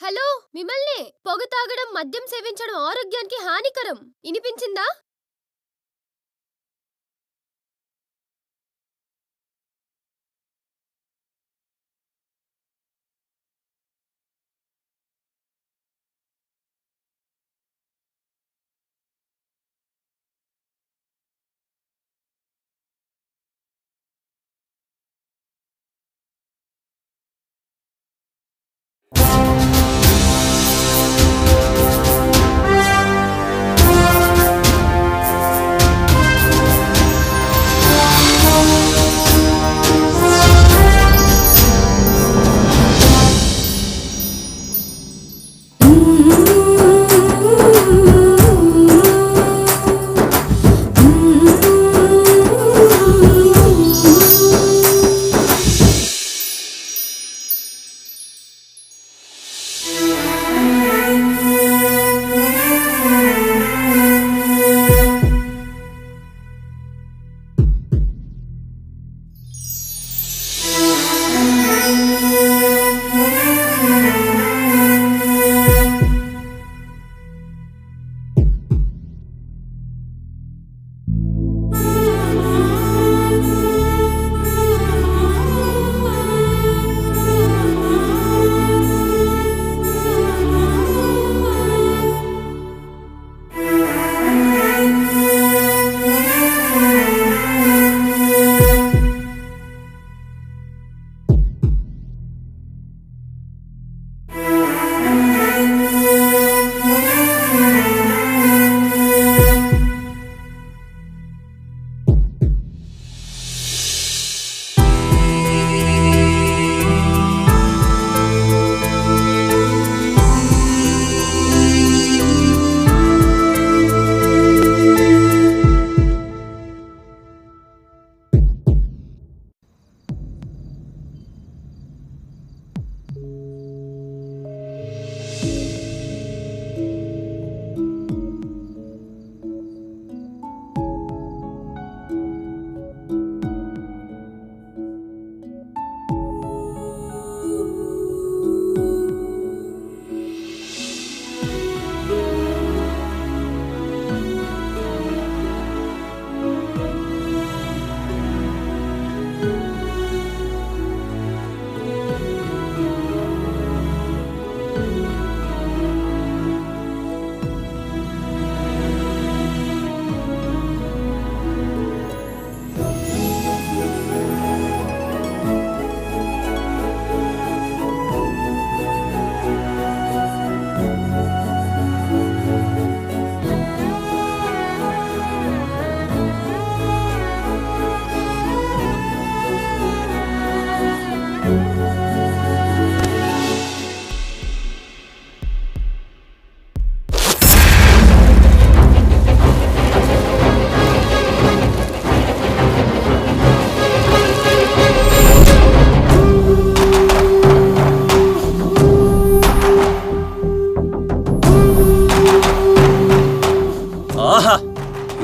Hello, మిమ్మల్ని. పొగ తాగడం, మద్యం సేవించడం ఆరోగ్యానికి హానికరం. వినిపించిందా?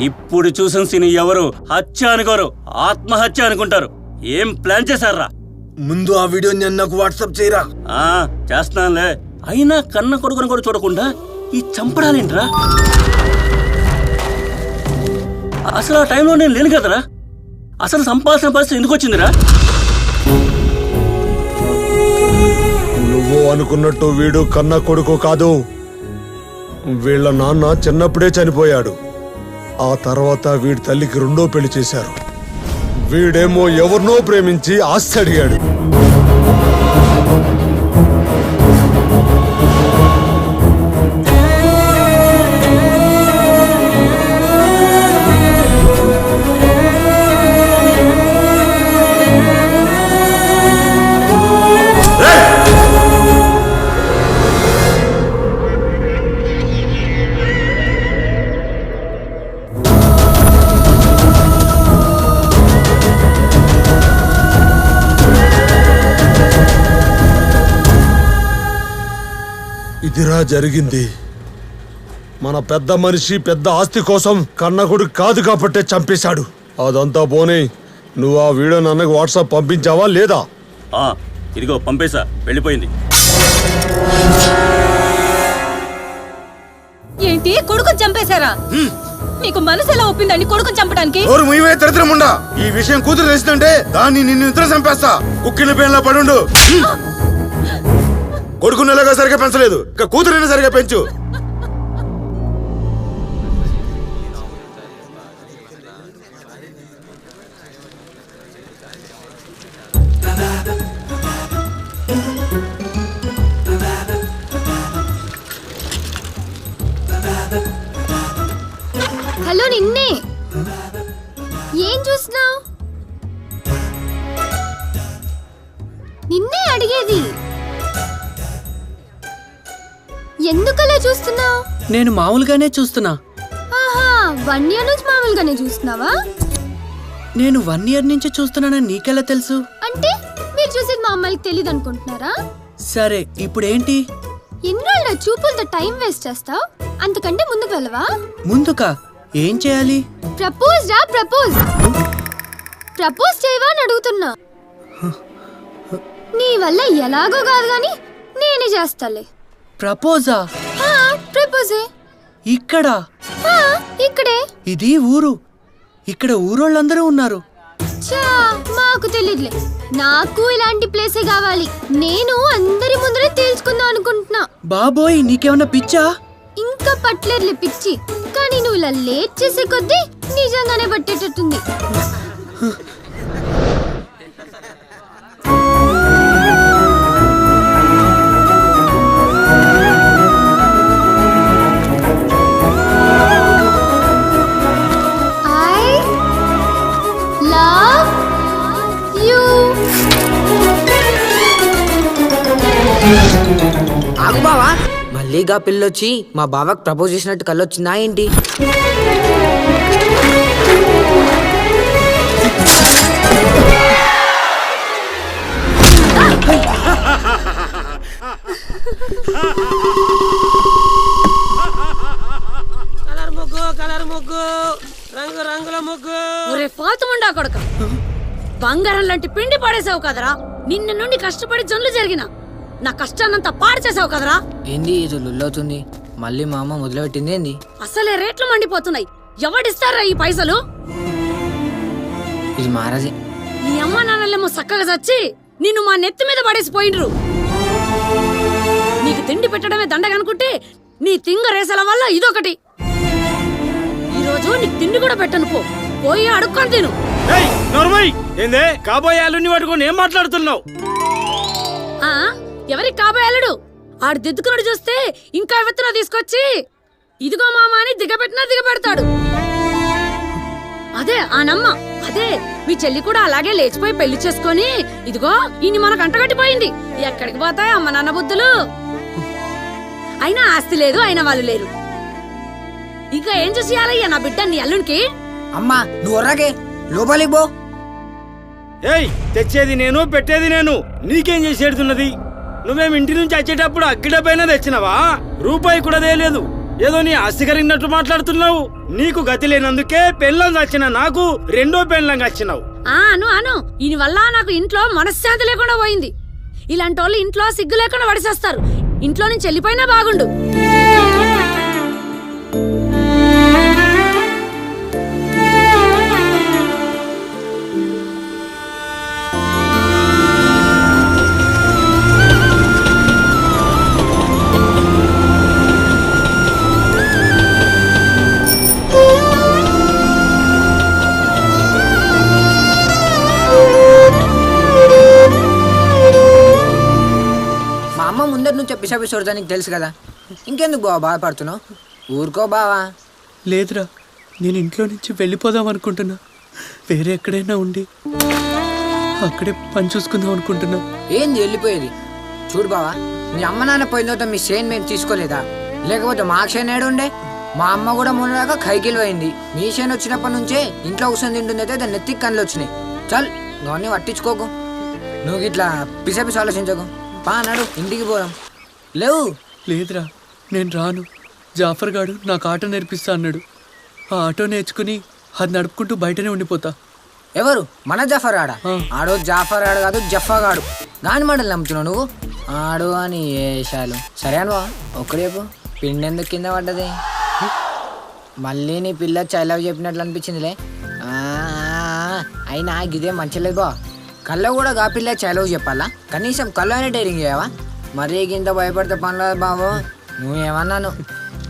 ఇప్పుడు చూసిన సీన్ ఎవరు హత్య అనుకోరు, ఆత్మహత్య అనుకుంటారు. ఏం ప్లాన్ చేశారా? ముందు ఆ వీడియోని నాకు వాట్సాప్ చేయరా. చేస్తానులే. అయినా కన్న కొడుకుని కూడా చూడకుండా ఈ చంపడాలేంట్రా? అసలు ఆ టైంలో నేను లేను కదరా. అసలు సంపాల్సిన పరిస్థితి ఎందుకు వచ్చిందిరా? నువ్వు అనుకున్నట్టు వీడు కన్న కొడుకు కాదు. వీళ్ళ నాన్న చిన్నప్పుడే చనిపోయాడు. ఆ తర్వాత వీడి తల్లికి రెండో పెళ్లి చేశారు. వీడేమో ఎవరినో ప్రేమించి ఆస్తి అడిగాడు. ఇదిరా జరిగింది. మన పెద్ద మనిషి పెద్ద ఆస్తి కోసం కన్నగుడు కాదు కాబట్టే చంపేశాడు. అదంతా పోనీ, నువ్వు ఆ వీడియో నన్నకు వాట్సాప్ పంపించావా లేదా? ఇదిగో పంపేశా, వెళ్ళిపోయింది. ఏంటి కొడుకుని చంపేశారా? మీకు మనసు ఎలా ఒప్పిందండి కొడుకుని చంపడానికి? ఈ విషయం కూతురు తెలిసిందంటే దాన్ని నిన్ను ఇద్దరు చంపేస్తా. కుక్కిన పేర్లా పడుండు. కొడుకుని ఎలాగో సరిగా పెంచలేదు, ఇక కూతురైనా సరిగా పెంచు. హలో, నిన్నే. ఏం చూస్తున్నావు? నిన్నే అడిగేది. ఎందుకలా చూస్తున్నావు? నేను మామూలుగానే చూస్తున్నా. ఆహా, 1 year నుంచి మామూలుగానే చూస్తున్నావా? నేను 1 year నుంచి చూస్తున్నానని నీకెలా తెలుసు? అంటే మీరు చూసేది మా అమ్మాయికి తెలియదు అనుకుంటున్నారా? సరే, ఇప్పుడేంటి? ఎన్రోళ్ళ చూపులతో టైం వేస్ట్ చేస్తావు? అంతకంటే ముందుకు వెళ్ళవా? ముందుకా? ఏం చేయాలి? ప్రపోజ్ రా, ప్రపోజ్. ప్రపోజ్ చేయవా అని అడుగుతున్నా. నీ వల్ల ఎలాగో కాదు గాని నేనే చేస్తాలే. ప్రపోజా? ప్రపోజే. ఇక్కడా? ఇక్కడే. ఇది ఊరు. ఇక్కడ ఊరోళ్ళందరూ ఉన్నారు. చా, మాకు తెలియదులే. నాకు ఇలాంటి ప్లేసే కావాలి. నేను అందరి ముందరే తేల్చుకుందాం అనుకుంటున్నా. బాబోయ్, నీకేమన్నా పిచ్చా? ఇంకా పట్టలేదులే పిచ్చి, కానీ నువ్వు ఇలా లేట్ చేసే కొద్దీ నిజంగానే పట్టేటట్టుంది. ఆగు బావా, మళ్ళీగా పిల్లొచ్చి మా బావకు ప్రపోజ్ చేసినట్టు కళ్ళొచ్చిందా ఏంటి? కలర్ ముగ్గు, రంగు రంగుల ముగ్గు. ఒరే ఫాతుముండా కొడుక, బంగారం లాంటి పిండి పడేసావు కదరా. నిన్న నుండి కష్టపడి జొన్లు జరిగిన నా కష్టాన్నంతా పాడు చేసావు కదరా. ఏంది ఇది లుల్లవుతుంది? మళ్ళీ మా అమ్మ మొదలుపెట్టింది ఏంది? అసలే రేట్లు మండిపోతున్నాయి. ఎవడిస్తారా ఈ పైసలు? ఇది మహారాజే. నీ అమ్మ నాన్నలేమో చక్కగా చచ్చి నిన్ను మా నెత్తి మీద పడేసిపోయిండ్రు. నీకు తిండి పెట్టడమే దండగనుకుంటే నీ తింగ రేసల వల్ల ఇదొకటి. ఈ రోజు నీకు తిండి కూడా పెట్టను. పోయి అడుక్కొని తిను. ఏందే కాబోయే అల్లుని పట్టుకొని ఏం మాట్లాడుతున్నావు? ఎవరికి కాబోయే అల్లుడు? ఆడు దిద్దుకున్నాడు చూస్తే ఇంకా ఎత్తున తీసుకొచ్చి ఇదిగో మామ అని దిగబెట్టినా దిగబెడతాడు. అదే ఆ నమ్మ, అదే మీ చెల్లి కూడా అలాగే లేచిపోయి పెళ్లి చేసుకొని ఇదిగో ఇన్ని మనకు అంటగట్టిపోయింది. ఎక్కడికి పోతాయి అమ్మ నాన్న బుద్ధులు? అయినా ఆస్తి లేదు, అయినా వాళ్ళు లేరు. ఇంకా ఏం చూసియాలయ్యా నా బిడ్డ నీ అల్లునికి? అమ్మా నువ్వు ఒర్రాకే, లోపలికి పో. ఏయ్, తెచ్చేది నేను, పెట్టేది నేను. నీకేం చేసేడుతున్నది? నువ్వేం ఇంటి నుంచి వచ్చేటప్పుడు అగ్గిడ పైన తెచ్చినావా? రూపాయి కూడా తేలేదు. ఏదో నీ ఆస్తి కరిగినట్టు మాట్లాడుతున్నావు. నీకు గతి లేనందుకే పెళ్ళం వచ్చిన నాకు రెండో పెళ్ళం వచ్చినావు. అను అను, ఈయన వల్ల నాకు ఇంట్లో మనశ్శాంతి లేకుండా పోయింది. ఇలాంటి వాళ్ళు ఇంట్లో సిగ్గు లేకుండా వడిసేస్తారు. ఇంట్లో నుంచి వెళ్ళిపోయినా బాగుండు. ముందటి నుంచి పిశాపి చూడడానికి తెలుసు కదా, ఇంకెందుకు బావా బాధపడుతున్నావు? ఊరుకో బావా. లేదురా, నేను ఇంట్లో నుంచి వెళ్ళిపోదాం అనుకుంటున్నా. వేరే ఎక్కడైనా ఉండి అక్కడే పని చూసుకుందాం అనుకుంటున్నా. ఏంది వెళ్ళిపోయేది? చూడు బావా, మీ అమ్మ నాన్న పోయిన తర్వాత మీ షేన్ మేము తీసుకోలేదా? లేకపోతే మా షేన్ ఏడు ఉండే? మా అమ్మ కూడా మొన్నదాకా కైకిల్ పోయింది. మీ షేన్ వచ్చినప్పటి నుంచే ఇంట్లో కూర్చొని తింటుంది. అయితే దాన్ని నెత్తికి కళ్ళు వచ్చినాయి. చల్, అవన్నీ పట్టించుకోకు. నువ్వు ఇట్లా పిసపిసి ఆలోచించకు. పా అన్నాడు, ఇంటికి పోదాం. లేవు. లేదురా, నేను రాను. జాఫర్ గాడు నాకు ఆటో నేర్పిస్తా అన్నాడు. ఆ ఆటో నేర్చుకుని అది నడుపుకుంటూ బయటనే ఉండిపోతా. ఎవరు? మన జఫర్ ఆడా? ఆడో జాఫర్ ఆడు కాదు, జఫాగాడు. గాని మాటలు నమ్ముతున్నావు నువ్వు. ఆడు అని ఏషాలు. సరే అనువా, ఒక్కడేపు పిండి ఎందుకు కింద పడ్డది? మళ్ళీ నీ పిల్ల చైలవ్ చెప్పినట్లు అనిపించిందిలే. అయినా గిదే మంచిలేదు బా. కళ్ళ కూడా గా పిల్ల చైలవ్ చెప్పాలా? కనీసం కళ్ళు అయినా డైరింగ్ చేయవా? మరీ ఇంత భయపడితే పనులేదు బాబు. నువ్వేమన్నాను?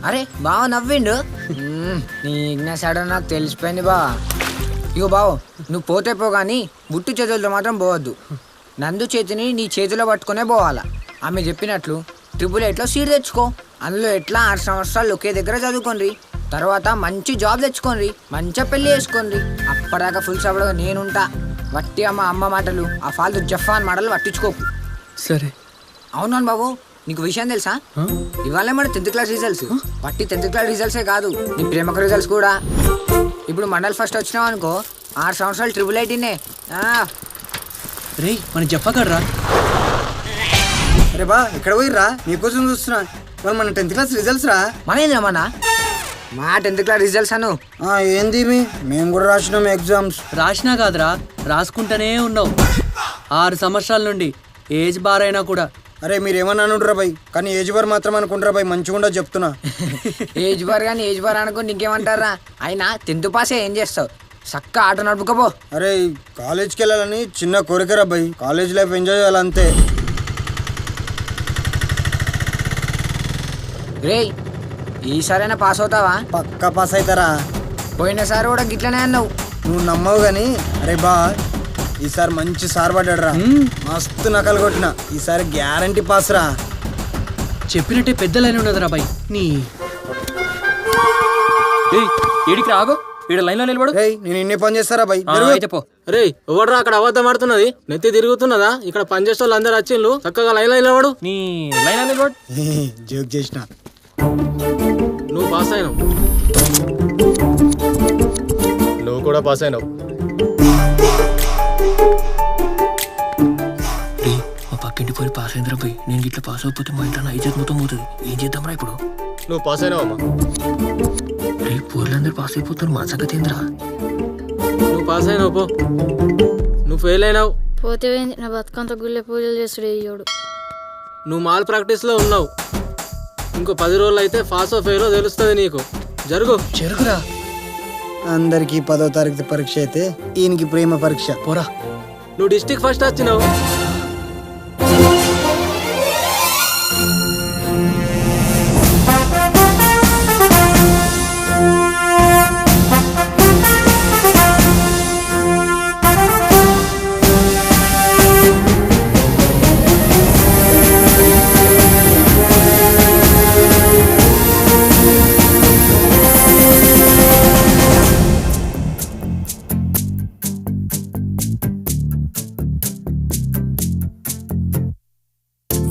అరే బావ నవ్విండు. నీ ఇగ్నెస్ నాకు తెలిసిపోయింది బా. ఇగో బావు, నువ్వు పోతే పో కానీ బుట్టు చేతులతో మాత్రం పోవద్దు. నందు చేతిని నీ చేతిలో పట్టుకునే పోవాలా. ఆమె చెప్పినట్లు AAA సీట్ తెచ్చుకో. అందులో ఎట్లా 6 సంవత్సరాలు ఒకే దగ్గర చదువుకోండి. తర్వాత మంచి జాబ్ తెచ్చుకోండి, మంచిగా పెళ్లి చేసుకోండి. అప్పటిదాకా ఫుల్ సపోర్ట్గా నేనుంటా. వట్టి అమ్మ మాటలు, ఆ ఫాల్తు జఫాన్ మాటలు పట్టించుకోకు. సరే. అవునాను బాబు, నీకు విషయం తెలుసా? ఇవాళ మన 10th క్లాస్ రిజల్ట్స్. వట్టి 10th క్లాస్ రిజల్ట్సే కాదు, నీ ప్రేమకు రిజల్ట్స్ కూడా. ఇప్పుడు మండల్ ఫస్ట్ వచ్చినావు అనుకో, 6 సంవత్సరాలు AAA. రే మన చెప్పగలరా? అరే బా, ఎక్కడ పోయిర్రా? నీకోసం చూస్తున్నా. వాళ్ళు మన 10th క్లాస్ రిజల్ట్స్ రా. మన మా 10th క్లాస్ రిజల్ట్స్ అను. ఏంది మేము కూడా రాసినాం ఎగ్జామ్స్. రాసినా కాదురా, రాసుకుంటూనే ఉన్నావు 6 సంవత్సరాల నుండి. ఏజ్ బార్ అయినా కూడా. అరే మీరేమన్నా అనుండ్రా బై, కానీ ఏజ్ బార్ మాత్రం అనుకుంటారా బై, మంచిగా చెప్తున్నా. ఏజ్ బార్ కానీ ఏజ్ బార్ అనుకుంటే ఇంకేమంటారా? అయినా 10th పాసే ఏం చేస్తావు? చక్క ఆట నడుపుకోపో. అరే కాలేజ్కి వెళ్ళాలని చిన్న కోరికరా బై, కాలేజ్ లైఫ్ ఎంజాయ్ చేయాలంతే. రే ఈసారైనా పాస్ అవుతావా? పక్కా పాస్ అవుతారా. పోయినసారి కూడా గిట్లనే అన్నావు. నువ్వు నమ్మవు గాని. అరే బా, ఈసారి మంచి సార్ పడ్డాడు రా. మస్తు నకలు కొట్టిన. ఈసారి గ్యారంటీ పాస్ రా. చెప్పినట్టే పెద్ద లైన్ ఉన్నదిరా బాయ్. నీ ఈడికి రాగో, ఈడ లైన్ లో నిలబడు. నేను ఇన్ని పని చేస్తారా బై? చెప్పు. రే ఎవడరా అక్కడ అబద్ధం ఆడుతున్నది? నెత్తి తిరుగుతున్నదా? ఇక్కడ పనిచేసే వాళ్ళు అందరు వచ్చిండ్రు, చక్కగా లైన్ లో నిలబడు. నీ లైన్ లో నిలబడు. జోక్ చేసిన. నువ్వు పాస్ అయినావు. నువ్వు కూడా పాస్ అయినావు. మా పక్కింటి పోయి పాస్ అయిందిరా పోయి. నేను ఇట్లా పాస్ అయిపోతే మా ఇంట్లో ఐజత్ మొత్తం పోతుంది. ఏం చేద్దాంరా ఇప్పుడు? నువ్వు పాస్ అయినావమ్మా. రే పూర్లందరూ పాస్ అయిపోతారు, మా సంగతి ఏంద్రా? నువ్వు పాస్ అయినావు పో. నువ్వు ఫెయిల్ అయినావు. పోతే నా బతుకంత గుళ్ళే పూజలు చేస్తుడు అయ్యోడు. నువ్వు మాల్ ప్రాక్టీస్ లో ఉన్నావు. ఇంకో 10 రోజులు అయితే పాసో ఫెయిలో తెలుస్తుంది నీకు. జరుగురా. అందరికి 10వ తారీఖు పరీక్ష అయితే ఈయనకి ప్రేమ పరీక్ష. పోరా. నువ్వు డిస్ట్రిక్ట్ ఫస్ట్ వచ్చినావు.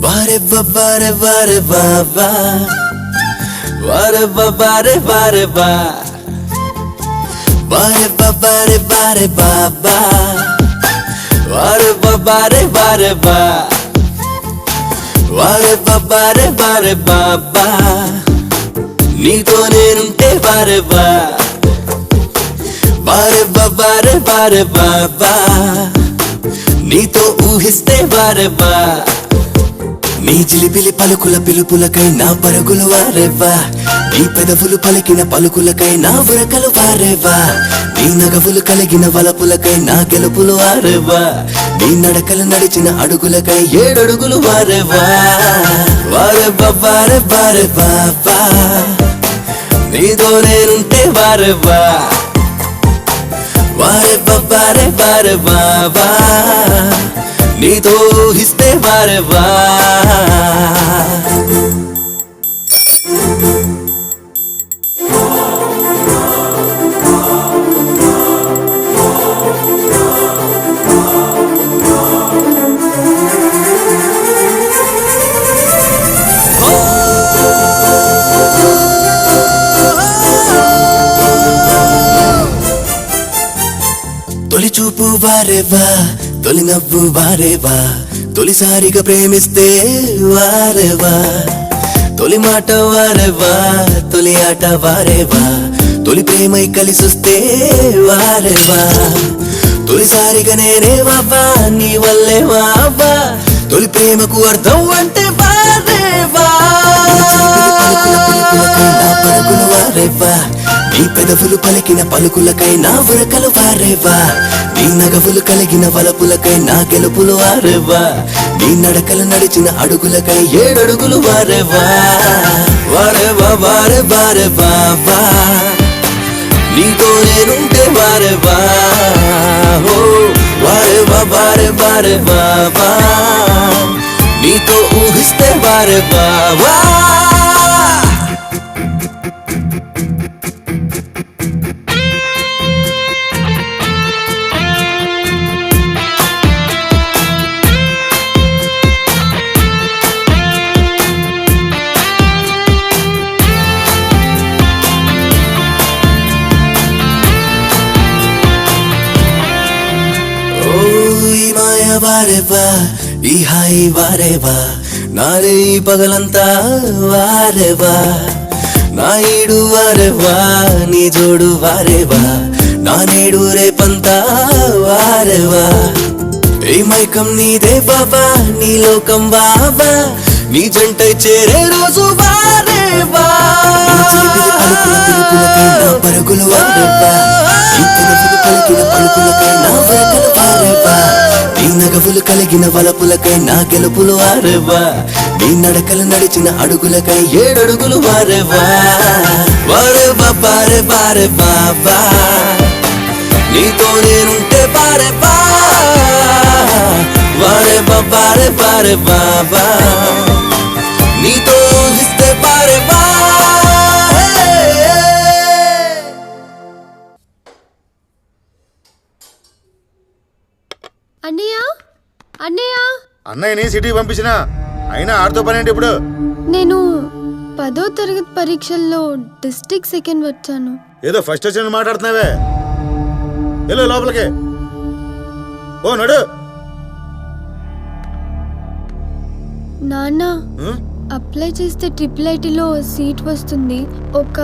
Vare va vare vare va va, vare va vare vare va, vare va vare vare va va, vare va vare vare va, vare va vare vare va va, నీతో నేనుంటే vare va, vare va vare vare va va, నీతో ఊహిస్తే vare va. నీ చిలిపిలి పలుకుల పిలుపులకై నా పరుగులు వారేవా, నీ పెదవులు పలికిన పలుకులకై నా ఉరకలు వారేవా, నీ నగవులు కలిగిన వలపులకై నా గెలుపులు వారేవా, నీ నడకలు నడిచిన అడుగులకై 7 అడుగులు వారేవా. వారేవా వారే వారే బాబా, నీతో నేనుంటే వారేవా, వారేవా వారే వారే బాబా, నీతో ఊహిస్తే వారేవా. తొలి చూపు వారేవా, తొలి నవ్వు వారేవా, తొలిసారిగా ప్రేమిస్తే వారేవా, తొలి మాట వారేవా, తొలి ఆట వారేవా, తొలి ప్రేమై కలిసొస్తే వారేవా, తొలిసారిగా నేనే వావా, నీ వల్లే వావా, తొలి ప్రేమకు అర్థం అంటే వారేవా. పలుకుల పిలుపులకై నా పరుగులు వారేవా నీ పెదవులు పలికిన పలుకులకై నా ఉరకలు వారేవా నీ నగవులు కలిగిన వలపులకై నా గెలుపులు వారేవా నీ నడకలు నడిచిన అడుగులకై 7 అడుగులు వారేవా వారేవా వారే వారే బావా నీతో నేనుంటే వారేవా ఓ వారేవా వారే వారే బావా నీతో ఊహిస్తే వారే బావా వారేవా ఈ హాయి వారేవా నారే ఈ పగలంతా వారేవా నా ఈడు వారేవా నీ జోడు వారేవా నా నేడు రేపంతా వారేవా ఈ మైకం నీదే బాబా నీ లోకం బాబా నీ జంటై చేరే రోజు వారేవా పరుగులు వారేవా నీ పెదవులు పలికిన పలుకులకై నా వరకలు వారేవా నీ నగవులు కలిగిన వలపులకై నా గెలుపులు వారేవా నీ నడకలు నడిచిన అడుగులకై 7 అడుగులు వారేవా వారేవా బారే బారే బాబా నీతో నేనుంటే బారేవా వారేవా బారే బారే బాబా నీతో ఊహిస్తే బారేవా అన్నయ్య అన్నయ్య అన్నయ్యని సిటీకి పంపించిన అయినా ఆడితో పని ఏంటి ఇప్పుడు? నేను 10వ తరగతి పరీక్షల్లో డిస్ట్రిక్ట్ సెకండ్ వచ్చాను. ఏదో ఫస్ట్ వచ్చిన మాట్లాడుతున్నావే. వెళ్ళు లోపలికి. ఓ నడు. నాన్న అప్లై చేస్తే IIITలో సీట్ వస్తుంది. ఒక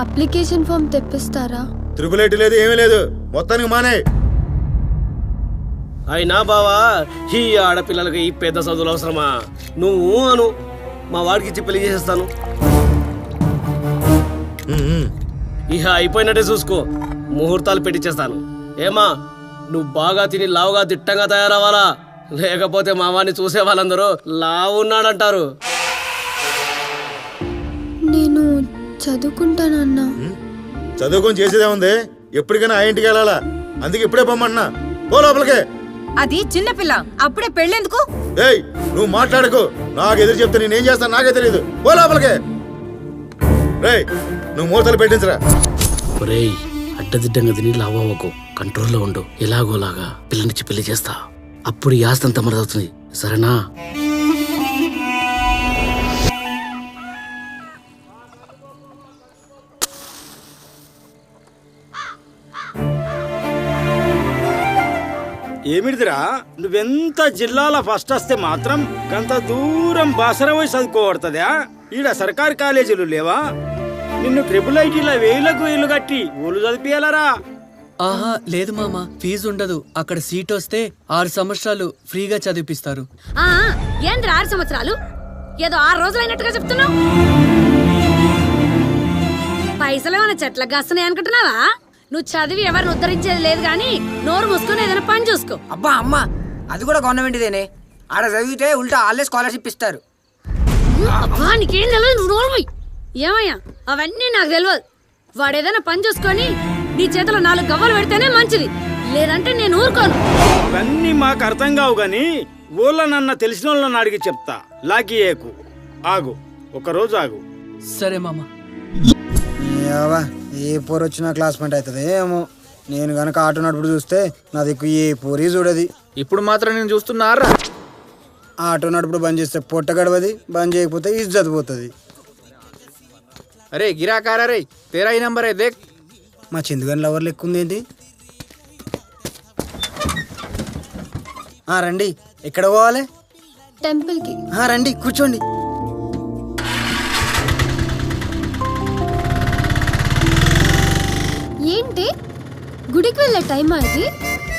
అప్లికేషన్ ఫామ్ తెప్పిస్తారా? IIIT లేదు ఏమీ లేదు, మొత్తానికి మానే. అయినా బావా ఈ ఆడపిల్లలకి ఈ పెద్ద చదువులు అవసరమా? నువ్వు అను, మా వాడికి ఇచ్చి పెళ్లి చేసేస్తాను. ఇహ అయిపోయినట్టే చూసుకో, ముహూర్తాలు పెట్టించేస్తాను. ఏమా నువ్వు బాగా తిని లావుగా దిట్టంగా తయారవ్వాలా, లేకపోతే మా వాడిని చూసే వాళ్ళందరూ లావు ఉన్నాడంటారు. నేను చదువుకుంటానన్నా. చదువుకొని చేసేదే ఉంది, ఎప్పటికైనా ఆ ఇంటికి వెళ్ళాలా, అందుకే ఇప్పుడే పొమ్మన్నా. పో లోపలికే. అది చిన్నపిల్ల, అప్పుడే పెళ్ళెందుకు? ఏయ్ నువ్వు మాట్లాడకు, నాకు ఎదురు చెప్తే నేనేం చేస్తాను నాకే తెలియదు. పో లోపలికే. రేయ్ నువ్వు మూతలు పెట్టించరా. ఒరేయ్ అడ్డదిడ్డంగా తిని లావకు, కంట్రోల్లో ఉండు. ఎలాగోలాగా పిల్లనిచ్చి పెళ్లి చేస్తా, అప్పుడు ఈ ఆస్తి అంతా మనదవుతుంది, సరేనా? ఏమిటిదిరా, నువ్వెంత జిల్లాల ఫస్ట్ వస్తే మాత్రం గంత దూరం బాసర పోయి చదువుకోబడుతుందా? ఈడ సర్కారు కాలేజీలు లేవా? నిన్ను IIITలో 1000కు 1000 కట్టి ఊళ్ళు చదివియాలరా? ఆహా లేదు మామ, ఫీజు ఉండదు. అక్కడ సీట్ వస్తే 6 సంవత్సరాలు ఫ్రీగా చదివిపిస్తారు. ఏంద్ర 6 సంవత్సరాలు? ఏదో 6 రోజులైనట్టుగా చెప్తున్నావు. పైసలు ఏమైనా చెట్లకు కాస్తున్నాయి అనుకుంటున్నావా? నువ్వు చదివి ఎవరిని ఉద్ధరించేది లేదు గాని నోరు మూసుకొని ఏదైనా పని చూసుకో. అబ్బా అమ్మ, అది కూడా గవర్నమెంట్దేనే. ఆడ చదివితే ఉల్టా వాళ్ళే స్కాలర్షిప్ ఇస్తారు. అబ్బా నీకేం తెలియదు, నువ్వు నోరు పోయి. ఏమయ్యా అవన్నీ నాకు తెలియదు. వాడు ఏదైనా పని చూసుకొని నీ చేతిలో 4 గవ్వలు పెడితేనే మంచిది, లేదంటే నేను ఊరుకోను. ఇవన్నీ మాకు అర్థం కావు గాని ఊళ్ళనన్న తెలిసిన వాళ్ళని అడిగి చెప్తా. లాకి ఏకు ఆగు, ఒకరోజు ఆగు. సరే మామ. ఏ పోరు వచ్చినా క్లాస్మేట్ అవుతుంది ఏమో. నేను గనక ఆటో నడుపుడు చూస్తే నా దిక్కు ఏ పోరీ చూడది. ఇప్పుడు మాత్రం నేను చూస్తున్నారా? ఆటో నడుపుడు బంద్ చేస్తే పొట్ట గడవది, బంద్ చేయకపోతే ఇజ్జత్ పోతుంది. అరే గిరాకారా రే, తేరా ఈ నంబర్ ఏ దేక్. మా చిందుగని లవర్ లెక్క ఉంది ఏంటి? రండి. ఎక్కడ పోవాలి? టెంపుల్కి. రండి కూర్చోండి. ఏంటి గుడికి వెళ్ళే టైమా ఇది?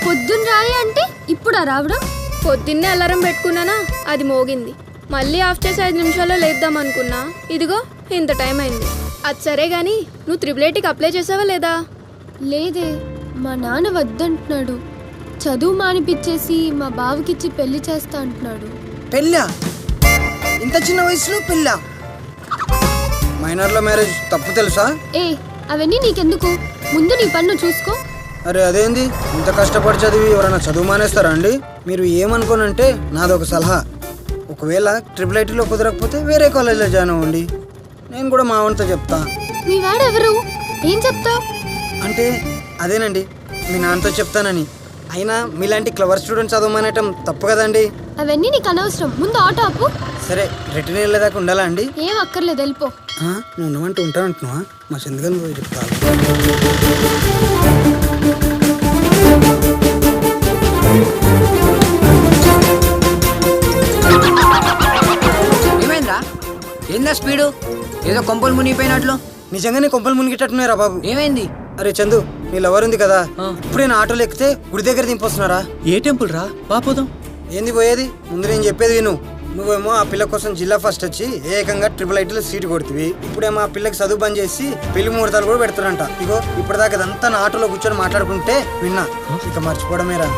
పొద్దున్న రాయి అంటే ఇప్పుడా రావడం? పొద్దున్నే అలారం పెట్టుకున్నానా, అది మోగింది. మళ్ళీ ఆఫ్ చేసి 5 నిమిషాల్లో లేద్దాం అనుకున్నా, ఇదిగో ఇంత టైం అయింది. అది సరే గాని నువ్వు త్రిబుల్ అప్లై చేసావా లేదా? లేదే, మా నాన్న వద్దంటున్నాడు. చదువు మానిపించేసి మా బావకిచ్చి పెళ్లి చేస్తా అంటున్నాడు. పెళ్ళా? ఇంత చిన్న వయసులో పెళ్ళా? మైనర్లో మ్యారేజ్ తప్పు తెలుసా? ఏ అవన్నీ నీకెందుకు, ముందు నీ పన్ను చూసుకో. అరే అదేంది, ఇంత కష్టపడి చదివి ఎవరైనా చదువు మానేస్తారా అండి? మీరు ఏమనుకోనంటే నాదొక సలహా, ఒకవేళ ట్రిపుల్ కుదరకపోతే వేరే కాలేజ్లో జాయిన్ అవ్వండి. నేను కూడా మా వంతో చెప్తా. మీ వాడెవరు? ఏం చెప్తావు? అంటే అదేనండి, మీ నాన్నతో చెప్తానని. అయినా మీలాంటి క్లవర్ స్టూడెంట్స్ చదవమనేయటం తప్పు కదండి. అవన్నీ నీకు అనవసరం, ముందు ఆటో ఆపు. సరే రిటర్న్ వెళ్ళేదాకా ఉండాలా అండి? ఏం అక్కర్లేదు, వెళ్ళిపో. నువ్వు ఉన్నవంటే ఉంటానంటున్నావా? మా చంద్రగన్ పోయి చెప్తా. ఏమైందా? ఏందా స్పీడు? ఏదో కొంపలు మునిగిపోయినట్లు. నిజంగానే కొంపలు మునిగేటట్టున్నారా బాబు? ఏమైంది? అరే చందు, నీ లవర్ ఉంది కదా, ఇప్పుడే నా ఆటోలో ఎక్కితే గుడి దగ్గర దింపొస్తున్నారా? ఏ టెంపుల్ రా పాపోదాం? ఏంది పోయేది, ముందు నేను చెప్పేది విను. నువ్వేమో ఆ పిల్ల కోసం జిల్లా ఫస్ట్ వచ్చి ఏకంగా ట్రిపుల్ సీటు కొడుతుంది. ఇప్పుడేమో ఆ పిల్లకి చదువు బంద్ చేసి పెళ్లి ముహూర్తాలు కూడా పెడతారంట. ఇగో ఇప్పటిదాకా అదంతా నా ఆటోలో కూర్చొని మాట్లాడుకుంటే విన్నా, ఇక మర్చిపోవడమేరా.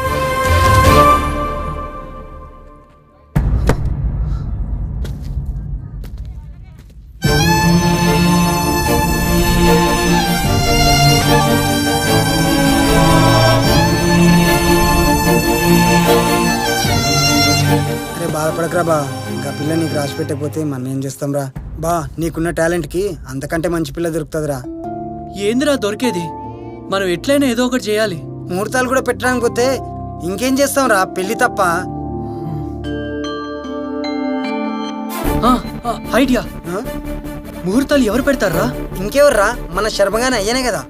అరే బాధపడకరా బా, ఇంకా పిల్ల నీకు రాసి పెట్టకపోతే మనం ఏం చేస్తాం రా బా. నీకున్న టాలెంట్ కి అంతకంటే మంచి పిల్ల దొరుకుతుందిరా. ఏందిరా దొరికేది? మనం ఎట్లయినా ఏదో ఒకటి చేయాలి. ముహూర్తాలు కూడా పెట్టడానికి పోతే ఇంకేం చేస్తాం రా, పెళ్లి తప్ప. ఐడియా, ముహూర్తాలు ఎవరు పెడతారా? ఇంకెవర్రా, మన శర్మగానే అయ్యానే కదా.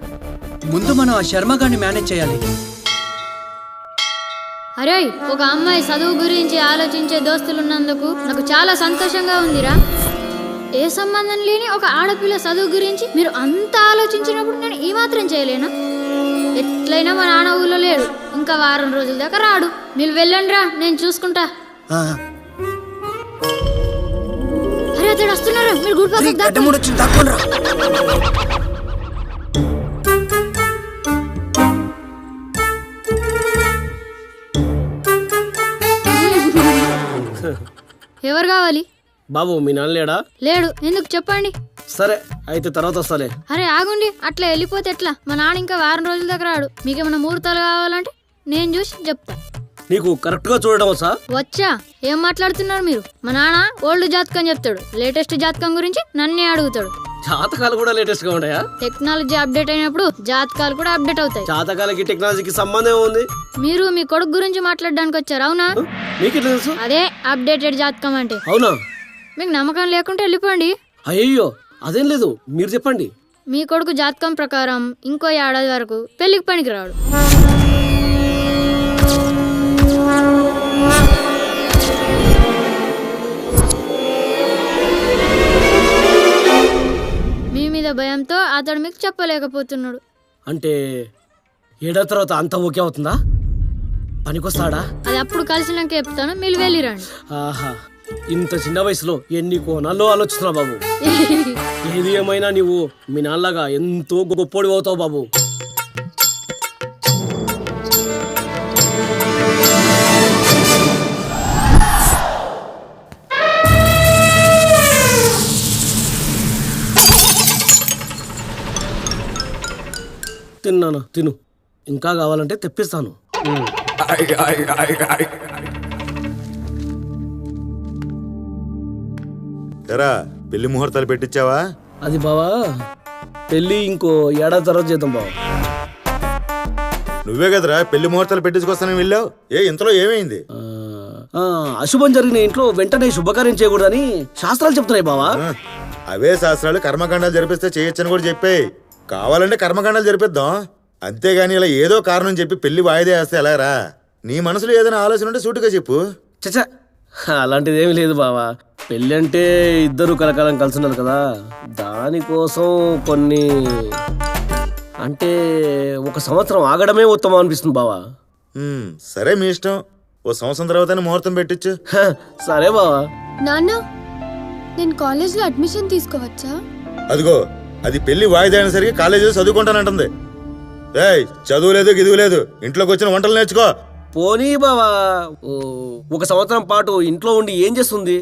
ముందు మనం ఆ శర్మగాన్ని మేనేజ్ చేయాలి. అరే, ఒక అమ్మాయి చదువు గురించి ఆలోచించే దోస్తులున్నందుకు నాకు చాలా సంతోషంగా ఉందిరా. ఏ సంబంధం లేని ఒక ఆడపిల్ల చదువు గురించి మీరు అంత ఆలోచించినప్పుడు నేను ఈ మాత్రం చేయలేనా? ఎట్లయినా మా నాన్న ఊళ్ళో లేడు, ఇంకా వారం రోజుల దాకా రాడు. మీరు వెళ్ళండి రా, నేను చూసుకుంటా. అరే అతడు వస్తున్నారా, మీరు గుడి పక్కకు ఎవరు కావాలి? బాబు మీ నాన్న లేడా? లేడు. ఎందుకు చెప్పండి? సరే అయితే తర్వాత వస్తాలే. అరే ఆగుండి, అట్లా వెళ్ళిపోతే ఎట్లా? మా నాన్న ఇంకా వారం రోజుల దగ్గర రాడు. మీకేమైనా ముహూర్తాలు కావాలంటే నేను చూసి చెప్తా. నీకు కరెక్ట్ గా చూడడం వచ్చా? వచ్చా. ఏం మాట్లాడుతున్నారు మీరు? మా నాన్న ఓల్డ్ జాతకం చెప్తాడు, లేటెస్ట్ జాతకం గురించి నన్నే అడుగుతాడు. జాతకాలు కూడా లేటెస్ట్ గా ఉంటాయా? టెక్నాలజీ అప్డేట్ అయినప్పుడు జాతకాలు కూడా అప్డేట్ అవుతాయి. జాతకాలకి టెక్నాలజీకి సంబంధం ఉంది? మీరు మీ కొడుకు గురించి మాట్లాడడానికి వచ్చారు, అవునా? మీకు తెలుసు? అదే అప్డేటెడ్ జాతకం అంటే. అవునా? మీకు నమ్మకం లేకుంటే వెళ్ళిపోండి. అయ్యో అదేం లేదు, మీరు చెప్పండి. మీ కొడుకు జాతకం ప్రకారం ఇంకో ఏడాది వరకు పెళ్లికి పనికి రాడు. మీ మీద భయంతో అతడు మీకు చెప్పలేకపోతున్నాడు. అంటే ఏడాది తర్వాత అంతా ఓకే అవుతుందా? పనికొస్తాడా? అది అప్పుడు కలిసినాక చెప్తాను, మీరు వెళ్ళిరండి. ఆహా, ఇంత చిన్న వయసులో ఎన్ని కోణాల్లో ఆలోచిస్తున్నా బాబు. ఏది ఏమైనా నీవు మీ నాన్నలాగా ఎంతో గొప్పోడి అవుతావు బాబు. తిన్నాను, తిను. ఇంకా కావాలంటే తెప్పిస్తాను. ఎరా పెళ్లి ముహూర్తాలు పెట్టించావా? అది బావా, పెళ్లి ఇంకో ఏడాది తర్వాత చేద్దాం బావా. నువ్వే కదరా పెళ్లి ముహూర్తాలు పెట్టించుకొస్తానని వెళ్ళావు. ఇంతలో ఏమైంది? అశుభం జరిగిన ఇంట్లో వెంటనే శుభకార్యం చేయకూడదని శాస్త్రాలు చెప్తున్నాయి బావా. అవే శాస్త్రాలు కర్మకాండాలు జరిపిస్తే చేయొచ్చని కూడా చెప్పాయి. కావాలంటే కర్మకాండాలు జరిపిద్దాం, అంతేగాని ఇలా ఏదో కారణం చెప్పి పెళ్లి వాయిదా వేస్తే ఎలారా? నీ మనసులో ఏదైనా ఆలోచన ఉంటే సూటిగా చెప్పు. చచ్చా, అలాంటిది ఏమి లేదు బావా. పెళ్ళి అంటే ఇద్దరు కలకాలం కలిసి ఉన్నారు కదా, దానికోసం కొన్ని అంటే 1 సంవత్సరం ఆగడమే ఉత్తమం అనిపిస్తుంది బావా. సరే మీ ఇష్టం, 1 సంవత్సరం తర్వాత ముహూర్తం పెట్టించు. సరే బావా. నాన్న, నేను కాలేజ్లో అడ్మిషన్ తీసుకోవచ్చా? అదిగో అది పెళ్లి వాయిదా అయినసరికి కాలేజీలో చదువుకుంటానంటుంది. ఏయ్ చదువు లేదు గిదువు లేదు, ఇంట్లోకి వచ్చిన వంటలు నేర్చుకో. పోనీ బావా, ఒక సంవత్సరం పాటు ఇంట్లో ఉండి ఏం చేస్తుంది?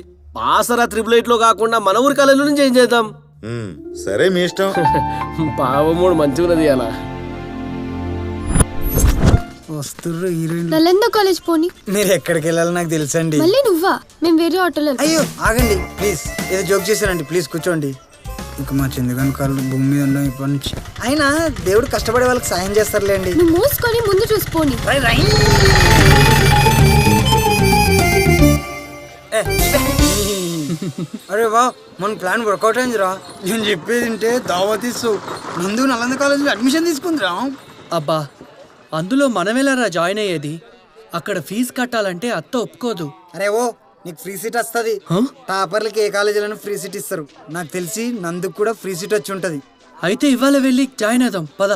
ఆసరా 888 కాకుండా మన ఊరి కాలేజీలో నుంచి ఏం చేద్దాం? సరే మీ ఇష్టం. పావమూడు మంచిగా ఉన్నది అలా. వస్తుర్రు హీరోయిన్. నలంద కాలేజ్ పోని. మీరు ఎక్కడికి వెళ్ళాలో నాకు తెలుసండి. మళ్ళీ నువ్వా? మేము వేరే ఆటోలో. అయ్యో ఆగండి ప్లీజ్, ఏదో జోక్ చేశానండి, ప్లీజ్ కూర్చోండి. ఇంకా మా చందుగాని కాళ్ళు భూమి మీద ఉన్నాం ఇప్పటి నుంచి. అయినా దేవుడు కష్టపడే వాళ్ళకి సాయం చేస్తారులేండి. నువ్వు మూసుకొని ముందు చూసిపోని. అరే వా, మన ప్లాన్ వర్కౌట్ అయిందిరా. నేను చెప్పేది వింటే దావత్ ఇస్తావు. నందు నలంద కాలేజీలో అడ్మిషన్ తీసుకుందిరా. అబ్బా, అందులో మనమేలారా జాయిన్ అయ్యేది? అక్కడ ఫీజు కట్టాలంటే అత్త ఒప్పుకోదు. అరే ఓ, నీకు ఫ్రీ సీట్ వస్తుంది. టాపర్లకి ఏ కాలేజీలోనూ ఫ్రీ సీట్ ఇస్తారు. నాకు తెలిసి నందుకు కూడా ఫ్రీ సీట్ వచ్చి ఉంటది. అయితే ఇవాళ వెళ్ళి జాయిన్ అవుదాం పద.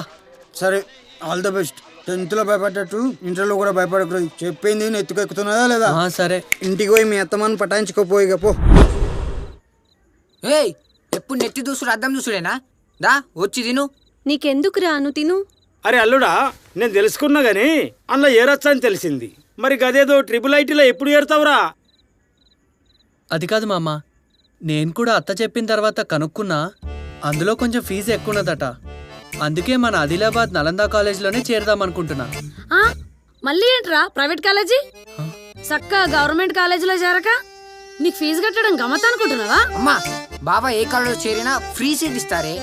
సరే, ఆల్ ద బెస్ట్. 10th లో భయపడ్డట్టు ఇంటర్లో కూడా భయపడకూడదు. చెప్పింది నేను ఎత్తుకెక్కుతున్నదా లేదా? సరే, ఇంటికి పోయి మీ అత్తమాన్ని పటాయించుకోపోయిగా పో. ఏయ్, ఎప్పుడు నెత్తి దూసుడు అద్దం చూసుడేనా? దా వచ్చి తిను. నీకెందుకు రాను తిను. అరే అల్లుడా, నేను తెలుసుకున్నా గానీ అందులో ఏరొచ్చా అని తెలిసింది. మరి గదేదో IIITలో ఎప్పుడు ఏరుతావురా? అది కాదు మామ, నేను కూడా అత్త చెప్పిన తర్వాత కనుక్కున్నా. అందులో కొంచెం ఫీజు ఎక్కువ ఉన్నదట. అందుకే మన ఆదిలాబాద్ నలంద కాలేజీలోనే చేరదాం అనుకుంటున్నా. మళ్ళీ ఏంట్రా ప్రైవేట్ కాలేజీ? సక్క గవర్నమెంట్ కాలేజీలో చేరక నీకు ఫీజు కట్టడం గమ్మత్ అనుకుంటున్నావా? అమ్మా, బాబా ఏ కాలేజీలో చేరినా ఫ్రీ సీట్ ఇస్తారే.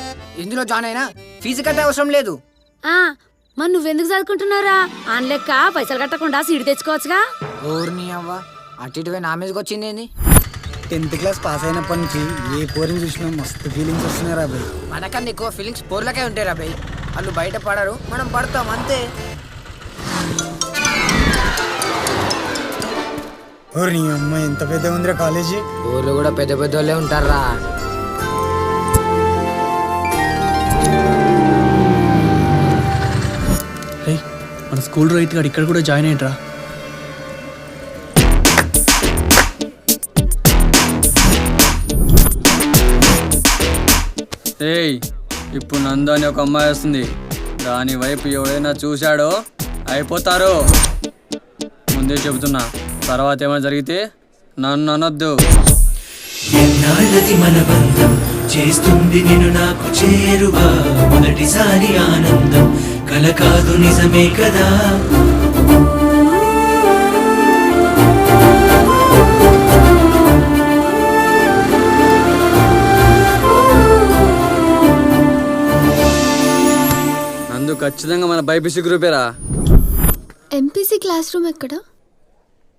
ఎందులో జాయిన్ అయినా ఫీజు కట్టే అవసరం లేదు. మరి నువ్వెందుకు చదువుకుంటున్నారా? ఆన్ లెక్క పైసలు కట్టకుండా సీట్ తెచ్చుకోవచ్చుగా. ఓర్ని అవ్వ, అటు ఇటువే నా మీదకి వచ్చింది ఏంది? 10th క్లాస్ పాస్ అయినప్పటి నుంచి ఏ పోరిని చూసినా మస్తు ఫీలింగ్స్ వస్తున్నాయి రా బాయ్. మనకన్నా ఎక్కువ ఫీలింగ్స్ పోర్లకే ఉంటాయి రా బాయ్. వాళ్ళు బయట పడరు, మనం పడతాం అంతే. ఓర్ని అమ్మ, ఎంత పెద్ద ఉందిరా కాలేజీ. ఊర్లో కూడా పెద్ద పెద్ద వాళ్ళే ఉంటారా. మన స్కూల్ రైతు గారు ఇక్కడ కూడా జాయిన్ అయ్యిండ్రా. ఏయ్, ఇప్పుడు నందు అని ఒక అమ్మాయి వస్తుంది. దాని వైపు ఎవడైనా చూశాడో అయిపోతారు. ముందే చెబుతున్నా, తర్వాత ఏమైనా జరిగితే నన్ను అనొద్దు. ఎన్నాళ్ళది మన బంధం, చేస్తుంది నిన్ను నాకు చేరువా. మొదటిసారి ఆనందం, కల కాదు నిజమే కదా. నందు ఖచ్చితంగా మన బైపీసీ గ్రూపేరా. ఎంపీసీ క్లాస్ రూమ్ ఎక్కడ?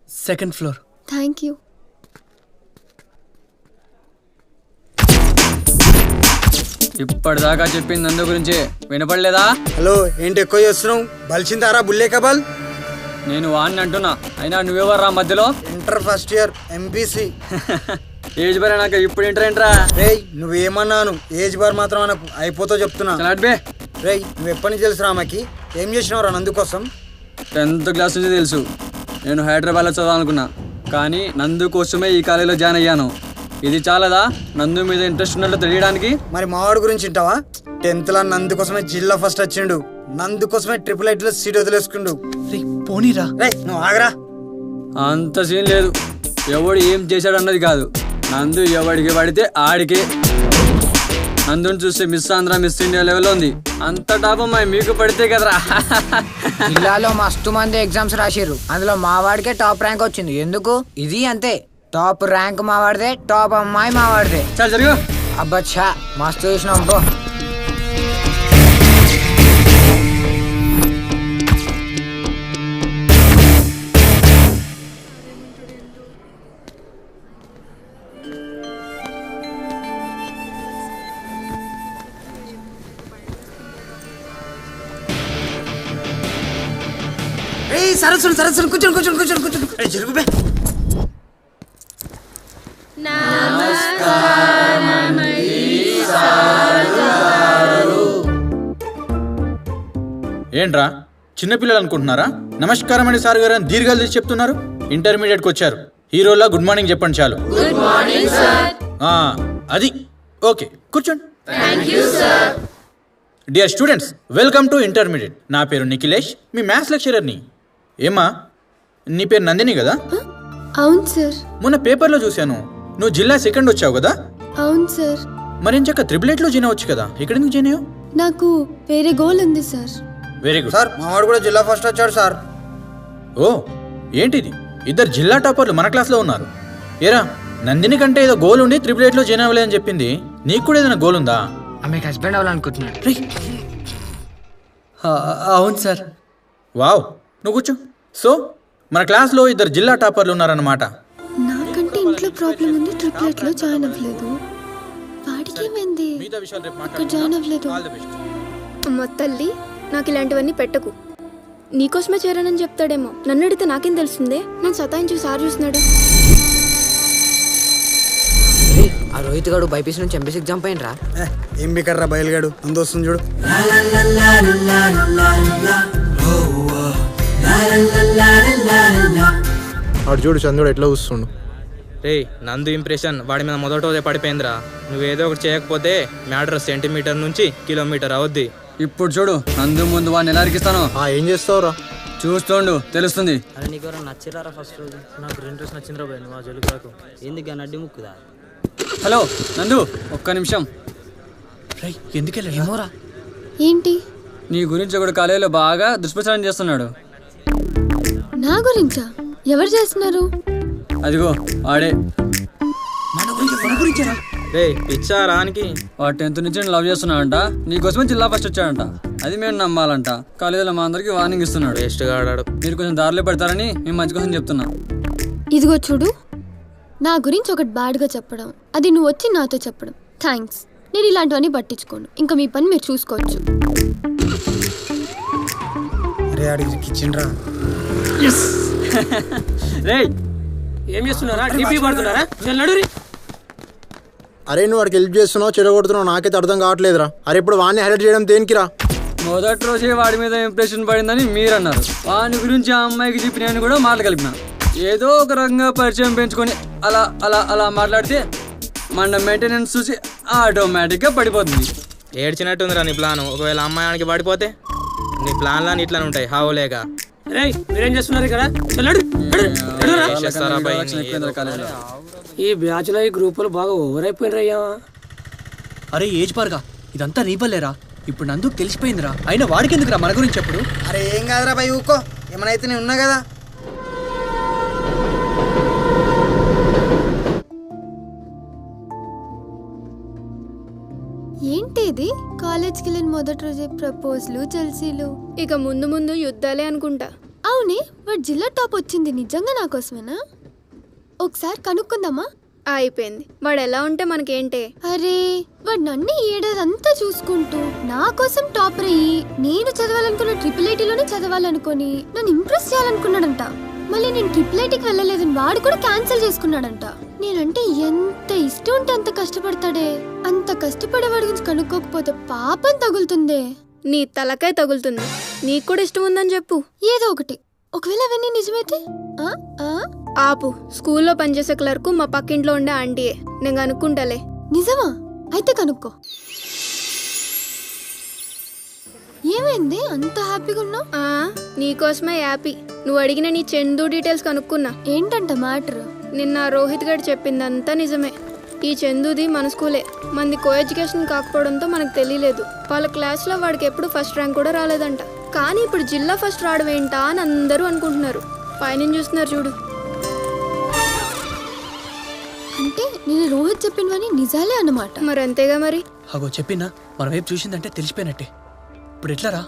2nd floor. Thank you. ఇప్పటిదాకా చెప్పింది నందు గురించి వినపడలేదా? హలో, ఏంటి ఎక్కువ చేస్తున్నావు? బలిచిందారా బుల్లే కబాల్. నేను వాడిని అంటున్నా, అయినా నువ్వెవర్రా మధ్యలో? Inter first year MPC. Age bar నాకు ఇప్పుడు ఇంటర్ ఏంట్రా? రేయ్, నువ్వేమన్నాను? ఏజ్ బార్ మాత్రం నాకు అయిపోతావు చెప్తున్నా. రేయ్, నువ్వు ఎప్పటి నుంచి తెలుసు రామాకి? ఏం చేసినావురా నందు కోసం? 10th క్లాస్ నుంచి తెలుసు. నేను హైదరాబాద్లో చదవాలనుకున్నా, కానీ నందు కోసమే ఈ కాలేజీలో జాయిన్ అయ్యాను. ఇది చాలదా నందు మీద ఇంట్రెస్ట్ ఉన్నట్లు తెలియడానికి? మరి మావాడు గురించి వింటావా? 10th లో నందు కోసమే జిల్లా ఫస్ట్ వచ్చిండు. నందు కోసమే IIITలో సీట్ వదిలేసుకుండు. పోనీరా. రేయ్, నువ్వు ఆగరా. అంత సీన్ లేదు. ఎవడు ఏం చేశాడు అన్నది కాదు, నందు ఎవడికి పడితే ఆడికే. నందుని చూస్తే మిస్ ఆంధ్ర మిస్ ఇండియా లెవెల్లో ఉంది. అంత టాప్ అమ్మాయి మీకు పడితే కదరా. జిల్లాలో మస్తు మంది ఎగ్జామ్స్ రాసిర్రు, అందులో మా వాడికే టాప్ ర్యాంక్ వచ్చింది. ఎందుకు? ఇది అంతే. టాప్ ర్యాంక్ మా వాడిదే, టాప్ అమ్మాయి మా వాడిదే. చాలా జరుగు. అబ్బచ్చా, మస్తు చూసినాం బో. సరస్సు కూర్చోండి. జరుగు బే. ఏంట్రా చిన్నపిల్లలు అనుకుంటున్నారా? నమస్కారం అండి సార్ గారు అని దీర్ఘాలు తీసి చెప్తున్నారు. ఇంటర్మీడియట్కి వచ్చారు, హీరోలా గుడ్ మార్నింగ్ చెప్పండి చాలు. అది ఓకే, కూర్చోండి. Dear students, welcome to intermediate. నా పేరు నిఖిలేష్, మీ మ్యాథ్స్ లెక్చరర్ని. ఏమా, నీ పేరు నందిని కదా? అవును సార్. మొన్న పేపర్లో చూశాను, నువ్వు జిల్లా సెకండ్ వచ్చావు కదా? అవును సార్. మరి ఇంచక్క త్రిబులెట్లో జాయిన్ అవ్వచ్చు కదా, ఇక్కడ ఎందుకు జాయిన్ అయ్యావు? నాకు వేరే గోల్ ఉంది సార్. Very good sir. మా వాడు కూడా జిల్లా ఫస్ట్ వచ్చాడు సార్. ఓ, ఏంటిది, ఇద్దరు జిల్లా టాపర్లు మన క్లాస్లో ఉన్నారు. ఏరా, నందిని కంటే ఏదో గోల్ ఉండి త్రిబులెట్లో జాయిన్ అవ్వలే అని చెప్పింది. నీకు కూడా ఏదైనా గోల్ ఉందా? ఆమెకు హస్బెండ్ అవ్వాలనుకుంటున్నాడు. అవును సార్. వావ్, నువ్వు కూర్చో. సో మన క్లాస్లో ఇద్దరు జిల్లా టాపర్లు ఉన్నారన్నమాట. నాకంటే ఇంట్లో ప్రాబ్లం ఉంది, ట్రిప్లెట్ లో జాయిన్ అవ్వలేదు. వాడికి ఏమైంది, ఇక్కడ జాయిన్ అవ్వలేదు. అమ్మ తల్లి, నాకు ఇలాంటివన్నీ పెట్టకు. నీకోసమే చేరానని చెప్తాడేమో. నన్ను అడిగితే నాకేం తెలుస్తుందే? నేను సతాయించి సార్ చూస్తున్నాడు. ఆ రోహిత్ గారు బైపీసీ నుంచి ఎంపీసీ ఎగ్జామ్ పైన ఏం బికర్రా బయలుగాడు ముందు వస్తుంది చూడు. వాడు చూడు చంద్రుడు ఎట్లా చూస్తుండు. రే, నందు ఇంప్రెషన్ వాడి మీద మొదటోదే పడిపోయిందిరా. నువ్వేదో ఒకటి చేయకపోతే మ్యాటర్ సెంటీమీటర్ నుంచి కిలోమీటర్ అవుద్ది. ఇప్పుడు చూడు, నందు ముందు వాడిని ఎలా అరికిస్తాను. ఏం చేస్తావురా? చూస్తుండు, తెలుస్తుంది. అరే నీకు ఎవరైనా నచ్చిరారా? ఫస్ట్ రోజు నాకు ఇంట్రెస్ట్ నచ్చిందిరా భయ. నువ్వు ఆ జలుగు రాకు. ఎందుకు నడ్డి ముక్కుదా? హలో నందు, ఒక్క నిమిషం. ఎందుకెళ్ళరా? ఏంటి? నీ గురించి ఒకడు కాలేజీలో బాగా దుష్ప్రచారం చేస్తున్నాడు. నా గురించా? ఎవరు చేస్తున్నారు? అదిగో వాడే. రే పిచ్చా రానికి. వాడు 10th నుంచి నేను లవ్ చేస్తున్నాడంట. నీకోసమే జిల్లా ఫస్ట్ వచ్చాడంట. అది మేము నమ్మాలంట. కాలేజీలో మా అందరికి వార్నింగ్ ఇస్తున్నాడు. వేస్ట్ గా ఆడాడు. మీరు కొంచెం దారిలో పెడతారని మేము మంచి కోసం చెప్తున్నా. ఇదిగో చూడు, నా గురించి ఒకటి బ్యాడ్గా చెప్పడం, అది నువ్వు వచ్చి నాతో చెప్పడం. థ్యాంక్స్. నేను ఇలాంటివన్నీ పట్టించుకోను. ఇంకా మీ పని మీరు చూసుకోవచ్చు. అరే అడిగి కిచెన్రా. రే, ఏం చేస్తున్నారా? టీపీ పడుతున్నారా? అరే నువ్వు వాడికి హెల్ప్ చేస్తున్నావు, చెడగొడుతున్నావు, నాకైతే అర్థం కావట్లేదురా. అరే ఇప్పుడు వాడిని హైలైట్ చేయడం దేనికిరా? మొదటి రోజే వాడి మీద ఇంప్రెషన్ పడిందని మీరు అన్నారు. వాని గురించి ఆ అమ్మాయికి చెప్పిన కూడా మాటలు కలిపిన. ఏదో ఒక రకంగా పరిచయం పెంచుకొని అలా అలా అలా మాట్లాడితే మన మెయింటెనెన్స్ చూసి ఆటోమేటిక్గా పడిపోతుంది. ఏడ్చినట్టుందిరా నీ ప్లాన్. ఒకవేళ అమ్మాయానికి పడిపోతే నీ ప్లాన్లని ఇట్లానే ఉంటాయి. హావులేక. రేయ్, మీరేం చేస్తున్నారు ఇక్కడ? ఈ బ్యాచ్ లో ఈ గ్రూపులు బాగా ఓవర్ అయిపోయినరయ్యా. అరే ఏజ్ పార్గా, ఇదంతా నీ వల్లేరా. ఇప్పుడు నందుకు తెలిసిపోయిందిరా. అయినా వాడికి ఎందుకురా మన గురించి ఎప్పుడు? అరే ఏం కాదురా భయ్, ఊకో. ఏమైతే నేను ఉన్నా కదా. ఏంటి ఇది? కాలేజ్కి వెళ్ళిన మొదటి రోజే ప్రపోజ్లు, జల్సీలు. ఇక ముందు ముందు యుద్ధాలే అనుకుంటా. అవునే, వాడు జిల్లా టాప్ వచ్చింది నిజంగా నా కోసమేనా? ఒకసారి కనుక్కుందామా? అయిపోయింది. వాడు ఎలా ఉంటే మనకేంటే? అరే వాడు నన్ను ఏడాదంతా చూసుకుంటూ నా కోసం టాపర్ అయ్యి, నేను చదవాలనుకున్న ట్రిపుల్ ఐటీలోనే చదవాలనుకొని నన్ను ఇంప్రెస్ చేయాలనుకున్నాడంట. మళ్ళీ నేను ట్రిపుల్ ఐటీకి వెళ్ళలేదని వాడు కూడా క్యాన్సిల్ చేసుకున్నాడంట. నేనంటే ఎంత ఇష్టం ఉంటే అంత కష్టపడతాడే. అంత కష్టపడేవాడి గురించి కనుక్కోకపోతే పాపం తగులుతుందే. నీ తలకాయ తగులుతుంది. నీకు కూడా ఇష్టం ఉందని చెప్పు. ఏదో ఒకటి. ఒకవేళ అవన్నీ నిజమైతే? ఆపు. స్కూల్లో పనిచేసే క్లర్కు మా పక్కింట్లో ఉండే ఆంటీయే. నేను కనుక్కుంటాలే. నిజమా? అయితే కనుక్కో. ఏమైంది అంత హ్యాపీగా ఉన్నావు? నీకోసమే హ్యాపీ. నువ్వు అడిగిన నీ చందు డీటెయిల్స్ కనుక్కున్నా. ఏంటంట మ్యాటర్? నిన్న రోహిత్ గారు చెప్పిందంతా నిజమే. ఈ చందుది మన స్కూలే. మనది కో ఎడ్యుకేషన్ కాకపోవడంతో మనకు తెలియలేదు. వాళ్ళ క్లాస్లో వాడికి ఎప్పుడు ఫస్ట్ ర్యాంక్ కూడా రాలేదంట. కానీ ఇప్పుడు జిల్లా ఫస్ట్ రావడం ఏంటా అని అందరూ అనుకుంటున్నారు. పైన చూస్తున్నారు చూడు. అంటే నేను రోహిత్ చెప్పినవని నిజాలే అన్నమాట. మరి అంతేగా మరి. అగో చెప్పినా మన వైపు చూసిందంటే తెలిసిపోయినట్టే. ఇప్పుడు ఎట్లారా?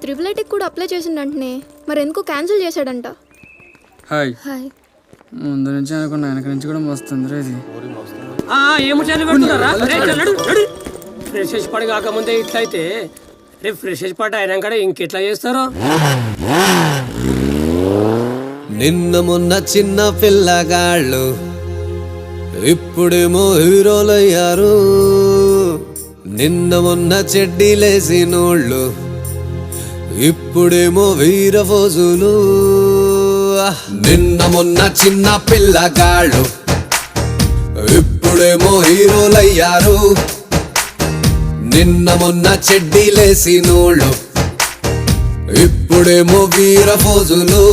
ట్రిపుల్ ఐటీకి కూడా అప్లై చేసిండంటనే. మరి ఎందుకు క్యాన్సిల్ చేశాడంట? హాయ్. హాయ్. ముందు నుంచి అనుకున్నా, వెనక నుంచి కూడా వస్తుంది రే ఇది. ఫ్రెషర్స్ పార్టీ కాకముందే ఇట్లయితే రేపు ఫ్రెషర్స్ పార్టీ అయినాక ఇంకెట్లా చేస్తారో. నిన్న మొన్న చిన్న పిల్లగాళ్ళు ఇప్పుడేమో హీరోలయ్యారు. నిన్న మొన్న చెడ్డీలేసినోళ్ళు ఇప్పుడేమో వీరఫోజులు. నిన్న మొన్న చిన్న పిల్లగాళ్ళు ఇప్పుడేమో హీరోలయ్యారు. నిన్న మొన్న చెడ్డీలేసినోళ్ళు ఇప్పుడేమో వీర ఫోజులు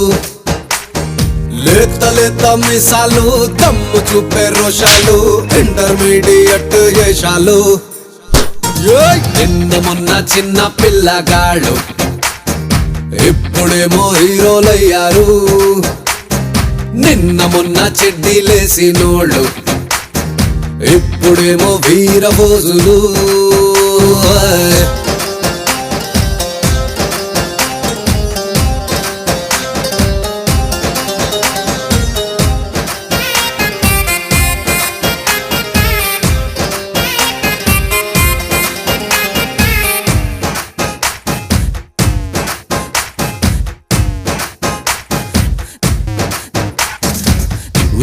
లేత లేత మిసాలు దమ్ము చూపే రోషాలు ఇంటర్మీడియట్ చేశాలు నిన్న మొన్న చిన్న పిల్లగాళ్ళు ఇప్పుడేమో హీరోలయ్యారు నిన్న మొన్న చెడ్డీలేసినోళ్ళు ఇప్పుడేమో వీర ఫోజులు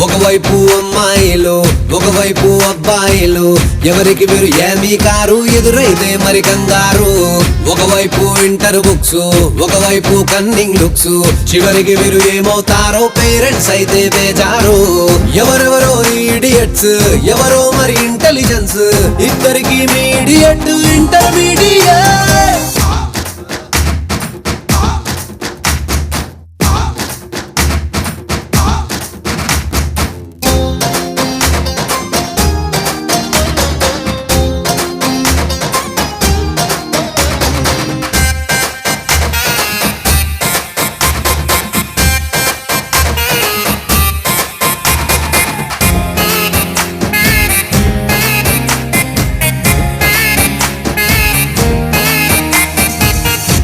ఒకవైపు అమ్మాయిలు ఒకవైపు అబ్బాయిలు ఎవరికి వీరు ఏమీ కారు ఎదురైతే మరి కంగారు ఒకవైపు ఇంటర్ బుక్స్ ఒకవైపు కన్నింగ్ లుక్స్ చివరికి వీరు ఏమవుతారో పేరెంట్స్ అయితే బేజారు ఎవరెవరో ఈడియట్స్ ఎవరో మరి ఇంటెలిజెన్స్ ఇద్దరికి మీడియట్ ఇంటర్మీడియట్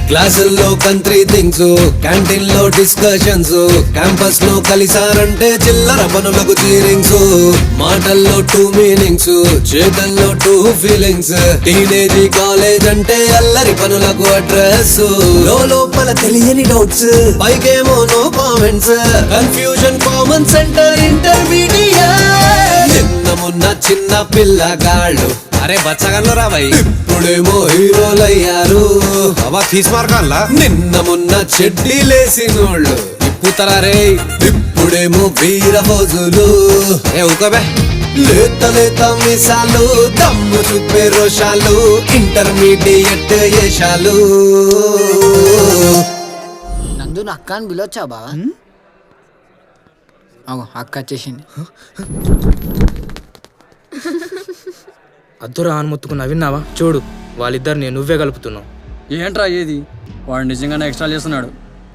క్లాసుల్లో కంట్రీ థింగ్స్ క్యాంటీన్ లో డిస్కషన్స్ క్యాంపస్ లో కలిసారంటే చిల్లర పనులకు చీరింగ్స్ మాటల్లో 2 మీనింగ్స్ చేతల్లో 2 ఫీలింగ్స్ టీనేజ్ కాలేజ్ అంటే అల్లరి పనులకు అడ్రస్ లోపల తెలియని డౌట్స్ పైకేమో no comments confusion common centre intermediate నిన్న మొన్న చిన్న పిల్లగాళ్ళు అరే బచ్చగల్లో రాబాయి ఇప్పుడేమో హీరోలయ్యారు అబ్బా తీసుమార్కాన్లా నిన్న మొన్న చెడ్డీలేసినోళ్ళు ఇప్పుతారా రే ఇప్పుడేమో వీర ఫోజులు ఏ ఊకబే లేత లేత మిసాలు దమ్ము చూపే రోషాలు ఇంటర్మీడియట్ చేశాలు నందు నా అక్క అని పిలవచ్చా బావా అక్క వచ్చేసింది అద్దురా అని ముత్తుకున్నా విన్నావా చూడు వాళ్ళిద్దరిని నువ్వే కలుపుతున్నావు ఏంట్రా ఏది వాడు నిజంగానే ఎక్స్ట్రా చేస్తున్నాడు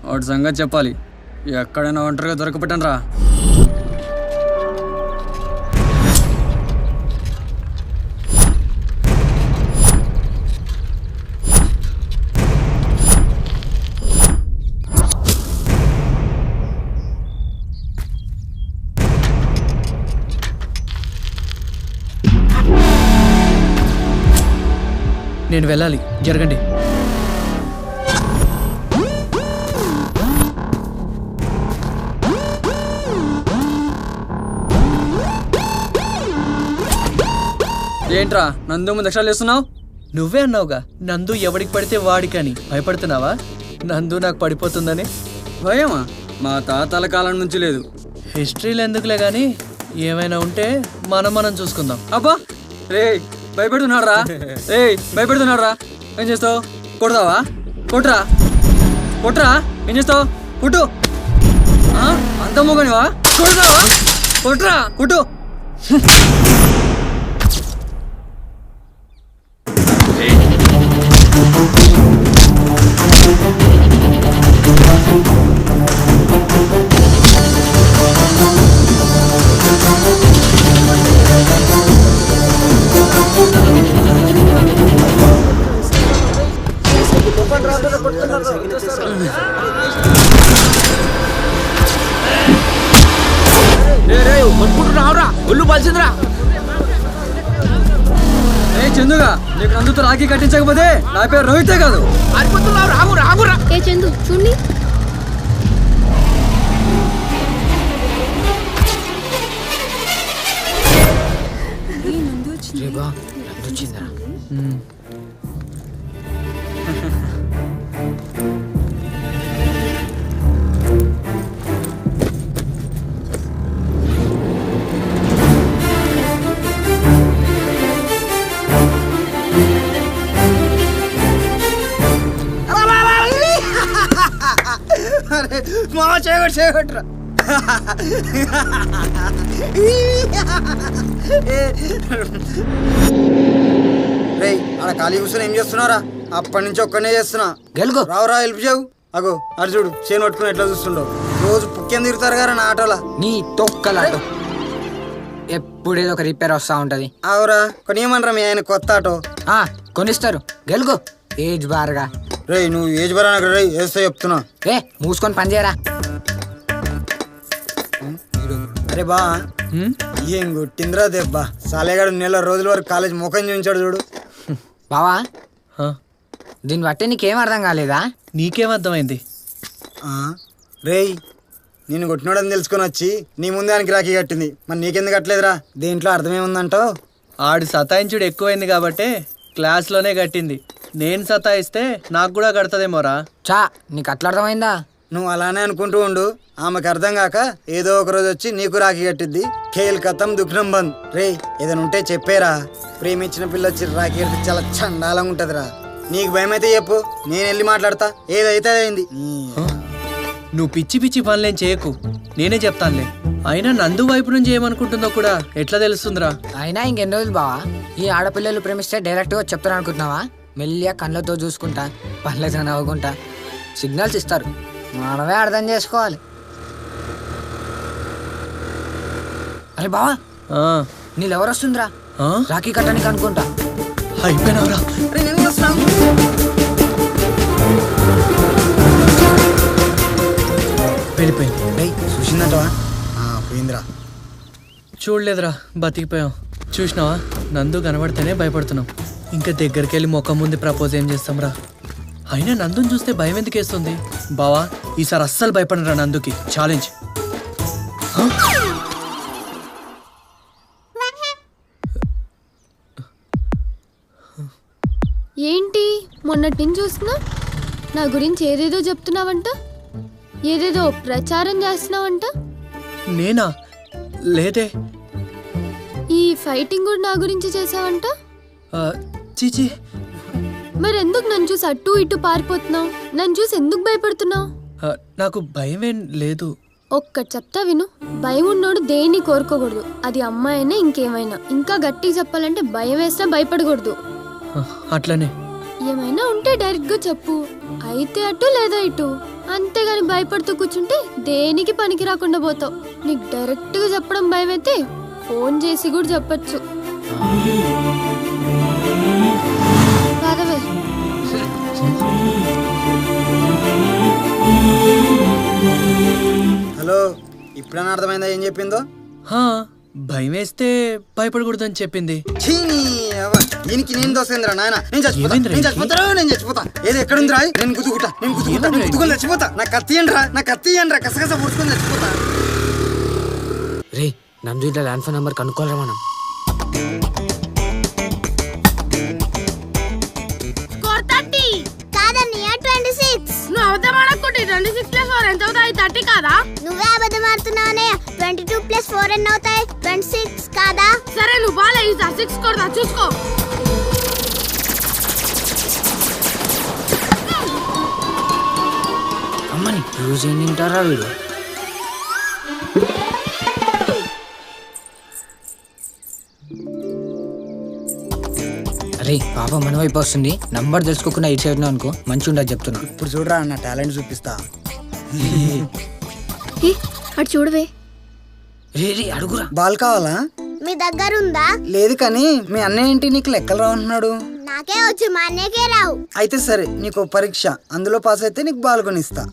వాడి సంగతి చెప్పాలి ఎక్కడైనా ఒంటరిగా దొరకపెట్టను రా నేను వెళ్ళాలి జరగండి ఏంట్రా నందు ముందు ఎక్స్ట్రా చేస్తున్నావు నువ్వే అన్నావుగా నందు ఎవడికి పడితే వాడికని భయపడుతున్నావా నందు నాకు పడిపోతుందని భయమా మా తాతల కాలం నుంచి లేదు హిస్టరీలు ఎందుకులే కానీ ఏమైనా ఉంటే మనం చూసుకుందాం అబ్బా రే భయపెడుతున్నాడు రా రే భయపెడుతున్నాడు రా ఏం చేస్తావు కొడతావా కొట్రా ఏం చేస్తావు కుట్టు అంత మూగనివా కొడతావా కొట్రా కుట్టు ఒళ్ళు పలిసిందిరా చందుగా నీకు నందుతో రాఖీ కట్టించకపోతే నా పేరు రోహితే కాదు ఏ చందు చూడండి చేయగొట్టురా. రే ఆడ ఖాళీ కూర్చొని ఏం చేస్తున్నారా? అప్పటి నుంచి ఒక్కనే చేస్తున్నా. గెలుగు రావురా హెల్ప్ చేయవు. అగో అర్జుడు చేను పట్టుకుని ఎట్లా చూస్తుండవు. రోజు పుక్కేం తిరుగుతారు కదా నా ఆటోలా. నీ తొక్కలాటో ఎప్పుడేదో ఒక రిపేర్ వస్తా ఉంటది. అవురా కొనియమనరా మీ ఆయన కొత్త ఆటో. కొనిస్తారు గెలుగు ఏజ్ బార్గా. రే నువ్వు ఏజ్ బారా రే వేస్తే చెప్తున్నా. ఏ మూసుకొని పని చేయరా. అరే బా ఏం కొట్టిందిరా దెబ్బ. సాలేగాడు నెల రోజుల వరకు కాలేజ్ ముఖం చూపించాడు చూడు. బావా దీన్ని బట్టి నీకేం అర్థం కాలేదా? నీకేం అర్థమైంది? రేయ్ నేను కొట్టినోడని తెలుసుకొని వచ్చి నీ ముందే ఆయనకి రాఖీ కట్టింది. మరి నీకెందుకు కట్టలేదురా? దేంట్లో అర్థమేముందంటావు? ఆడు సతాయించుడు ఎక్కువైంది కాబట్టే క్లాస్లోనే కట్టింది. నేను సతాయిస్తే నాకు కూడా కడతదేమోరా. చా నీకు అట్లా అర్థమైందా? నువ్వు అలానే అనుకుంటూ ఉండు. ఆమెకు అర్థం కాక ఏదో ఒక రోజు వచ్చి నీకు రాఖీ కట్టిద్ది. ఖేల్ కథం దుఃఖం బంద్. రే ఏదైనా ఉంటే చెప్పేరా. ప్రేమించిన పిల్ల వచ్చి రాఖీ కడితే చాలా చండాలంగా ఉంటదిరా. నీకు భయం అయితే చెప్పు, నేను వెళ్ళి మాట్లాడతా. ఏదైతే అయింది. నువ్వు పిచ్చి పిచ్చి పనులేం చేయకు, నేనే చెప్తానులే. అయినా నందు వైపు నుంచి ఏమనుకుంటుందో కూడా ఎట్లా తెలుస్తుందిరా? అయినా ఇంకెన్ని రోజులు బావా ఈ ఆడపిల్లలు ప్రేమిస్తే డైరెక్ట్ గా చెప్తాను అనుకుంటున్నావా? మెల్లిగా కళ్ళతో చూసుకుంటా పనులతో నవ్వుకుంటా సిగ్నల్స్ ఇస్తారు. మనమే అర్థం చేసుకోవాలి. అరే బావా నీళ్ళు ఎవరు వస్తుందిరా? రాఖీ కట్టడానికి అనుకుంటా. అయిపోయినవరా? వెళ్ళిపోయింది. చూసిందంటవా? పోయిందిరా. చూడలేదురా, బతికిపోయాం. చూసినావా, నందు కనబడితేనే భయపడుతున్నాం. ఇంకా దగ్గరికి వెళ్ళి ముఖం ముందు ప్రపోజ్ ఏం చేస్తాంరా? అయినా నందుని చూస్తే భయం ఎందుకు వేస్తుంది? బావా ఈసారి అస్సలు భయపడరా నందుకి. ఛాలెంజ్. ఏంటి మొన్నటి నుంచి చూస్తున్నా నా గురించి ఏదేదో చెప్తున్నావంట, ఏదేదో ప్రచారం చేస్తున్నావంట. నేనా? లేదే. ఈ ఫైటింగ్ కూడా నా గురించి చేసావంట. చీచి, మరెందుకు నన్ను చూసి అటు ఇటు పారిపోతున్నావు? నన్ను చూసి ఎందుకు భయపడుతున్నావు? నాకు భయమేం లేదు. ఒక్కటి చెప్తా విను. భయం ఉన్నోడు దేన్ని కోరుకోకూడదు. అది అమ్మాయినా ఇంకేమైనా. ఇంకా గట్టిగా చెప్పాలంటే భయం వేసినా భయపడకూడదు. అట్లనే. ఏమైనా ఉంటే డైరెక్ట్ గా చెప్పు. అయితే అటు లేదా ఇటు. అంతేగాని భయపడుతూ కూర్చుంటే దేనికి పనికి రాకుండా పోతావు. నీకు డైరెక్ట్ గా చెప్పడం భయం అయితే ఫోన్ చేసి కూడా చెప్పచ్చు. హలో, ఇప్పుడైనా అర్థమైందా ఏం చెప్పిందో? భయం వేస్తే భయపడకూడదని చెప్పింది. దీనికి నేను దోసేంద్రా నాయన. నేను చచ్చిపోతా. ఏది ఎక్కడుందిరా? నేను గుద్దుకుని చచ్చిపోతా. నా కత్తి ఇయ్యండిరా. కసగస పుడుచుకొని చచ్చిపోతా. రే నందు ఇట్లా ల్యాండ్ ఫోన్ నెంబర్ కనుక్కోలేరా మనం? నువ్వు అబద్ధం ఆడకుంటే 26 + 4 ఎంత అవుతాయి? 30 కాదా? నువ్వే అబద్ధం ఆడుతున్నావనే. 22 + 4 ఎన్ని అవుతాయి? 26 కాదా? సరే నువ్వు బాలే 6 కొడతా చూసుకో. అమ్మని రోజు ఏం తింటారా వీడు? అరే పాప మన వైపు వస్తుంది. నంబర్ తెలుసుకోకుండా ఇటు సైడ్ అనుకో మంచి ఉండదు చెప్తున్నా. ఇప్పుడు చూడరా నా టాలెంట్ చూపిస్తా. అటు చూడవే. అడుగురా. బాల్ కావాలా? మీ దగ్గర ఉందా? లేదు కానీ మీ అన్నయ్య ఏంటి నీకు లెక్కలు రావు అంటున్నాడు. నాకే వచ్చు, మా అన్నయ్యకే రావు. అయితే సరే, నీకు పరీక్ష, అందులో పాస్ అయితే నీకు బాల్ కొనిస్తా.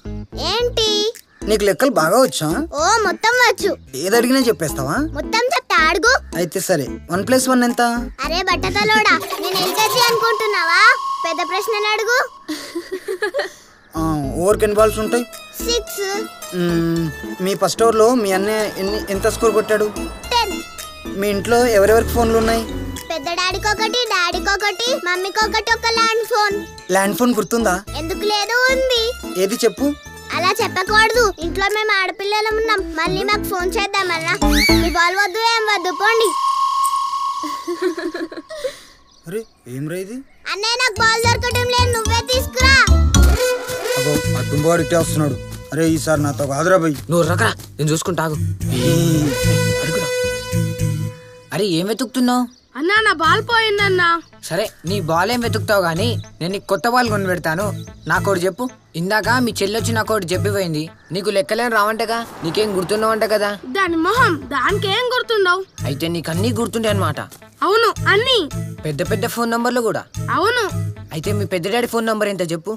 ఏంటి? నీకు లెక్కలు బాగా వచ్చా? ఓ మొత్తం వచ్చు. ఏది అడిగినా చెప్పేస్తావా? మొత్తం చెప్తా, అడుగు. అయితే సరే, 1 + 1 ఎంత? అరే బట్టతలోడా, నేను ఎల్కేజీ అనుకుంటున్నావా? పెద్ద ప్రశ్నలు అడుగు. ఓవర్కి ఎన్ని బాల్స్ ఉంటాయి? 6. మీ ఫస్ట్ ఓవర్లో మీ అన్నయ్య ఎంత స్కోర్ కొట్టాడు? 10. మీ ఇంట్లో ఎవరెవరికి ఫోన్లు ఉన్నాయి? పెద్ద డాడీకి ఒకటి, డాడీకి ఒకటి, మమ్మీకి ఒకటి. ఒక ల్యాండ్ ఫోన్. ల్యాండ్ ఫోన్ గుర్తుందా? ఎందుకు లేదు, ఉంది. ఏది చెప్పు. అలా చెప్పకూడదు. ఇంట్లో మేము ఆడపిల్లలం ఉన్నాం. మళ్ళీ మాకు ఫోన్ చేద్దామన్నా. మీ బాల్ వద్దు, ఏం వద్దు, పోండి. అరే ఏం రా ఇది? అన్నయ్య నాకు బాల్ దొరకటం లేదు, నువ్వే తీసుకురా. అబ్బో అడ్డుంబాడు ఇట్టే వస్తున్నాడు. అరే ఈసారి నాతో కాదురా భయ్. నువ్వు రకరా, నేను చూసుకుంటాగు. అరే ఏం వెతుకుతున్నావు? అన్నా నా బాల్ పోయిందన్నా. సరే నీ బాల్ ఏం వెతుకుతావు గానీ నేను నీకు కొత్త బాల్ కొని పెడతాను. నాకోటి చెప్పు. ఇందాక మీ చెల్లొచ్చి నాకోటి చెప్పిపోయింది. నీకు లెక్కలేని రావంటగా, నీకేం గుర్తున్నావంట కదా? దాని మొహం దానికేం గుర్తుండవు. అయితే నీకు అన్నీ గుర్తుండే అనమాట. అవును అన్ని. పెద్ద పెద్ద ఫోన్ నంబర్లు కూడా? అవును. అయితే మీ పెద్ద డాడీ ఫోన్ నంబర్ ఎంత చెప్పు.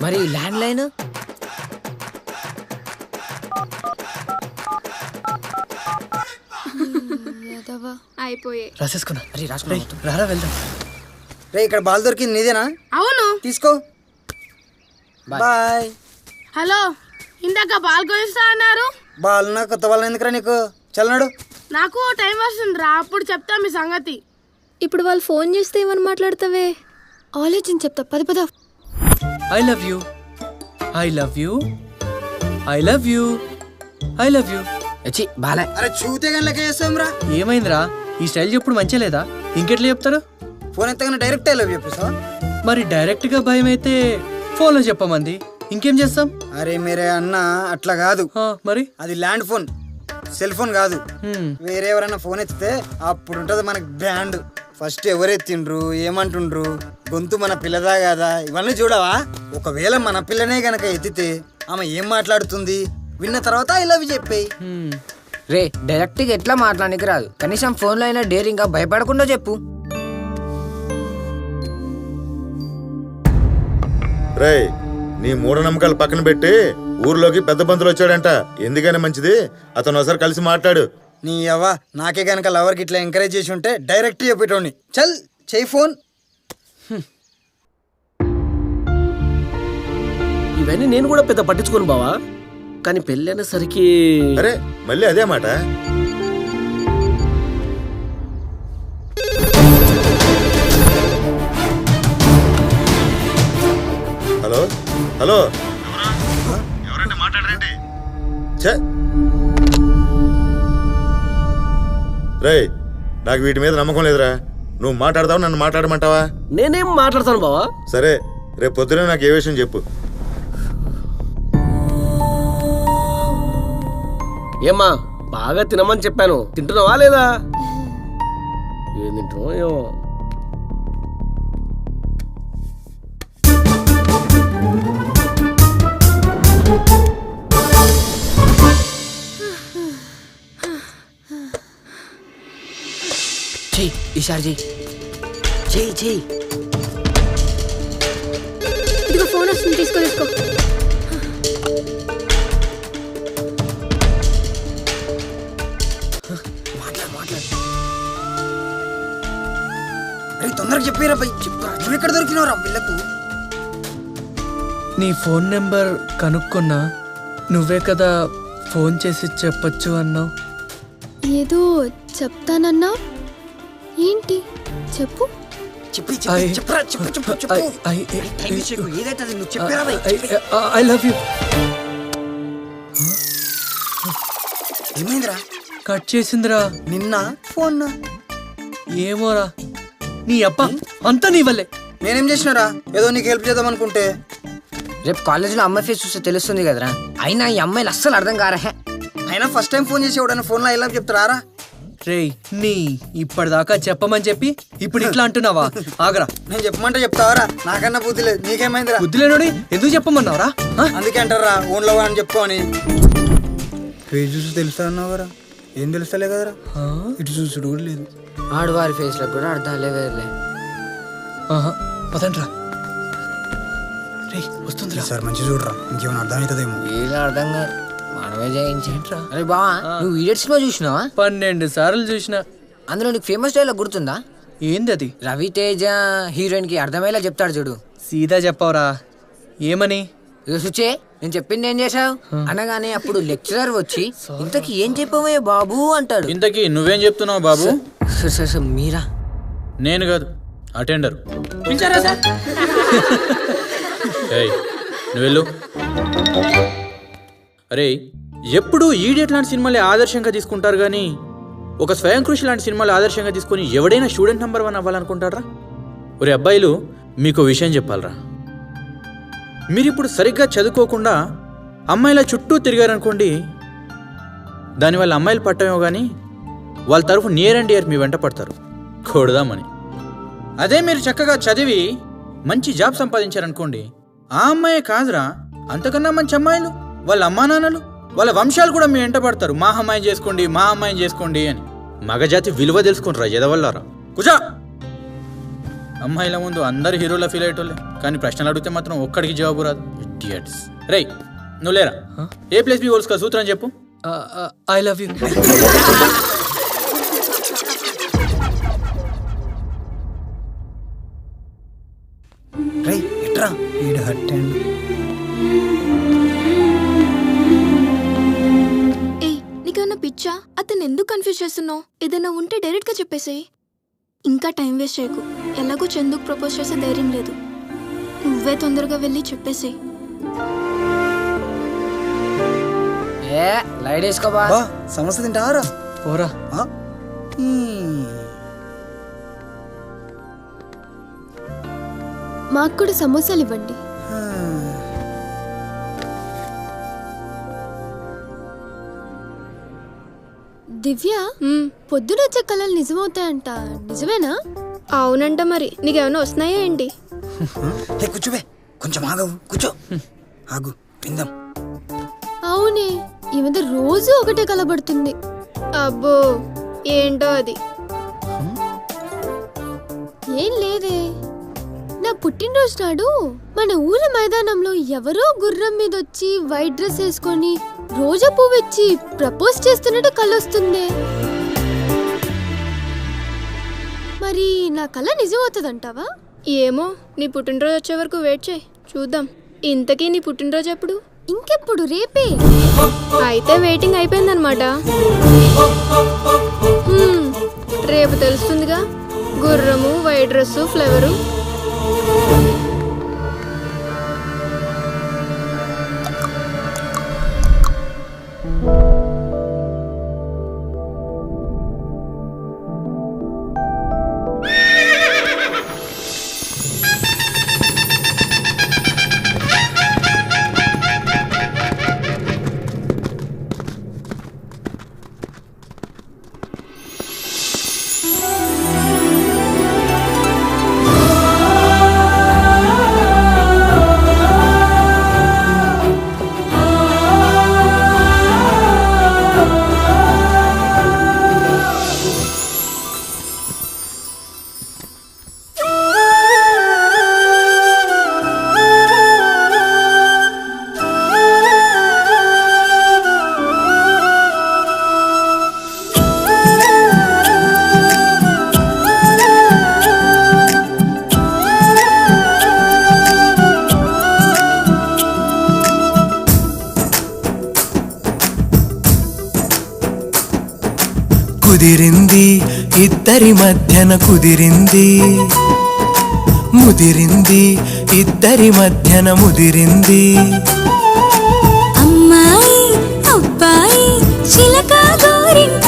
మరి ల్యాండ్ లైన్? అయిపోయాయి. రాసేసుకున్నా. అరే రాసుకున్నా. రారా వెళ్దాం. రే ఇక్కడ బాల్ దొరికింది, నీదేనా? అవును. తీసుకో. బాయ్. హలో, ఇందాక బాల్ కొనిస్తా అన్నారు. బాల్ నా కొత్త బాల్ ఎందుకురా నీకు? చల్లనాడు. నాకు టైం వస్తుందిరా, అప్పుడు చెప్తా మీ సంగతి. ఇప్పుడు వాళ్ళు ఫోన్ చేస్తే ఏమని మాట్లాడతావే? ఆలోచించి చెప్తా. పద పద. I love you, I love you, I love you, I love you. బాలే. అరే చూతే కానీ లెక్క చేస్తాం రా. ఏమైందిరా, ఈ స్టైల్ చెప్పుడు మంచిగా లేదా? ఇంకెట్లా చెప్తారు? ఫోన్ ఎత్తగానే డైరెక్ట్ ఐ లవ్ చెప్పేసా? మరి డైరెక్ట్ గా భయం అయితే ఫోన్లో చెప్పమంది, ఇంకేం చేస్తాం? అరే మీరే అన్న అట్లా కాదు. మరి అది ల్యాండ్ ఫోన్, సెల్ ఫోన్ కాదు. వేరే ఎవరైనా ఫోన్ ఎత్తితే అప్పుడు ఉంటది మనకి బ్యాండ్. ఫస్ట్ ఎవరెత్తిండ్రు, ఏమంటుండ్రు, గొంతు మన పిల్లదా కాదా, ఇవన్నీ చూడవా? ఒకవేళ మన పిల్లనే గనక ఎత్తితే ఆమె ఏం మాట్లాడుతుంది విన్న తర్వాత ఐ లవ్ చెప్పేయి. రే డైరెక్ట్ గా ఎట్లా మాట్లాడానికి రాదు, కనీసం ఫోన్ లో అయినా డేరింగ్ గా భయపడకుండా చెప్పు. రే నీ మూఢనమ్మకాలు పక్కన పెట్టి ఊర్లోకి పెద్ద బంతులు వచ్చాడంట. ఎందుకని మంచిది, అతను ఒకసారి కలిసి మాట్లాడు. నీ అవ్వ నాకే గనక లవర్కి ఇట్లా ఎంకరేజ్ చేసి ఉంటే డైరెక్ట్ చెప్పేటోని. చల్ చెయ్యి ఫోన్. ఇవన్నీ నేను కూడా పెద్ద పట్టించుకోను బావా, కానీ పెళ్ళి అనేసరికి. అరే మళ్ళీ అదే మాట. హలో హలో, ఎవరంటే మాట్లాడరండి. రేయ్ నాకు వీటి మీద నమ్మకం లేదురా. నువ్వు మాట్లాడతావు, నన్ను మాట్లాడమంటావా? నేనేం మాట్లాడతాను బావా. సరే రేపు పొద్దునే నాకు ఏ విషయం చెప్పు. ఏమ్మా బాగా తినమని చెప్పాను, తింటున్నావా లేదా? ఏం తింటున్నావు ఏమో. చెయ్యి ఈసారి చెయ్యి. చెయ్యి చెయ్యి. ఇదిగో ఫోన్ వస్తుంది, తీసుకో తీసుకో. అరే తొందరగా చెప్పారా భయ్. నువ్వు ఎక్కడ దొరికినవరా వీళ్ళకు? నీ ఫోన్ నెంబర్ కనుక్కున్నా, నువ్వే కదా ఫోన్ చేసి చెప్పొచ్చు అన్నావు. ఏదో చెప్తానన్నా, ఏంటి చెప్పు. I love you. ఏమైందిరా? కట్ చేసిందిరా. నిన్న ఫోన్ ఏమోరా, నీ అప్ప అంతా నీ వల్లే. నేనేం చేసినారా? ఏదో నీకు హెల్ప్ చేద్దాం అనుకుంటే. రేపు కాలేజీలో అమ్మాయి ఫేస్ చూస్తే తెలుస్తుంది కదరా. అయినా ఈ అమ్మాయిలు అస్సలు అర్థం కారా. అయినా ఫస్ట్ టైం ఫోన్ చేసి ఎవడన్నా ఫోన్లో ఐ లవ్ చెప్తారా? రేయ్ నీ ఇప్పటిదాకా చెప్పమని చెప్పి ఇప్పుడు ఇట్లా అంటున్నావా? ఆగరా. నేను చెప్పమంటే చెప్తావరా? నాకన్నా బుద్ధి లేదు, నీకేమైందిరా? బుద్ధి లేనోడి ఎందుకు చెప్పమన్నావురా? అందుకే అంటారా ఓన్లో అని చెప్పుకోని. ఫేస్ చూసి తెలుస్తా అన్నావురా, ఏం తెలుస్తలే కదరా. ఇటు చూసుడు కూడా లేదు. ఆడవారి ఫేస్ లో కూడా అర్థాలే వేర్లే. పదండ్రా. రే వస్తుందిరా. సార్ మంచి చూడరా, ఇంకేమైనా అర్థమవుతుందేమో. వీళ్ళు అర్థం కాదు, మనమే జయించేంట్రా. అరే బావా, నువ్వు ఈడియట్ సినిమా చూసినావా? 12 సార్లు చూసినా. అందులో నీకు ఫేమస్ డైలాగ్ గుర్తుందా? ఏంది అది? రవితేజ హీరోయిన్ కి అర్థమయ్యేలా చెప్తాడు చూడు. సీదా చెప్పవరా, ఏమని? సుచే నేను చెప్పింది ఏం చేశావు అనగానే అప్పుడు లెక్చరర్ వచ్చి ఇంతకీ ఏం చెప్పవే బాబు అంటాడు. ఇంతకీ నువ్వేం చెప్తున్నావు బాబు? మీరా? నేను కాదు, అటెండర్. పిలిచారా సార్? నువ్వు వెళ్ళు. అరే ఎప్పుడు ఈడియట్ లాంటి సినిమాలే ఆదర్శంగా తీసుకుంటారు కానీ ఒక స్వయం కృషి లాంటి సినిమాలు ఆదర్శంగా తీసుకొని ఎవడైనా స్టూడెంట్ నెంబర్ 1 అవ్వాలనుకుంటారా? ఒరే అబ్బాయిలు, మీకు విషయం చెప్పాలరా. మీరిప్పుడు సరిగ్గా చదువుకోకుండా అమ్మాయిల చుట్టూ తిరిగారనుకోండి, దానివల్ల అమ్మాయిలు పట్టమేమో కానీ వాళ్ళ తరఫు నియర్ అండ్ ఇయర్ మీ వెంట పడతారు కొడదామని. అదే మీరు చక్కగా చదివి మంచి జాబ్ సంపాదించారనుకోండి, ఆ అమ్మాయే కాదురా, అంతకన్నా మంచి అమ్మాయిలు, వాళ్ళ అమ్మా నాన్నలు, వాళ్ళ వంశాలు కూడా మీ వెంట పడతారు. మా అమ్మాయిని చేసుకోండి, మా అమ్మాయిని చేసుకోండి అని. మగజాతి విలువ తెలుసుకుంటారా ఎదవల్లారా. కుజా అమ్మాయిల ముందు అందరు హీరోలా ఫీల్ అయ్యేటోళ్ళే, కానీ ప్రశ్నలు అడిగితే మాత్రం ఒక్కడికి జవాబు రాదు. ఇడియట్స్. రేయ్ నువ్వు లేరా, A+B హోల్స్ కా సూత్రం చెప్పు. I love you. రేయ్ ఎట్రా ఈడు హట్ అండ్ నీకేమన్నా పిచ్చా? అతను ఎందుకు కన్ఫ్యూజ్ చేస్తున్నావు? ఏదైనా ఉంటే డైరెక్ట్గా చెప్పేసేయి. ఇంకా టైం వేస్ట్ చేయకు. ఎలాగో చందుకు ప్రపోజ్ చేసే ధైర్యం లేదు. నువ్వే తొందరగా వెళ్ళి చెప్పేసేయి. లైట్ వేసుకోబా. సమస్య తింటారా? పోరా. మాకు కూడా సమోసాలు ఇవ్వండి. దివ్య, పొద్దున వచ్చే కళలు నిజమవుతాయంట, నిజమేనా? అవునంట. మరి నీకేమైనా వస్తున్నాయా ఏంటి? కూర్చోవే, కొంచెం ఆగవు. కూర్చో, ఆగు, తిందాం. అవునే, ఈ మధ్య రోజు ఒకటే కలబడుతుంది. అబ్బో, ఏంటో అది. ఏం లేదే, నా పుట్టినరోజు నాడు మన ఊరి మైదానంలో ఎవరో గుర్రం మీద వచ్చి వైట్ డ్రెస్ వేసుకొని రోజా పువ్వు ఇచ్చి ప్రపోజ్ చేస్తున్నట్టు కలొస్తుంది. మరి నా కళ నిజమవుతుందంటావా? ఏమో, నీ పుట్టినరోజు వచ్చే వరకు వెయిట్ చేయి, చూద్దాం. ఇంతకీ నీ పుట్టినరోజు ఎప్పుడు? ఇంకెప్పుడు, రేపే. అయితే వెయిటింగ్ అయిపోయిందనమాట. రేపు తెలుస్తుందిగా, గుర్రము, వైట్ డ్రెస్సు, ఫ్లేవరు. కుదిరింది ఇద్దరి మధ్యన కుదిరింది, ముదిరింది ఇద్దరి మధ్యన ముదిరింది. అమ్మాయి అబ్బాయి చిలక గోరింక,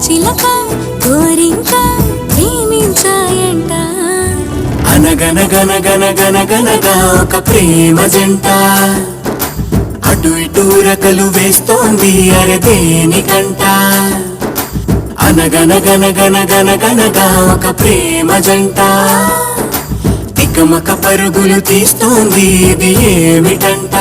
చిలక గోరింక ప్రేమించాయంట. అనగనగనగనగనగనగా ఒక ప్రేమ జంట, అటు ఇటు రకలు వేస్తోంది అరే దేనికంట. అనగనగనగనగనగనగా ఒక ప్రేమ జంట, తికమక పరుగులు తీస్తోంది ఇది ఏమిటంట.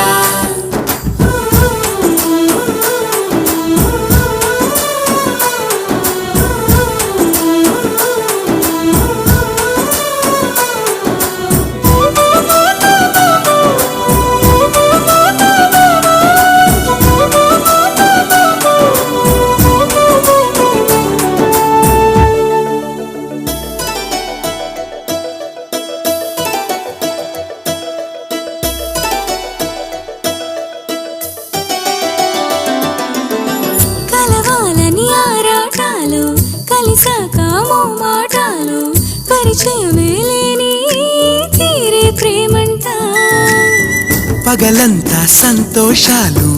పగలంతా సంతోషాలు,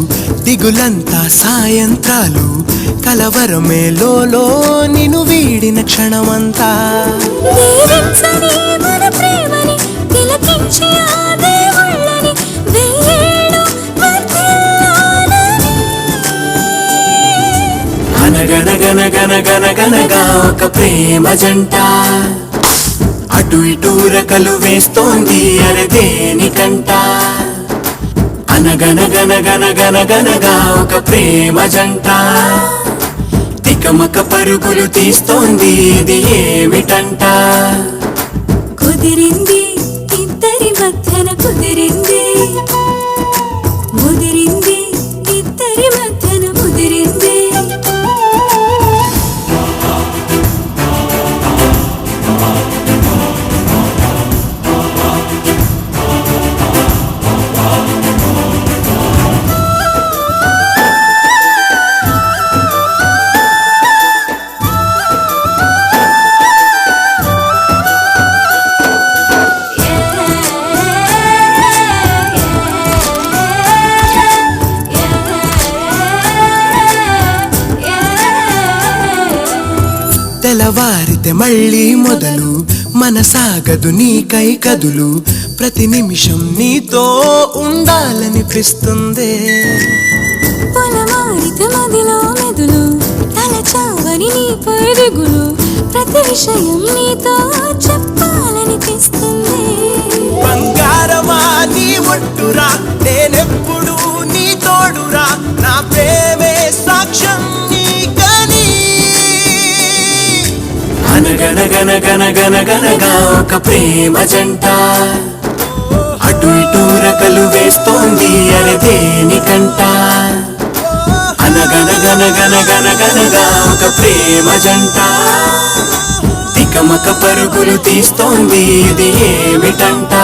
దిగులంతా సాయంత్రాలు, కలవరమే లోలో నిన్ను వీడిన క్షణమంతా దీవించని మన ప్రేమని తిలకించి ఆ దేవుళ్ళని వెయ్యేళ్ళు వర్ధిల్లాలని. అనగనగనగనగనగనగా ఒక ప్రేమ జంట అటు ఇటు రకలు వేస్తోంది అరే దేనికంట అనగనగనగనగనగనగా ఒక ప్రేమ జంట తికమక పరుగులు తీస్తోంది ఇది ఏమిటంట కుదిరింది ఇద్దరి మధ్యన కుదిరింది ముదిరింది ఇద్దరి మధ్యన ముదిరింది. తెల్లవారితే మళ్ళీ మొదలు మనసాగదు నీకై కదులు ప్రతి నిమిషం నీతో ఉండాలనిపిస్తుంది పొలమారితే మదిలో మెదులు తలచావని నీ పరుగులు ప్రతి విషయం నీతో చెప్పాలనిపిస్తుంది. బంగారమా నీ ఒట్టురా నేనెప్పుడు నీ తోడురా నా ప్రేమే సాక్ష్యం నీకని అనగనగనగనగనగనగా ఒక ప్రేమ జంట అటు ఇటు రకలు వేస్తోంది అరే దేనికంట అనగనగనగనగనగనగా ఒక ప్రేమ జంట తికమక పరుగులు తీస్తోంది ఇది ఏమిటంట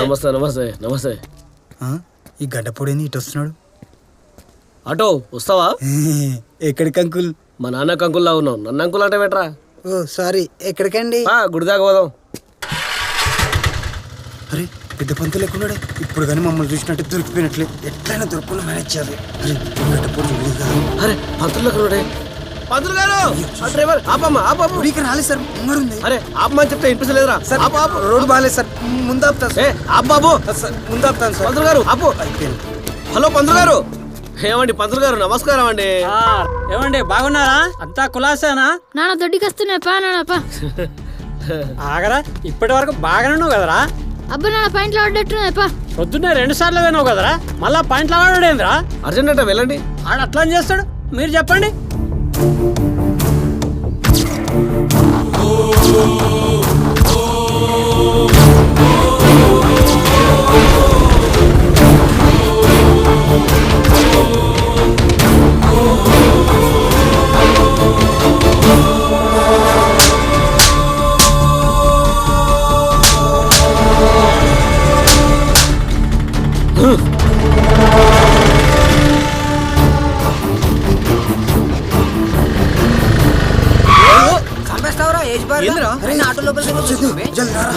నమస్తే నమస్తే నమస్తే ఈ గడ్డపొడేని ఇటు వస్తున్నాడు. ఆటో వస్తావా? ఎక్కడికి అంకుల్? మా నాన్న కంకుల్లా ఉన్నావు, నన్ను అంకుల్ అంటే పెట్టరా. ఓ సారీ, ఎక్కడికండి? గుడి దాకా పోదాం. అరే పెద్ద పంతులు ఎక్కున్నాడే, ఇప్పుడు కానీ మమ్మల్ని చూసినట్టు దొరికిపోయినట్లే, ఎట్లయినా దొరకకుండా మేనేజ్ చేయాలి. అరే గడ్డపొడి అరే పంతులు ఎక్కడున్నాడే? పంతులు గారు డ్రైవర్ ఆపమ్మా ఆపమ్మ. రాలేదు సార్, ముంగడుంది. అరే ఆపమని చెప్తే వినిపించలేదురా. సార్ రోడ్డు బాగాలేదు సార్, ముందు ఆపుతాను సార్. ఆపు బాబు, ముందు ఆపుతాను సార్. పంతులు గారు ఆపు. హలో పంతులు గారు. ఏమండి పంతులు గారు నమస్కారం అండి. ఏమండి బాగున్నారా? అంతా కులాసేనా? నాన్న దొడ్డికి వస్తున్నాయి పా నాన్నపా. ఆగరా, ఇప్పటి వరకు బాగానే ఉన్నావు కదరా? అబ్బా నాన్న పాయింట్లో పడ్డట్టున్నాయి పా. పొద్దున్నే 2 సార్లు పోయినావు కదరా, మళ్ళా పాయింట్లో వాడేంద్రా? అర్జెంట్ అంటే వెళ్ళండి. ఆడ అట్లా చేస్తాడు, మీరు చెప్పండి.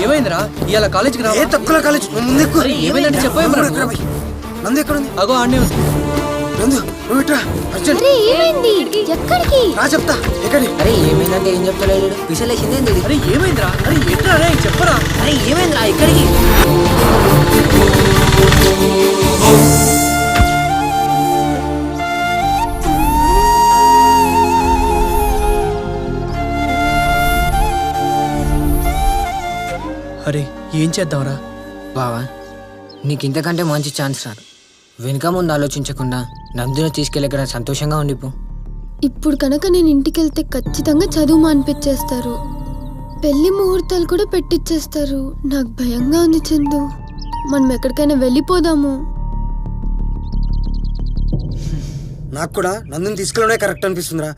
ఏమైందిరా? ఇవాళ కాలేజీకి రా. కాలేజ్ ముందెక్కు. ఏమైందంటే చెప్పేమరా? నందు ఎక్కడ ఉంది? అగో ఆడనే ఉంది. నందు నువ్వు ఇట్రా. అరే ఏమైంది? ఎక్కడికి రా చెప్తా. ఎక్కడి? అరే ఏమైందంటే ఏం చెప్తలేడు, పిసలేసింది. అరే ఏమైందిరా? అరే ఎట్రా రే చెప్పరా. అరే ఏమైందిరా ఇక్కడికి? అరే ఏం చేద్దాంరా? బావా నీకు ఇంతకంటే మంచి ఛాన్స్ రాదు. వెనుక ముందు ఆలోచించకుండా నందుని తీసుకెళ్ళక్కడ సంతోషంగా ఉండిపో. ఇప్పుడు కనుక నేను ఇంటికి వెళ్తే ఖచ్చితంగా చదువు మానిపించేస్తారు, పెళ్లి ముహూర్తాలు కూడా పెట్టిచ్చేస్తారు. నాకు భయంగా ఉంది చందు, మనం ఎక్కడికైనా వెళ్ళిపోదాము. నాకు కూడా నందుని తీసుకెళ్ళడమే కరెక్ట్ అనిపిస్తుందిరా.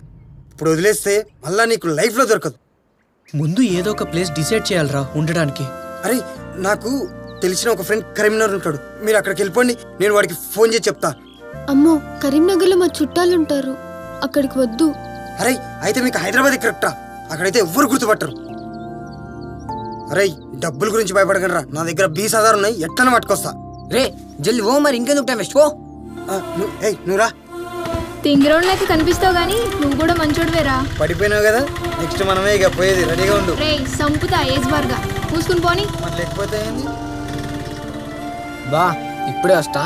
ఇప్పుడు వదిలేస్తే మళ్ళా నీకు లైఫ్ లో దొరకదు. ముందు ఏదో ఒక ప్లేస్ డిసైడ్ చేయాలరా ఉండడానికి. అరే నాకు తెలిసిన ఒక ఫ్రెండ్ కరీంనగర్ ఉంటాడు, మీరు అక్కడికి వెళ్ళిపోండి, నేను వాడికి ఫోన్ చేసి చెప్తా. అమ్మో కరీంనగర్లో మా చుట్టాలుంటారు, అక్కడికి వద్దు. అరే అయితే మీకు హైదరాబాద్ కరెక్టా? అక్కడైతే ఎవ్వరు గుర్తుపట్టరు. అరే డబ్బుల గురించి భయపడకండి రా, నా దగ్గర 20,000 ఉన్నాయి, ఎట్లా పట్టుకొస్తా. రే జల్ది ఓ, మరి ఇంకెందుకు టైం వేస్ట్? నువ్వు రా. తింగిరోడ్ లెక్క కనిపిస్తావు గానీ నువ్వు కూడా మంచోడివేరా. పడిపోయినావు కదా, నెక్స్ట్ మనమే ఇక పోయేది, రెడీగా ఉండు. రే సంపుతా ఏజ్ బార్గా పూసుకుని పోని. మరి లేకపోతే ఏంది? బా ఇప్పుడే వస్తా.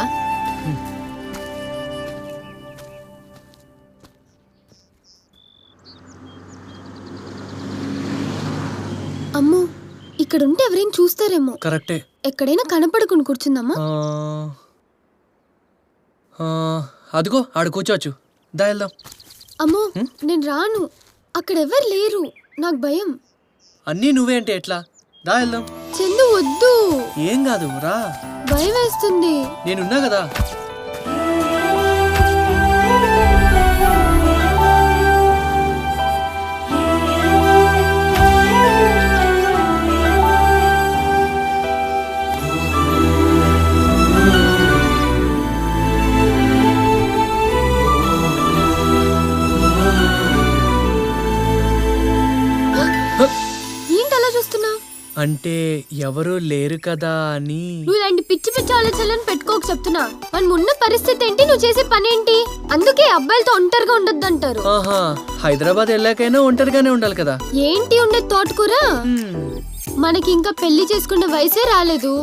అమ్మో ఇక్కడ ఉంటే ఎవరైనా చూస్తారేమో. కరెక్టే. ఎక్కడైనా కనపడకుండా కూర్చుందామా? అదిగో ఆడ కూర్చోవచ్చు, దా వెళ్దాం. అమ్మో నేను రాను, అక్కడ ఎవరు లేరు, నాకు భయం. అన్నీ నువ్వే అంటే ఎట్లా? దా వెళ్దాం. చందు వద్దు. ఏం కాదు రా. భయం వేస్తుంది. నేనున్నా కదా. అంటే ఎవరు లేరు కదా అని. నువ్వు ఇలాంటి పిచ్చి పిచ్చి ఆలోచనలను పెట్టుకోక చెప్తున్నా. మనం ఉన్న పరిస్థితి ఏంటి, నువ్వు చేసే పని ఏంటి? అందుకే అబ్బాయిలతో ఒంటరిగా ఉండొద్దు అంటారు. ఆహా, హైదరాబాద్ వెళ్ళాకైనా ఒంటరిగానే ఉండాలి కదా. ఏంటి ఉండే తోటకూర? మనకి ఇంకా పెళ్లి చేసుకునే వయసే రాలేదు.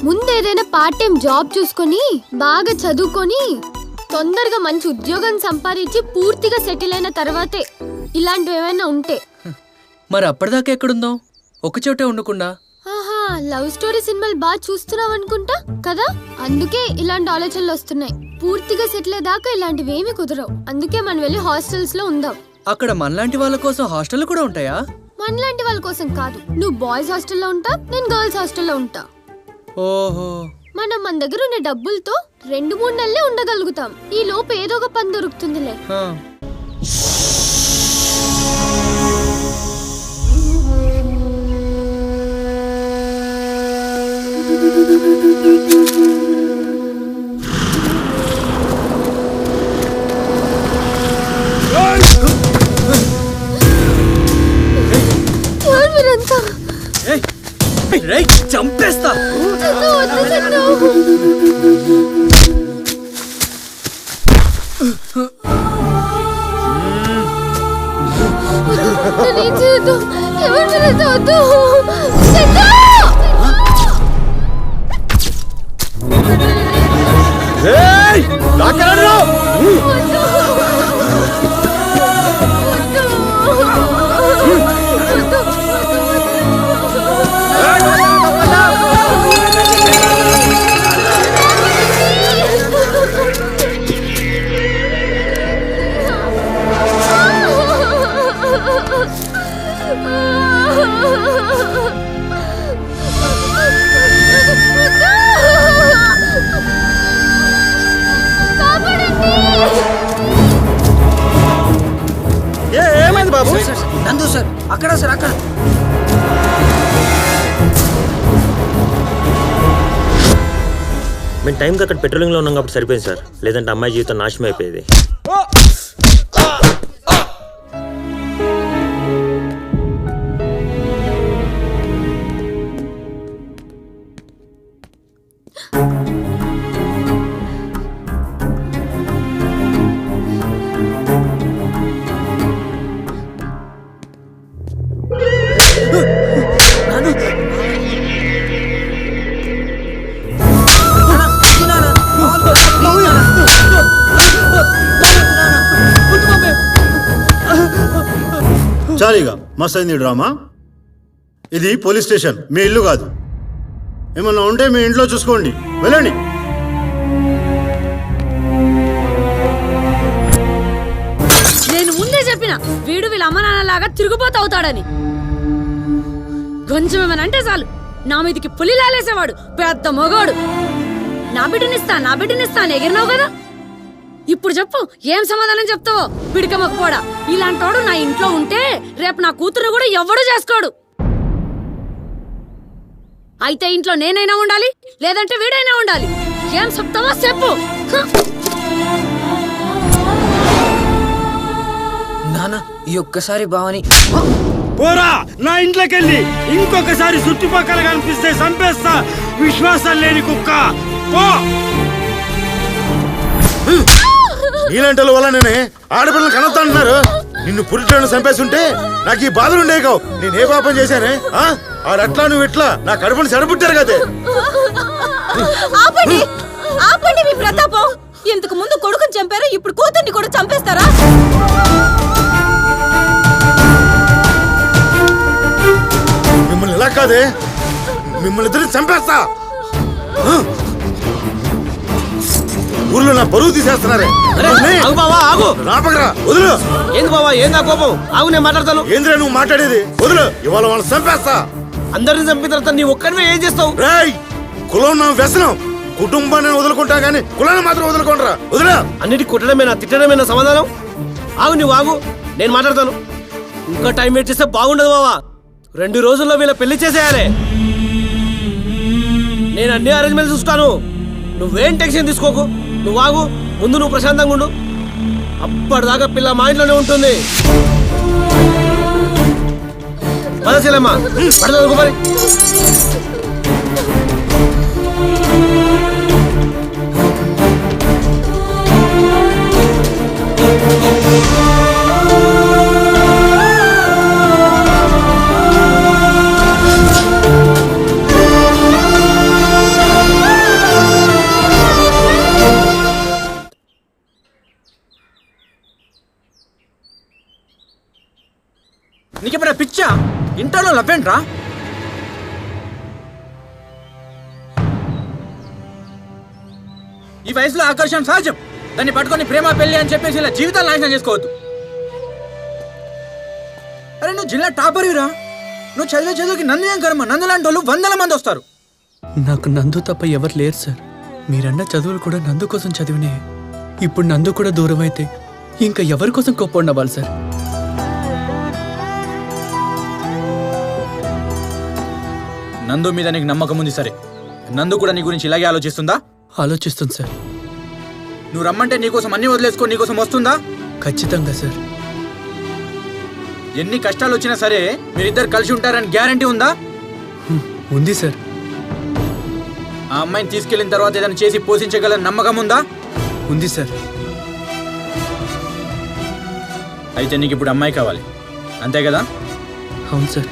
ముందు ఏదైనా పార్ట్ టైం జాబ్ చూసుకొని బాగా చదువుకొని తొందరగా మంచి ఉద్యోగం సంపాదించి పూర్తిగా సెటిల్ అయిన తర్వాతే ఇలాంటివి ఏమైనా ఉంటే. మరి అప్పటిదాకా ఎక్కడుందాం? ఒకచోటే ఉండకుండా. ఆహా, లవ్ స్టోరీ సినిమాలు బాగా చూస్తున్నావు అనుకుంటా కదా, అందుకే ఇలాంటి ఆలోచనలు వస్తున్నాయి. పూర్తిగా సెటిల్ అయ్యేదాకా ఇలాంటివి ఏమీ కుదరవు. అందుకే మనం వెళ్ళి హాస్టల్స్ లో ఉందాం. అక్కడ మనలాంటి వాళ్ళ కోసం హాస్టల్ కూడా ఉంటాయా? మనలాంటి వాళ్ళ కోసం కాదు. నువ్వు బాయ్స్ హాస్టల్లో ఉంటా, నేను గర్ల్స్ హాస్టల్లో ఉంటా. ఓహో. మనం మన దగ్గర ఉండే డబ్బులతో 2-3 నెలలే ఉండగలుగుతాం. ఈ లోపు ఏదో ఒక పని దొరుకుతుందిలే. చంపేస్తా. ఏమైంది బాబు? నందు సార్ అక్కడ సార్ అక్కడ. మేము టైంకి అక్కడ పెట్రోలింగ్లో ఉన్నాం కాబట్టి సరిపోయింది సార్, లేదంటే అమ్మాయి జీవితం నాశనం అయిపోయేది. చాలీగా మస్త్ అయింది డ్రామా. ఇది పోలీస్ స్టేషన్, మీ ఇల్లు కాదు. ఏమన్నా ఉంటే మీ ఇంట్లో చూసుకోండి, వెళ్ళండి. నేను ముందే చెప్పిన వీడు వీళ్ళ అమ్మ నాన్నలాగా తిరుగుపోతూ అవుతాడని. కొంచెం ఏమనంటే చాలు నా మీదికి పులి లాలేసేవాడు, పెద్ద మగోడు. నా బిడ్డనిస్తా అని ఎగిరినావు కదా, ఇప్పుడు చెప్పు ఏం సమాధానం చెప్తావో? పిడికమకపోడా ఇలాంటోడు నా ఇంట్లో ఉంటే రేపు నా కూతురు కూడా ఎవడూ చేసుకోడు. అయితే ఇంట్లో నేనైనా ఉండాలి, లేదంటే వీడైనా ఉండాలి. ఏం చెప్తావో చెప్పు. ఈ ఒక్కసారి బావని పోరా నా ఇంట్లోకి వెళ్ళి ఇంకొకసారి చుట్టుపక్కల కనిపిస్తే చంపేస్తా. విశ్వాసం లేని కుక్క పో. నీలాంటి వల్ల నేనే ఆడపిల్లలు కనొస్తా అంటున్నారు. నిన్ను పురిట్లను చంపేస్తుంటే నాకు ఈ బాధలు ఉండే కావు. నేనే పాపం చేశానే? ఆడట్లా నువ్వు ఇట్లా నా కడుపుని చెడబుట్టారు కదే. ఆపండి ఆపండి మీ ప్రతాపం. ఇంతకు ముందు కొడుకుని చంపారు, ఇప్పుడు కూతుర్ని కూడా చంపేస్తారా? మిమ్మల్ని ఇలా కాదే, మిమ్మల్ని ఇద్దరిని చంపేస్తా. ఊర్లో నా బరువు తీసేస్తున్నారే. వదులు. ఏంది బావా, ఏందా కోపం? ఆగు, నేను మాట్లాడతాను. ఏంద్రా నువ్వు మాట్లాడేది? వదులు, ఇవాళ వాళ్ళని చంపేస్తా. అందరిని చంపిన తర్వాత నీ ఒక్కడివే ఏం చేస్తావు? రేయ్, కులం నా వ్యసనం. కుటుంబాన్ని వదులుకుంటా గానీ కులాన్ని మాత్రం వదులుకుంటారా? వదిలే. అన్నిటి కుట్టడమేనా తిట్టడమేనా సమాధానం? ఆగు, నువ్వు ఆగు, నేను మాట్లాడతాను. ఇంకా టైం వెయిట్ చేస్తే బాగుండదు బావా. 2 రోజుల్లో వీళ్ళ పెళ్లి చేసేయాలి. నేను అన్ని అరేంజ్మెంట్స్ చూస్తాను. నువ్వేం టెన్షన్ తీసుకోకు. నువ్వు ఆగు, ముందు నువ్వు ప్రశాంతంగా ఉండు. అప్పటిదాకా పిల్ల మా ఇంట్లోనే ఉంటుంది. పదశీలమ్మా పడదు మరి. నీకెప్పుడ పిచ్చా? ఇంటర్లో లవ్వేంట్రా? ఈ వయసులో ఆకర్షణ సహజం. దాన్ని పట్టుకొని ప్రేమ పెళ్లి అని చెప్పేసి ఇలా జీవితాలు నాశనం చేసుకోవద్దు. అరే నువ్వు జిల్లా టాపర్రా. నువ్వు చదివే చదువుకి నందు ఏం కర్మ? నందు లాంటి వాళ్ళు 100 మంది వస్తారు. నాకు నందు తప్ప ఎవరు లేరు సార్. మీరన్న చదువులు కూడా నందు కోసం చదివినే. ఇప్పుడు నందు కూడా దూరం అయితే ఇంకా ఎవరి కోసం కోప్పండవ్వాలి సార్? నందు మీద నీకు నమ్మకం ఉంది సరే. నందు కూడా నీ గురించి ఇలాగే ఆలోచిస్తుందా? ఆలోచిస్తుంది సార్. నువ్వు రమ్మంటే నీకోసం అన్ని వదిలేసుకొని నీకోసం వస్తుందా? ఖచ్చితంగా సార్. ఎన్ని కష్టాలు వచ్చినా సరే మీరిద్దరు కలిసి ఉంటారని గ్యారంటీ ఉందా? ఉంది సార్. ఆ అమ్మాయిని తీసుకెళ్లిన తర్వాత ఏదైనా చేసి పోషించగల నమ్మకం ఉందా? ఉంది సార్. అయితే నీకు ఇప్పుడు అమ్మాయి కావాలి అంతే కదా? అవును సార్.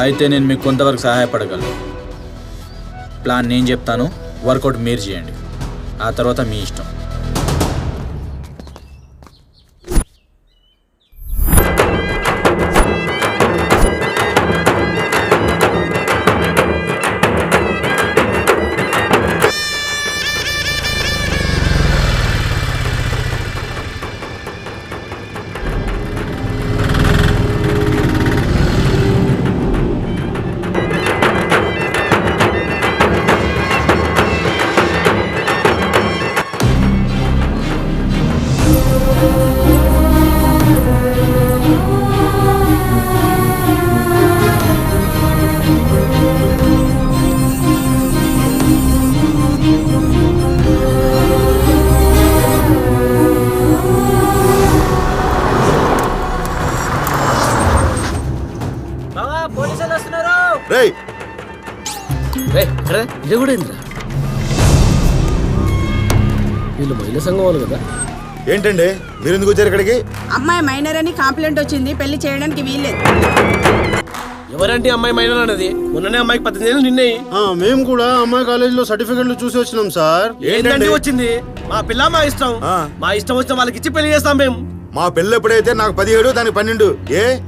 అయితే నేను మీకు కొంతవరకు సహాయపడగలను. ప్లాన్ నేను చెప్తాను, వర్కౌట్ మీరు చేయండి. ఆ తర్వాత మీ ఇష్టం. ఇది కూడా ఏంద్రా? వీళ్ళు మహిళా సంఘం వాళ్ళు కదా? ఏంటండి మీరు ఎందుకు వచ్చారు ఇక్కడికి? అమ్మాయి మైనర్ అని కంప్లైంట్ వచ్చింది, పెళ్లి చేయడానికి వీల్లేదు. ఎవరంటే అమ్మాయి మైనర్ అన్నది? మొన్ననే అమ్మాయికి 18 ఏళ్ళు నిన్నాయి. మేము కూడా అమ్మాయి కాలేజీలో సర్టిఫికెట్లు చూసి వచ్చినాం సార్. ఏంటంటే వచ్చింది? మా పిల్ల మా ఇష్టం. మా ఇష్టం వచ్చిన వాళ్ళకి ఇచ్చి పెళ్లి చేస్తాం మేము. మా పెళ్ళి ఎప్పుడైతే నాకు 17 దానికి 12.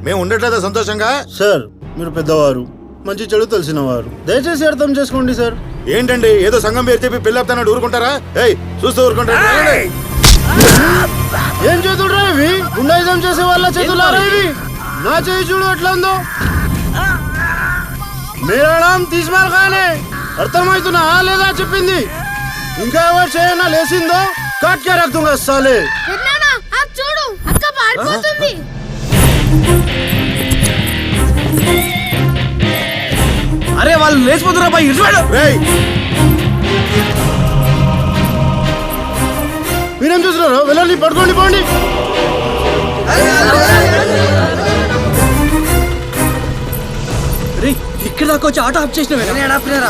మేము ఉండట్లేదా సంతోషంగా? సార్ మీరు పెద్దవారు, మంచి చెడు తెలిసిన వారు, దయచేసి అర్థం చేసుకోండి సార్. ఏంటండి ఏదో సంఘం పేరు చెప్పి పెళ్లి ఆపుతానట్టు ఊరుకుంటారా? చూస్తూ ఊరుకుంటారా? ఏం చేతుడురా ఇవి? గుండాయిజం చేసే వాళ్ళ చేతులారా ఇవి? నా చేయి చూడు ఎట్లా ఉందో. మేరా నామ్ తీస్మార్ ఖానే. అర్థమవుతున్నా లేదా చెప్పింది? ఇంకా ఎవరు చేయనా లేసిందో కాట్ కే రఖ్ దూంగా సాలే. చూడు అక్క పారిపోతుంది. అరే వాళ్ళు లేచిపోతున్నా బాయ్. మీరేం చూస్తున్నారు? వెళ్ళండి, పడుకోండి, పోండి. ఇక్కడ దాకా వచ్చి ఆటో ఆఫ్ చేసినవే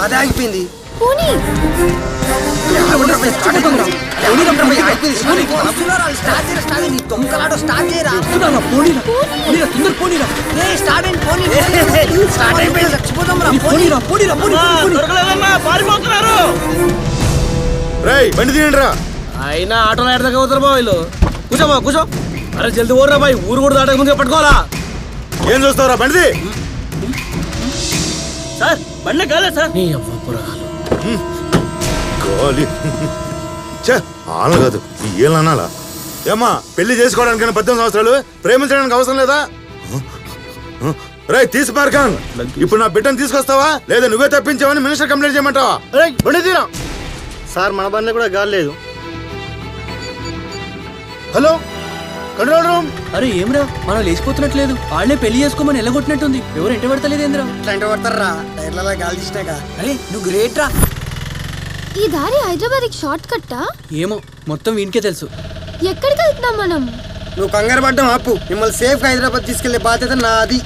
అదే ఆగిపోయింది. పోనీ రేయ్ బండి తీయండి రా. అయినా ఆటోలో ఎడదాకా అవుతారు బా వీళ్ళు. కూర్చోమా కూర్చో. అరే జల్దీ ఊర్రా బాయ్, ఊరు కూడా దాటక ముందుగా పట్టుకోవాలా. ఏం చూస్తావురా బండిది? సార్ బండి కాలేదు సార్. నీ అవ్వ పురాలు గాలి ఆన కాదు ఏళ్ళు అనాలా? ఏమ్మా పెళ్లి చేసుకోవడానికైనా 18 సంవత్సరాలు, ప్రేమించడానికి అవసరం లేదా? రేయ్ తీసి మార్కాన్, ఇప్పుడు నా బిడ్డను తీసుకొస్తావా లేదా నువ్వే తప్పించావని మినిస్టర్ కంప్లైంట్ చేయమంటావా? బండి తీరా సార్, మన బండి కూడా గాలి లేదు. Hello control room. అరే ఏమ్రా, మనం లేచిపోతున్నట్లేదు. వాళ్ళే పెళ్లి చేసుకోమని ఎల్లగొట్టినట్టుంది. ఎవరు ఎంట పడతలేదు ఏంద్రా? ఎంట పడతారా? టైర్లలో గాలి తీసినాక. అరే నువ్వు గ్రేట్ రా. ఈ దారి హైదరాబాద్ షార్ట్ కట్టా? ఏమో, మొత్తం వీనికే తెలుసు. ఎక్కడికి వెళ్తున్నాం మనం? నువ్వు కంగారు పడ్డం ఆపు. మిమ్మల్ని సేఫ్ గా హైదరాబాద్ తీసుకెళ్లే బాధ్యత నాది.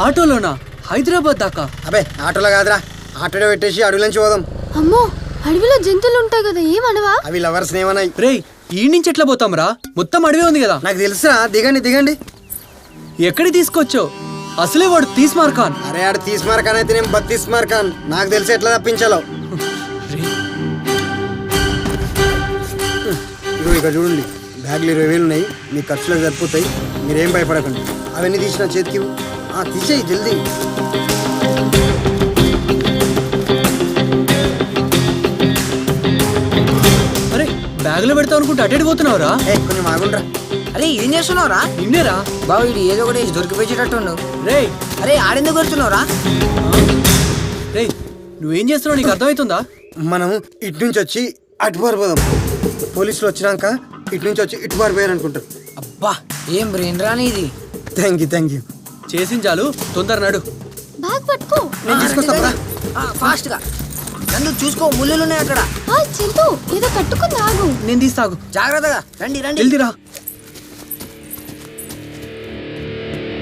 ఆటోలోనా? హైదరాబాద్ దాకా? అబే ఆటోలో కాదురా, ఆటోలో పెట్టేసి అడవిలోంచి పోదాం. అమ్మో, అడవిలో జంతువులు ఉంటాయి కదా, ఏమనవా? అవి లవర్స్ ఏమన్నాయి? రేయ్ ఈ నుంచి ఎట్లా పోతాం రా? మొత్తం అడవే ఉంది కదా. నాకు తెలుసా, దిగండి దిగండి. ఎక్కడికి తీసుకొచ్చావు? అసలే వాడు తీస్మార్ ఖాన్. అరే ఆడు తీస్మార్ ఖాన్ అయితే నేను 32 ఖాన్. నాకు తెలిసి ఎట్లా తప్పించాలో. ఇక చూడండి, బ్యాగ్లు 20,000 ఉన్నాయి. మీ ఖర్చులకు సరిపోతాయి, మీరేం భయపడకండి. అవన్నీ తీసిన చేతికి తీసేయి జల్దీ. అరే బ్యాగ్ లో పెడతావు అనుకుంటే అటెడ్ పోతున్నావురా? కొంచెం ఆగుండ్రా. అరే ఏం చేస్తున్నావురా? నిన్నేరా బాబు, ఇది ఏదో ఒకటి దొరికిపోయేటట్టు. రే అరే ఆడెందుకు కొడుతున్నావురా? రే నువ్వేం చేస్తున్నావు, నీకు అర్థమవుతుందా? మనం ఇటు నుంచి వచ్చి అటు పారిపోదాం. పోలీసులు వచ్చినాక ఇటు నుంచి వచ్చి ఇటు పారిపోయారు అనుకుంటారు. అబ్బా ఏం బ్రెయిన్ రాని ఇది. Thank you. చేసింది చాలు, తొందర నడు. బ్యాగ్ పట్టుకో, నేను తీసుకొస్తా. ఫాస్ట్ గా నన్ను చూసుకో, ముళ్ళు ఉన్నాయి అక్కడ. చెల్లు ఏదో కట్టుకుంది, ఆగు. నేను తీస్తాగు. జాగ్రత్తగా రండి రండి. జల్దిరా.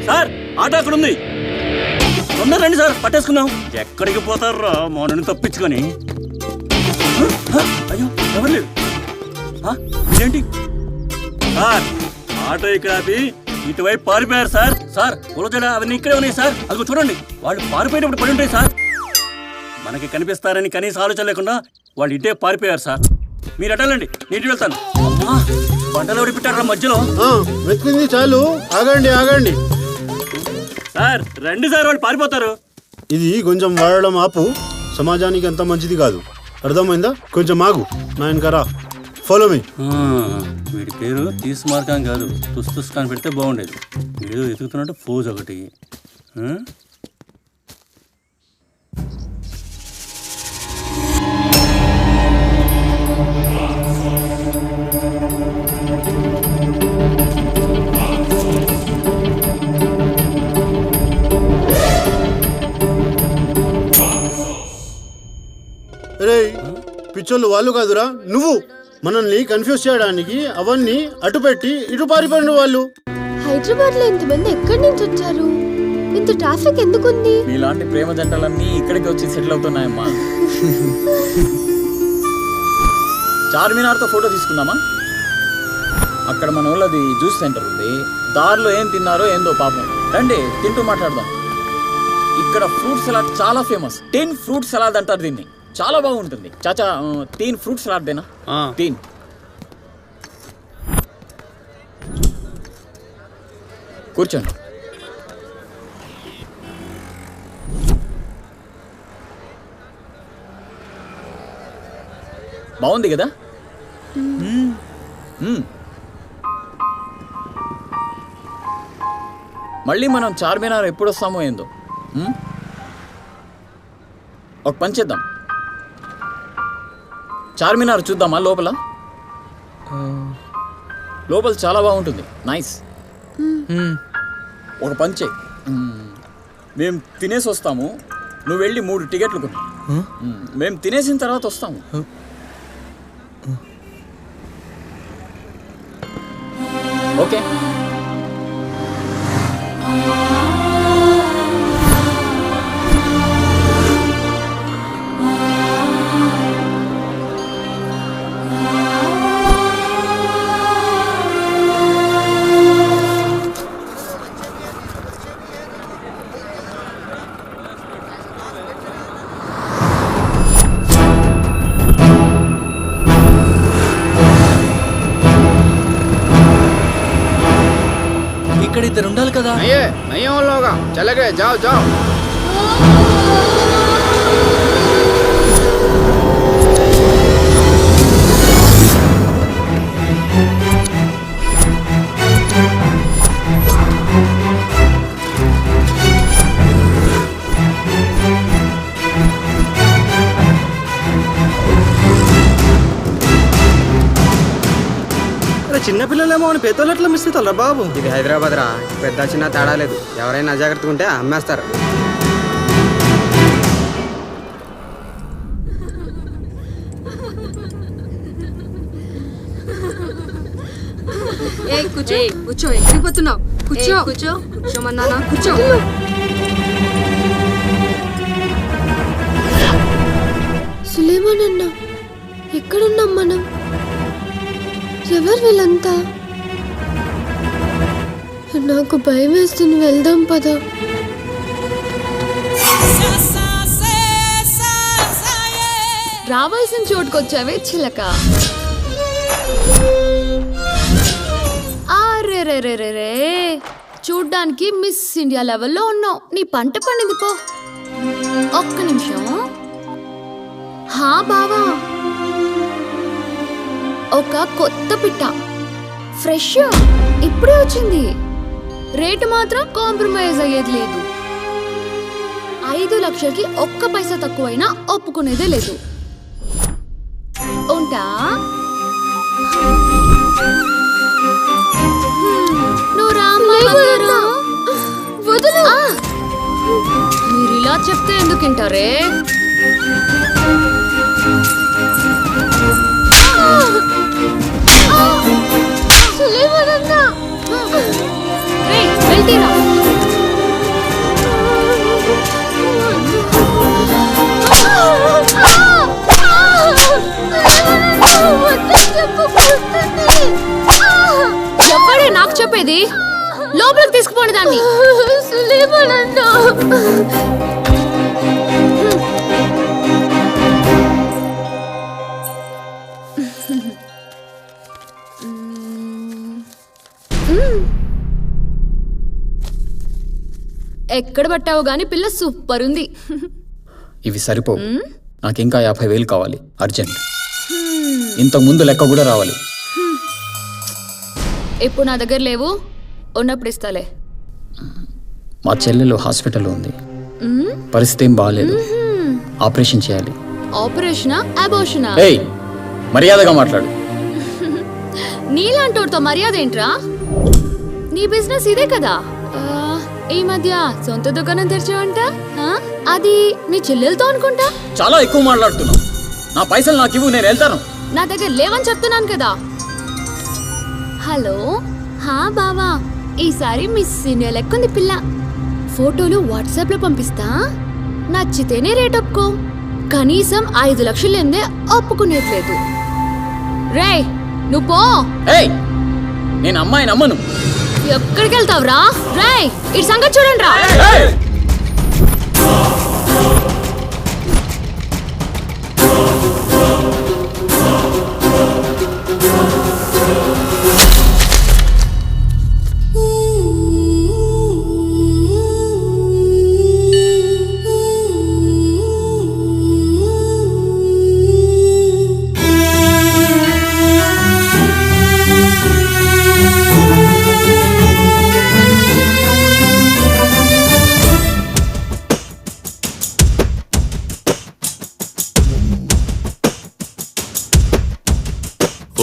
సార్ ఆటో అక్కడ ఉంది, తొందర రండి సార్, పట్టేసుకుందాం. ఎక్కడికి పోతారా మౌనని తప్పించుకొని? అయ్యో ఎవరు లేదు. ఇదేంటి సార్, ఆటో ఇక్కడ ఆపి ఇటువైపు పారిపోయారు సార్. సార్ పొలజడ అవన్నీ ఇక్కడే ఉన్నాయి సార్. అదిగో చూడండి, వాళ్ళు పారిపోయేటప్పుడు పడి ఉంటాయి సార్. మనకి కనిపిస్తారని కనీస ఆలోచన లేకుండా వాళ్ళు ఇటే పారిపోయారు సార్. మీరు అటాలండి, నీటి వెళ్తాను. అమ్మా పంటలు ఎవరు పెట్టారా మధ్యలో? వెతికింది చాలు, ఆగండి ఆగండి. సార్ రండి సార్, వాళ్ళు పారిపోతారు. ఇది కొంచెం వాడడం ఆపు, సమాజానికి అంత మంచిది కాదు, అర్థమైందా? కొంచెం ఆగు, నా వెనకరా, ఫాలో మీ. వీడి పేరు తీస్మార్ ఖాన్ కాదు, తుస్ ఖాన్ పెడితే బాగుండేది. ఏదో ఎతుకుతున్నట్టు ఫోజ్ ఒకటి. రే పిచ్చోళ్ళు వాళ్ళు కాదురా, నువ్వు. మనల్ని కన్ఫ్యూజ్ చేయడానికి అవన్నీ అటు పెట్టి ఇటు పారిపోయిన వాళ్ళు. హైదరాబాద్ లో ఇంతమంది ఎక్కడి నుంచి వచ్చారు? ఇంత ట్రాఫిక్ ఎందుకుంది? మీలాంటి ప్రేమ జంటలన్నీ ఇక్కడికి వచ్చి సెటిల్ అవుతున్నాయమ్మా. చార్మినార్తో ఫోటో తీసుకుందామా? అక్కడ మన వాళ్ళది జ్యూస్ సెంటర్ ఉంది. దారిలో ఏం తిన్నారో ఏందో పాపం. రండి తింటూ మాట్లాడదాం. ఇక్కడ ఫ్రూట్ సలాడ్ చాలా ఫేమస్. 10 ఫ్రూట్ సలాడ్ అంటారు దీన్ని, చాలా బాగుంటుంది. చాచా 3 ఫ్రూట్ సలాడ్ దేనా? 3 కూర్చోండి. బాగుంది కదా? మళ్ళీ మనం చార్మినార్ ఎప్పుడు వస్తామో ఏందో. ఒక పని చేద్దాం, చార్మినార్ చూద్దామా? లోపల చాలా బాగుంటుంది, నైస్. ఒక పని చేయి, మేము తినేసి వస్తాము, నువ్వు వెళ్ళి 3 టికెట్లు కొను. మేము తినేసిన తర్వాత వస్తాము. ఓకే. ఇక్కడ ఇద్దరు ఉండాలి కదా. చలగే జావ్ జావ్. చిన్నపిల్లలేమో అని పెద్దలు ఎట్లా మిస్ అవుతారా బాబు? ఇది హైదరాబాద్ రా, పెద్ద చిన్న తేడా లేదు. ఎవరైనా అజాగ్రత్తగా ఉంటే అమ్మేస్తారు. కూర్చో కూర్చో, ఎక్కిపోతున్నావు. కూర్చో కూర్చో కూర్చోమన్నానా, కూర్చో. సులేమాన్ అన్న, ఎక్కడున్నాం మనం? ఎవరు వీళ్ళంతా? నాకు భయం వేస్తుంది, వెళ్దాం పద. రావాల్సిన చోటుకొచ్చావే చిలక. రే చూడ్డానికి మిస్ ఇండియా లెవెల్లో ఉన్నావు. నీ పంట పండింది పో. ఒక్క నిమిషం. హా బావా, ఒక కొత్త పిట్ట, ఫ్రెష్, ఇప్పుడే వచ్చింది. రేటు మాత్రం కాంప్రమైజ్ అయ్యేది లేదు. 5 లక్షలకి ఒక్క పైసా తక్కువైనా ఒప్పుకునేదే లేదు. ఉంటా. నువ్వు రామ్మా. వదులు. మీరు ఇలా చెప్తే ఎందుకంటారే? వెళ్తీరా? ఎవడే నాకు చెప్పేది? లోపలికి తీసుకుపోండి దాన్ని. ఎక్కడ పట్టావు గాని పిల్ల సూపర్ ఉంది. ఇవి సరిపో, నాకింకా 50,000 కావాలి అర్జెంట్. ఇంతకు ముందు లెక్క కూడా రావాలి. ఇప్పుడు నా దగ్గర లేవు, ఉన్నప్పుడు ఇస్తాలే. మా చెల్లెలు హాస్పిటల్లో ఉంది, పరిస్థితి ఏం బాగాలేదు, ఆపరేషన్ చేయాలి. ఆపరేషనా అబోర్షనా? ఏయ్, మర్యాదగా మాట్లాడు. నీలాంటోడితో మర్యాద ఏంట్రా? నీ బిజినెస్ ఇదే కదా. ఈ మధ్య సొంత దుకాణం తెరిచావంట, అది మీ చెల్లెలతో అనుకుంటా. చాలా ఎక్కువ మాట్లాడుతున్నావు. నా పైసలు నాకు ఇవ్వు, నేను వెళ్తాను. నా దగ్గర లేవని చెప్తున్నాను కదా. హలో, హా బావా, ఈసారి మిస్ ఇండియా లెక్కుంది పిల్ల. ఫోటోలు వాట్సాప్ లో పంపిస్తా, నచ్చితేనే రేట్ ఒప్పుకో. కనీసం 5 లక్షలు లేదే ఒప్పుకునేట్లేదు. రే నువ్వు పో. నేను అమ్మాయి నమ్మను. ఎక్కడికి వెళ్తావురా? రే ఇటు సంగతి చూడండి రా.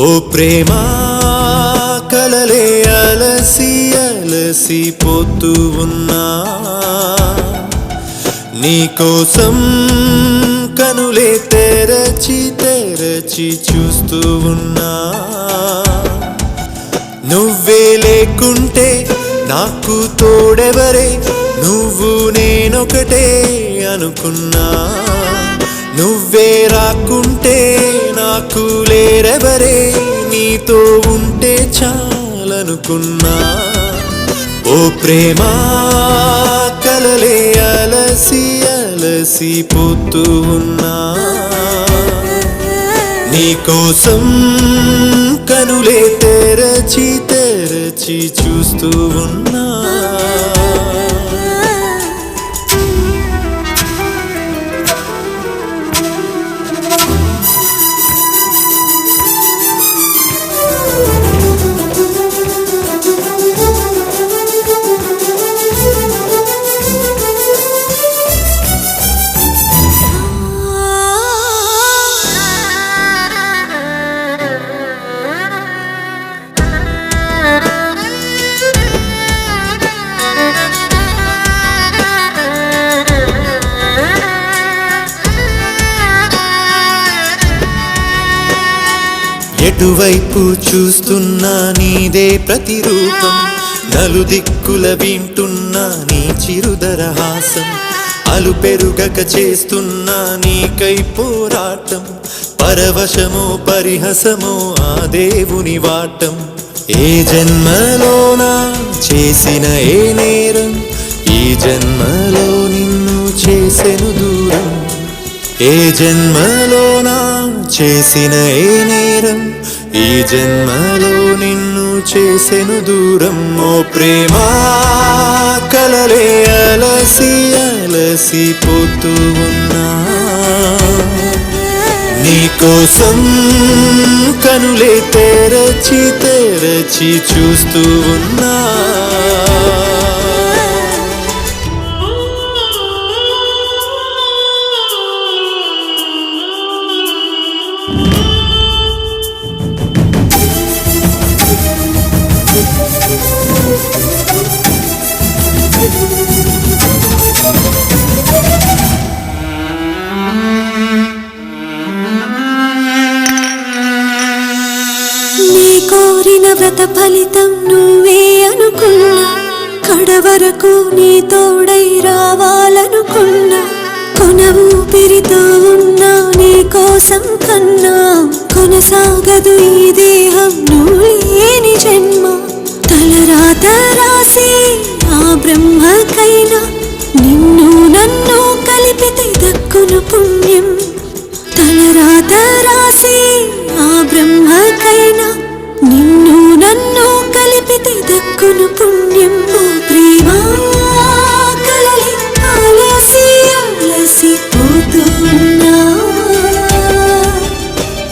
ఓ ప్రేమ కలలే అలసి అలసి పోతూ ఉన్నా, నీకోసం కనులే తెరచి తెరచి చూస్తూ ఉన్నా. నువ్వే లేకుంటే నాకు తోడెవరే, నువ్వు నేనొకటే అనుకున్నా. నువ్వే రాకుంటే నాకు లేరెవరే, నీతో ఉంటే చాలనుకున్నా. ఓ ప్రేమ కలలే అలసి అలసి పోతూ ఉన్నా, నీకోసం కనులే తెరచి తెరచి చూస్తూ ఉన్నా ఎటువైపు చూస్తున్నా నీదే ప్రతిరూపం నలుదిక్కుల వింటున్నా నీ చిరుదరహాసం అలు పెరుగక చేస్తున్నా నీకై పోరాటం పరవశమో పరిహసమో ఆ దేవుని వాటం ఏ జన్మలోనా చేసిన ఏ నేరం ఈ జన్మలో నిన్ను చేసెను దూరం ఏ జన్మలోనా చేసిన ఏ నేరం ఈ జన్మలో నిన్ను చేసెను దూరం ఓ ప్రేమా కలలే అలసి అలసి పోతూ ఉన్నా నీకోసం కనులే తెరచి తెరచి చూస్తూ ఉన్నా కోరిన వ్రత ఫలితం నువ్వే అనుకున్నా కడవరకు నీ తోడై రావాలనుకున్నా కొన ఊపిరితో ఉన్నా నీ కోసం కన్నా కొనసాగదు ఈ దేహం నువ్వు లేని జన్మ తలరాత రాసి ఆ బ్రహ్మకైనా నిన్ను నన్ను కలిపితే దక్కును పుణ్యం తలరాత రాసి ఆ బ్రహ్మకైనా నిన్ను నన్ను కలిపితే దక్కును పుణ్యం ఓ ప్రేమా కలలి అలసి అలసి పోతూ ఉన్నా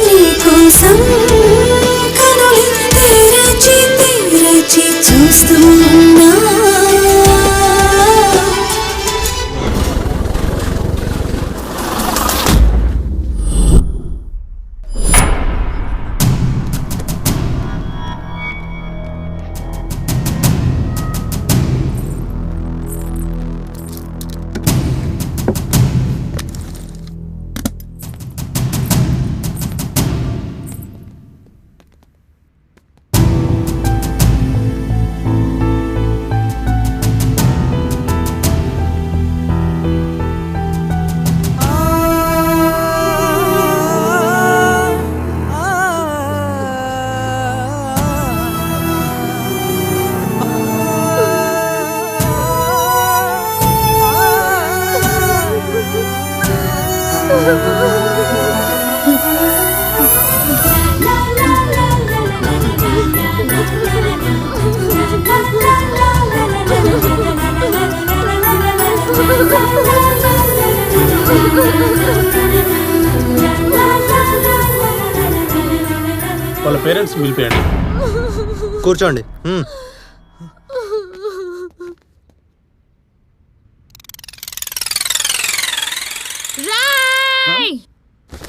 నీకోసం కనులి తెరచి తెరచి చూస్తూ ఉన్నా వాళ్ళ పేరెంట్స్ పిలిపియండి. కూర్చోండి.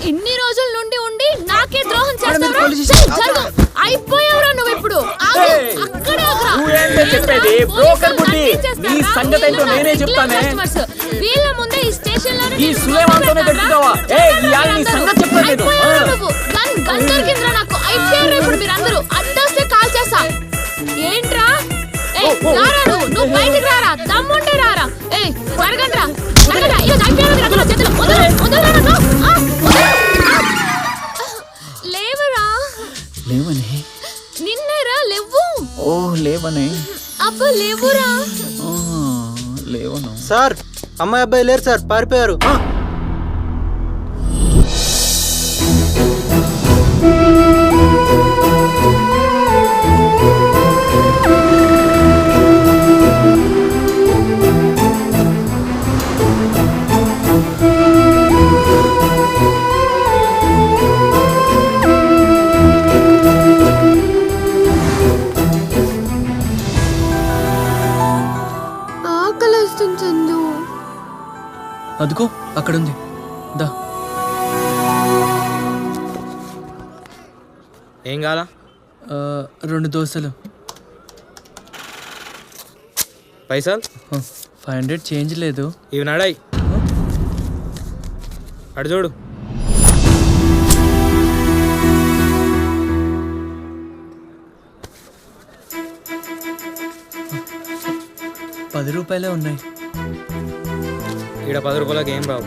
ఇన్ని రోజుల నుండి ఉండి నాకే ద్రోహం చేస్తావరా? అయిపోయావురా నువ్వు ఇప్పుడు. చెప్పేది బ్రోకర్ బుద్ధి. నీ సంగతి ఏంటో నేనే చెప్తానే. వీళ్ళ ముందే ఈ స్టేషన్ లో ఈ సులేమాన్తోనే దొరుకుతావా? నీ సంగతి చెప్పాను నేను. గన్ దొరికిందిరా నాకు. అయిపోయారు ఇప్పుడు మీరందరూ. అడ్డొస్తే కాల్ చేస్తా. ఏంట్రా? రారా నువ్వు బయటికి రారా. దమ్ముంటే రారా. జరగండి రా. లేవరా. లేవనే. నిన్నేరా లేవు. ఓ లేవనే. అబ్బా లేవురా. లేవను సార్. అమ్మాయి అబ్బాయి లేరు సార్, పారిపోయారు. అదుకో అక్కడుంది. దా. ఏం కావాలా? 2 దోశలు. పైసలు? 500 చేంజ్ లేదు. ఇవి నడాయి. అడు చూడు. ₹10 ఉన్నాయి. ఇక్కడ 10 రూపాయలకి ఏం రావు.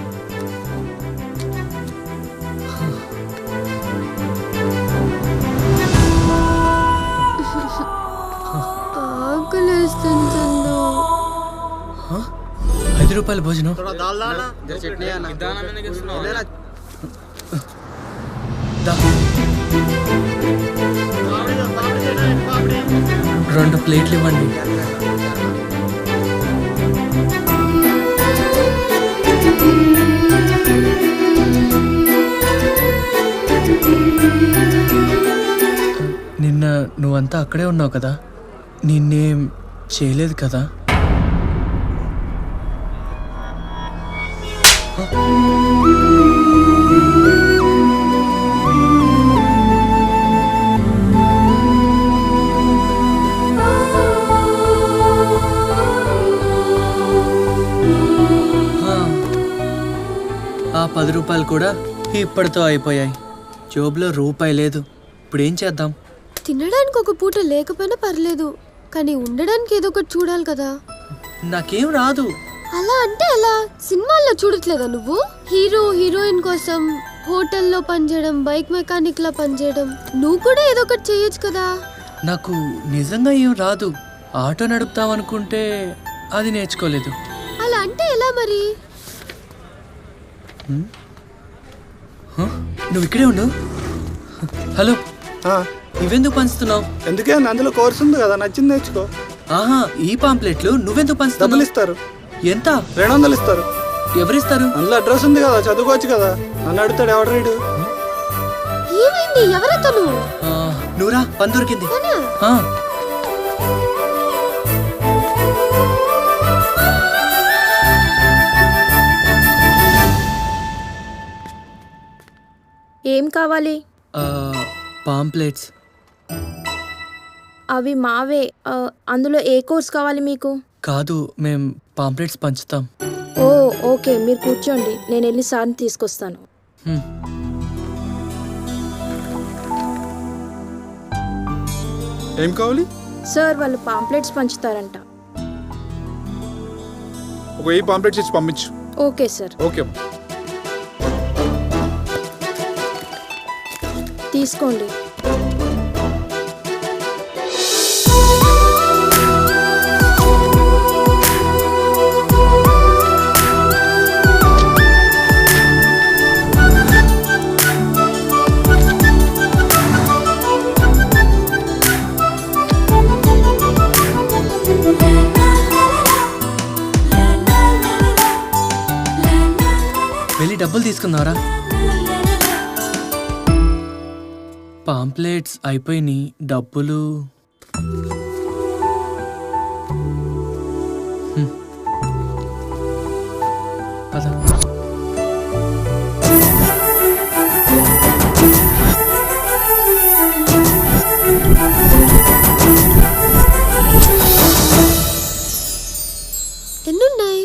₹5 భోజనం. దా. 2 ప్లేట్లు ఇవ్వండి. నిన్న నువ్వంతా అక్కడే ఉన్నావు కదా, నిన్నేం చేయలేదు కదా? ఆ ₹10 కూడా ఇప్పటితో అయిపోయాయి. జోబులో రూపాయి లేదు. ఇప్పుడు ఏం చేద్దాం? తినడానికి ఒక పూట లేకపోయినా పర్లేదు, కానీ ఉండడానికి ఏదో ఒకటి చూడాలి కదా. నాకేం రాదు. అలా అంటే అలా సినిమాల్లో చూడట్లేదా నువ్వు? హీరో హీరోయిన్ కోసం హోటల్లో పనిచేయడం, బైక్ మెకానిక్ లా పనిచేయడం, నువ్వు కూడా ఏదో ఒకటి చేయొచ్చు కదా. నాకు నిజంగా ఏం రాదు. ఆటో నడుపుతామనుకుంటే అది నేర్చుకోలేదు. అలా అంటే ఎలా మరి? నువ్వు ఇక్కడే ఉండు. హలో, ఇవెందుకు పంచుతున్నావు? ఎందుకే, అందులో కోర్సు ఉంది కదా, నచ్చింది నేర్చుకో. ఆహా, ఈ పాంప్లెట్లు నువ్వెందుకు పంచుతున్నావు? డబ్బులు ఇస్తారు. ఎంత? 200 ఇస్తారు. ఎవరిస్తారు? అందులో అడ్రస్ ఉంది కదా, చదువుకోవచ్చు కదా. నన్ను అడుగుతాడు ఎవడు రీడు. ఏమైంది? ఎవరతను? నువ్వురా, పని దొరికింది. ఏం కావాలి? పాంప్లెట్స్. అవి మావే. అందులో ఏ కోర్స్ కావాలి మీకు? కాదు, మేం పాంప్లెట్స్ పంచుతాం. ఓ ఓకే, మీరు కూర్చోండి, నేను వెళ్ళి సార్ని తీసుకొస్తాను. ఏం కావాలి? సార్, వాళ్ళు పాంప్లెట్స్ పంచుతారంట. ఒక 1000 పాంప్లెట్స్ ఇచ్చి పంపించు. Okay sir. ఓకే, తీసుకోండి. వెళ్ళి డబ్బులు తీసుకున్నారా? పాంప్లెట్స్ అయిపోయినాయి, డబ్బులు. పద. ఎన్నున్నాయి?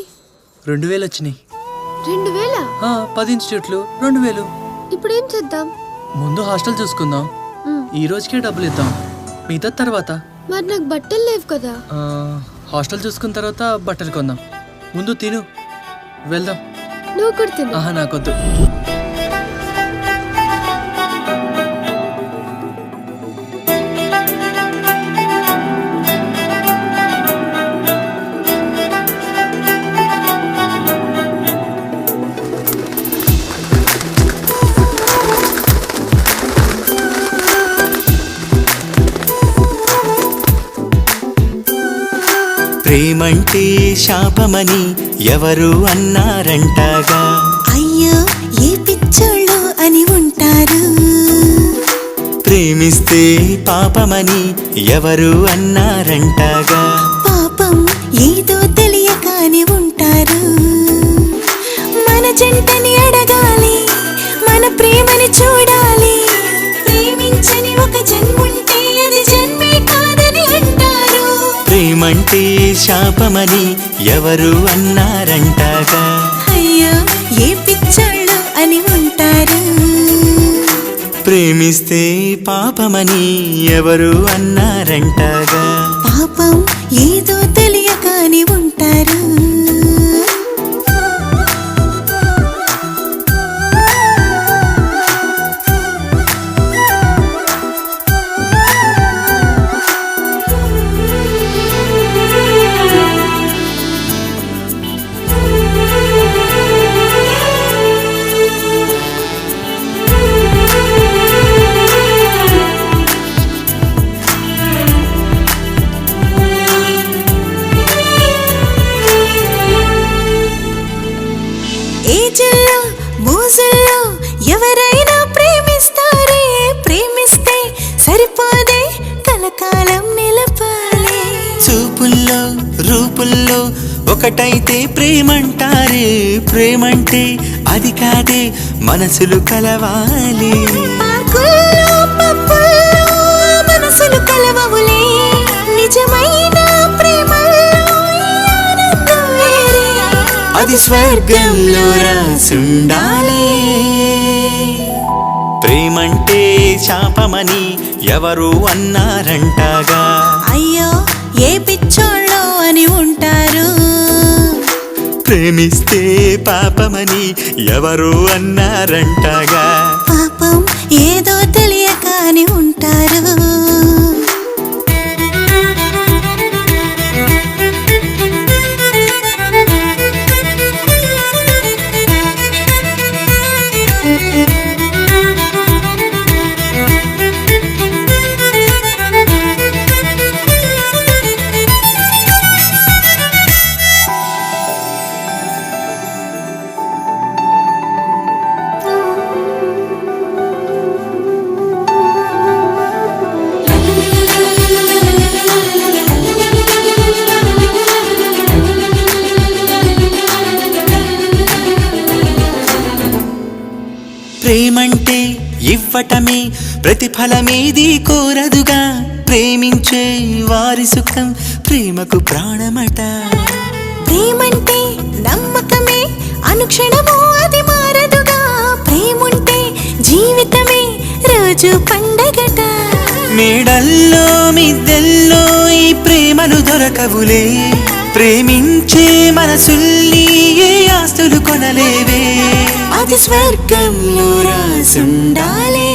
2000 వచ్చినాయి. 2000? 10 ఇన్స్టిట్యూట్లు 2000. ఇప్పుడు ఏం చేద్దాం? ముందు హాస్టల్ చూసుకుందాం. ఈ రోజుకే డబ్బులు ఇద్దాం, మిగతా తర్వాత. మరి నాకు బట్టలు లేవు కదా. హాస్టల్ చూసుకున్న తర్వాత బట్టలు కొందాం. ముందు తిను, వెళ్దాం. నువ్వు కూడా తిను. ఆహా, నాకొద్దు. ప్రేమంటే శాపమని ఎవరు అన్నారంటగా. అయ్యో, ఏ పిచ్చోళ్ళు అని ఉంటారు. ప్రేమిస్తే పాపమని ఎవరు అన్నారంటగా. పాపం ఏదో తెలియకాని ఉంటారు. జంటని అడగాలి, మన ప్రేమని చూడాలి. ప్రేమించని ఒక జన్ముంటే అది జన్మే కాదని అంటారు. ప్రేమంటే శాపమని ఎవరు అన్నారంటాగా. అయ్యో ఏ పిచ్చోళ్ళు అని ఉంటారు. ప్రేమిస్తే పాపమని ఎవరు అన్నారంటాగా. పాపం ఏదో తెలియక అని ఉంటారు. ఏజల్లో మోజల్లో ఎవరైనా ప్రేమిస్తారే. ప్రేమిస్తే సరిపోదే కలకాలం నిలపాలి. చూపుల్లో రూపుల్లో ఒకటైతే ప్రేమంటారే. ప్రేమంటే అది కాదే మనసులు కలవాలి. పార్కుల్లో పబ్బుల్లో మనసులు కలవవులే. నిజమైన ప్రేమల్లో ఈ ఆనందం వేరే. అది స్వర్గంలో రాసుండాలి. ప్రేమంటే శాపమని ఎవరు అన్నారంటాగా. అయ్యో ఏ పిచ్చోళ్ళో అని ఉంటారు. ప్రేమిస్తే పాపమని ఎవరు అన్నారంటాగా. పాపం ఏదో తెలియక అని ఉంటారు. ప్రేమంటే ఇవ్వటమే ప్రతిఫలమేది కోరదుగా. ప్రేమించే వారి సుఖం ప్రేమకు ప్రాణమట. ప్రేమంటే నమ్మకమే అనుక్షణము అది మారదుగా. ప్రేముంటే జీవితమే రోజు పండగట. మేడల్లో మిద్దెల్లో ఈ ప్రేమలు దొరకవులే. ప్రేమించే మనసుల్ని ఏ ఆస్తులు కొనలేవే. అది స్వర్గంలో రాసుండాలి.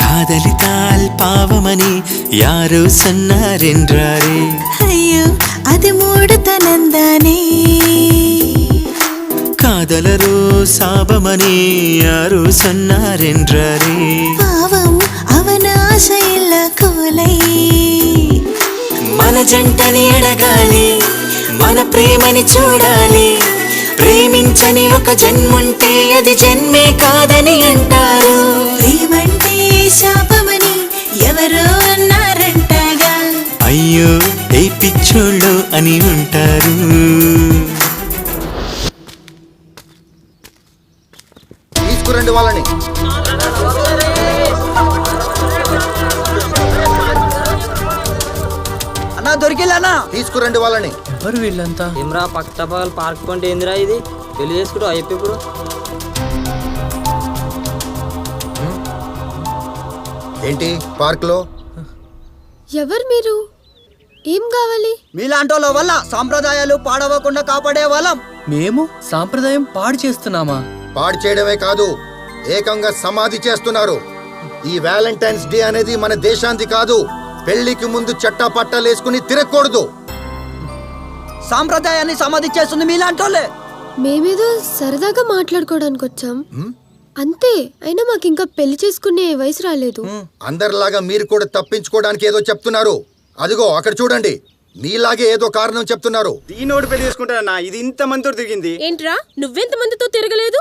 காதலித்தால் பாவமணி யாரோ சொன்னாரென்றாரே. అయ్యో అది మూడుతనందానే. காதலரோ சாபமணி யாரோ சொன்னாரென்றாரே. పావం అవన ఆశ ఇలా కోలై. మన జంటని అడగాలి, మన ప్రేమని చూడాలి. ప్రేమించని ఒక జన్ముంటే అది జన్మే కాదని అంటారు. ప్రేమంటే శాపమని ఎవరో అన్నారంటగా. అయ్యో ఏ పిచ్చోళ్ళు అని ఉంటారు. తీసుకురండి వాళ్ళని. అన్నా దొరికిల్లన్నా. తీసుకురండి వాళ్ళని. ఎవరు వీళ్ళంతా? ఏమ్రా పక్క తపాలు పార్క్ కొంటే ఏందిరా ఇది? పెళ్లి చేసుకుంటూ అయిపోయి ఇప్పుడు ఏంటి పార్క్ లో? ఎవరు మీరు? ఏం కావాలి? మీలాంటి వాళ్ళ వల్ల సాంప్రదాయాలు పాడవకుండా కాపాడే వాళ్ళం. మేము సాంప్రదాయం పాడు చేస్తున్నామా? పాడు చేయడమే కాదు, ఏకంగా సమాధి చేస్తున్నారు. ఈ వ్యాలంటైన్స్ డే అనేది మన దేశాంది కాదు. పెళ్లికి ముందు చట్టా పట్టాలేసుకుని తిరగకూడదు. సాంప్రదాయాన్ని సమాధి చేస్తుంది మీలాంటి వాళ్ళే. మేమేదో సరదాగా మాట్లాడుకోవడానికి వచ్చాం అంతే. అయినా మాకు ఇంకా పెళ్లి చేసుకునే వయసు రాలేదు. అందరిలాగా మీరు కూడా తప్పించుకోవడానికి ఏదో చెప్తున్నారు. అదిగో అక్కడ చూడండి, మీలాగే ఏదో కారణం చెప్తున్నారు. దీనోడు పెళ్లి చేసుకుంటానన్నా. ఇది ఇంత మందితో తిరిగింది. ఏంట్రా నువ్వెంత మందితో తిరగలేదు?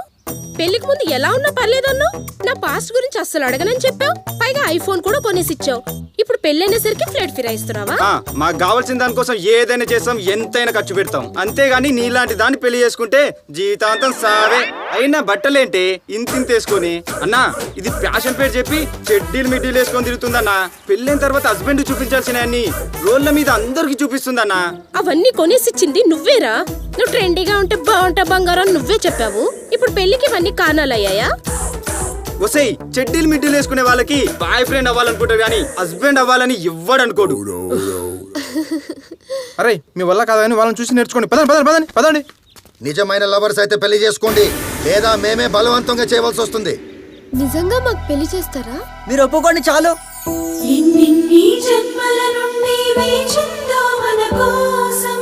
పెళ్లికి ముందు ఎలా ఉన్నా పర్లేదన్నావు, నా పాస్ట్ గురించి అస్సలు అడగనని చెప్పావు. పైగా ఐఫోన్ కూడా కొనేసి ఇచ్చావు. ఇప్పుడు పెళ్ళైనసరికి ఫ్లైట్ ఫిరాయిస్తున్నావా? మాకు కావాల్సిన దానికోసం ఏదైనా చేస్తాం, ఎంతైనా ఖర్చు పెడతాం. అంతేగాని నీలాంటి దాన్ని పెళ్లి చేసుకుంటే జీవితాంతం సావే. అయినా బట్టలేంటే ఇంతింత వేసుకొని అన్నా ఇది ఫ్యాషన్ పేరు చెప్పి చెడ్డీలు మిడ్డీలు వేసుకొని తిరుగుతుందన్నా. పెళ్ళైన తర్వాత హస్బెండ్ చూపించాల్సిన అన్ని రోడ్ల మీద అందరికి చూపిస్తుందన్నా. అవన్నీ కొనేసిచ్చింది నువ్వేరా. నువ్వు ట్రెండీగా ఉంటే బాగుంటా బంగారం నువ్వే చెప్పావు. ఇప్పుడు పెళ్లికి ఇవన్నీ కారణాలయ్యాయా? ఒసేయ్, చెడ్డీలు మిడ్డీలు వేసుకునే వాళ్ళకి బాయ్ ఫ్రెండ్ అవ్వాలనుకుంటారు కానీ హస్బెండ్ అవ్వాలని ఇవ్వడనుకోడు. అరే మీ వల్ల కాదని వాళ్ళని చూసి నేర్చుకోండి. పదండి. నిజమైన లవర్స్ అయితే పెళ్లి చేసుకోండి, లేదా మేమే బలవంతంగా చేయవలసి వస్తుంది. నిజంగా మాకు పెళ్లి చేస్తారా? మీరు ఒప్పుకోండి చాలు. ఎన్ని జన్మల నుండి వేచిందో మన కోసం,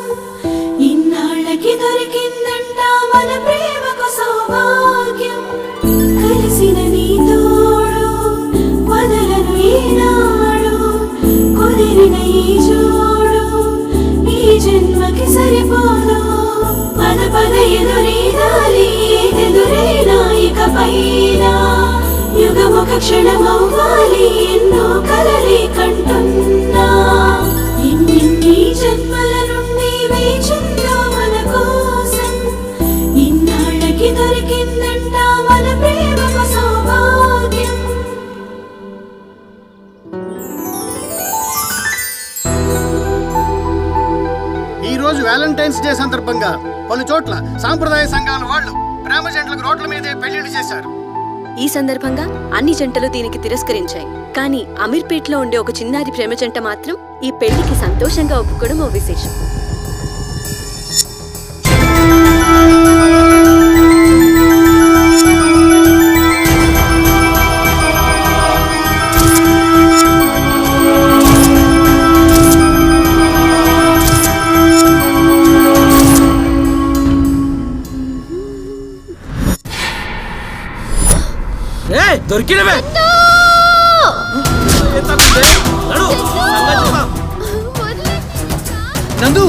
ఇన్నాళ్ళకి దొరికిందంట మన ప్రేమకు సౌభాగ్యం. కలిసిన నీ తోడు వదలను ఈనాడు, కుదిరిన ఈ జోడు ఈ జన్మకి సరిపోదు. పద ఎదురీదాలి ఎదురైనా ఇకపైన, యుగముఖ క్షణమవ్వాలి ఎన్నో కలలే కంటున్నా. ఎన్ని జన్మల నుండి వేచిందో మన కోసం, ఇన్నాళ్ళకి దొరికిందంట మన ప్రేమకు సౌభాగ్యం. ఈ రోజు వ్యాలంటైన్స్ డే సందర్భంగా పలు చోట్ల సాంప్రదాయ సంఘాల వాళ్ళు ప్రేమ జంటలకు రోడ్ల మీదే పెళ్లిళ్ళు చేశారు. ఈ సందర్భంగా అన్ని జంటలు దీనికి తిరస్కరించాయి. కానీ అమీర్పేట్లో ఉండే ఒక చిన్నారి ప్రేమ జంట మాత్రం ఈ పెళ్లికి సంతోషంగా ఒప్పుకోవడం ఓ విశేషం. దొరికినవే నందు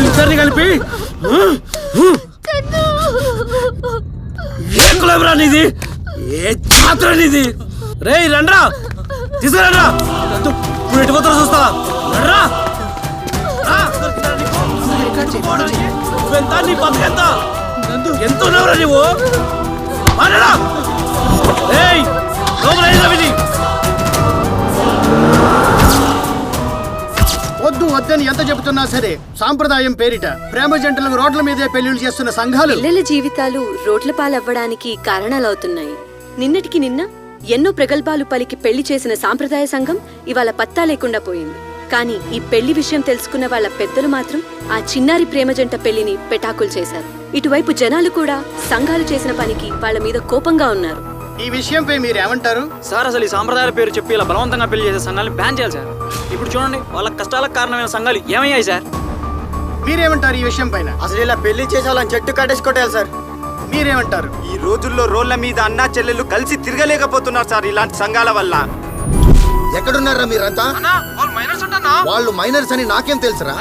ఇద్దరిని కలిపి ఏ కులబరా నీది, ఏ జాతర నీది? రే రండ్రా, తీసుకురండ్రా. ఇప్పుడు ఎటుపోతారో చూస్తావా? రండ్రా. నువ్వెంత, నీ బతుకెంత? ఎంత ఉన్నావురా నువ్వు? వద్దు వద్దని ఎంత చెబుతున్నా సరే సాంప్రదాయం పేరిట ప్రేమ జంటలకు రోడ్ల మీదే పెళ్లిళ్ళు చేస్తున్న సంఘాలు పిల్లల జీవితాలు రోడ్ల పాలవ్వడానికి కారణాలవుతున్నాయి. నిన్నటికి నిన్న ఎన్నో ప్రగల్భాలు పలికి పెళ్లి చేసిన సాంప్రదాయ సంఘం ఇవాళ పత్తా లేకుండా పోయింది. కానీ ఈ పెళ్లి విషయం తెలుసుకున్న వాళ్ళ పెద్దలు మాత్రం ఆ చిన్నారి ప్రేమ జంట పెళ్లిని పెటాకులు చేశారు. ఇటువైపు జనాలు కూడా సంఘాలు చేసిన పనికి వాళ్ళ మీద కోపంగా ఉన్నారు. ఈ విషయంపై మీరు ఏమంటారు సార్? అసలు ఈ సాంప్రదాయాల పేరు చెప్పి ఇలా బలవంతంగా పెళ్లి చేసే సంఘాలను బ్యాన్ చేయాలి సార్. ఇప్పుడు చూడండి, వాళ్ళ కష్టాలకు కారణమైన సంఘాలు ఏమయ్యాయి సార్? మీరేమంటారు ఈ విషయం పైన? అసలు ఇలా పెళ్లి చేసే వాళ్ళని చెట్టు కట్టేసుకోవాలి సార్. మీరేమంటారు? ఈ రోజుల్లో రోడ్ల మీద అన్నా చెల్లెళ్ళు కలిసి తిరగలేకపోతున్నారు సార్ ఇలాంటి సంఘాల వల్ల. ఎక్కడున్నారా మీరంతా? వాళ్ళు మైనర్స్ అని నాకేం తెలుసురా?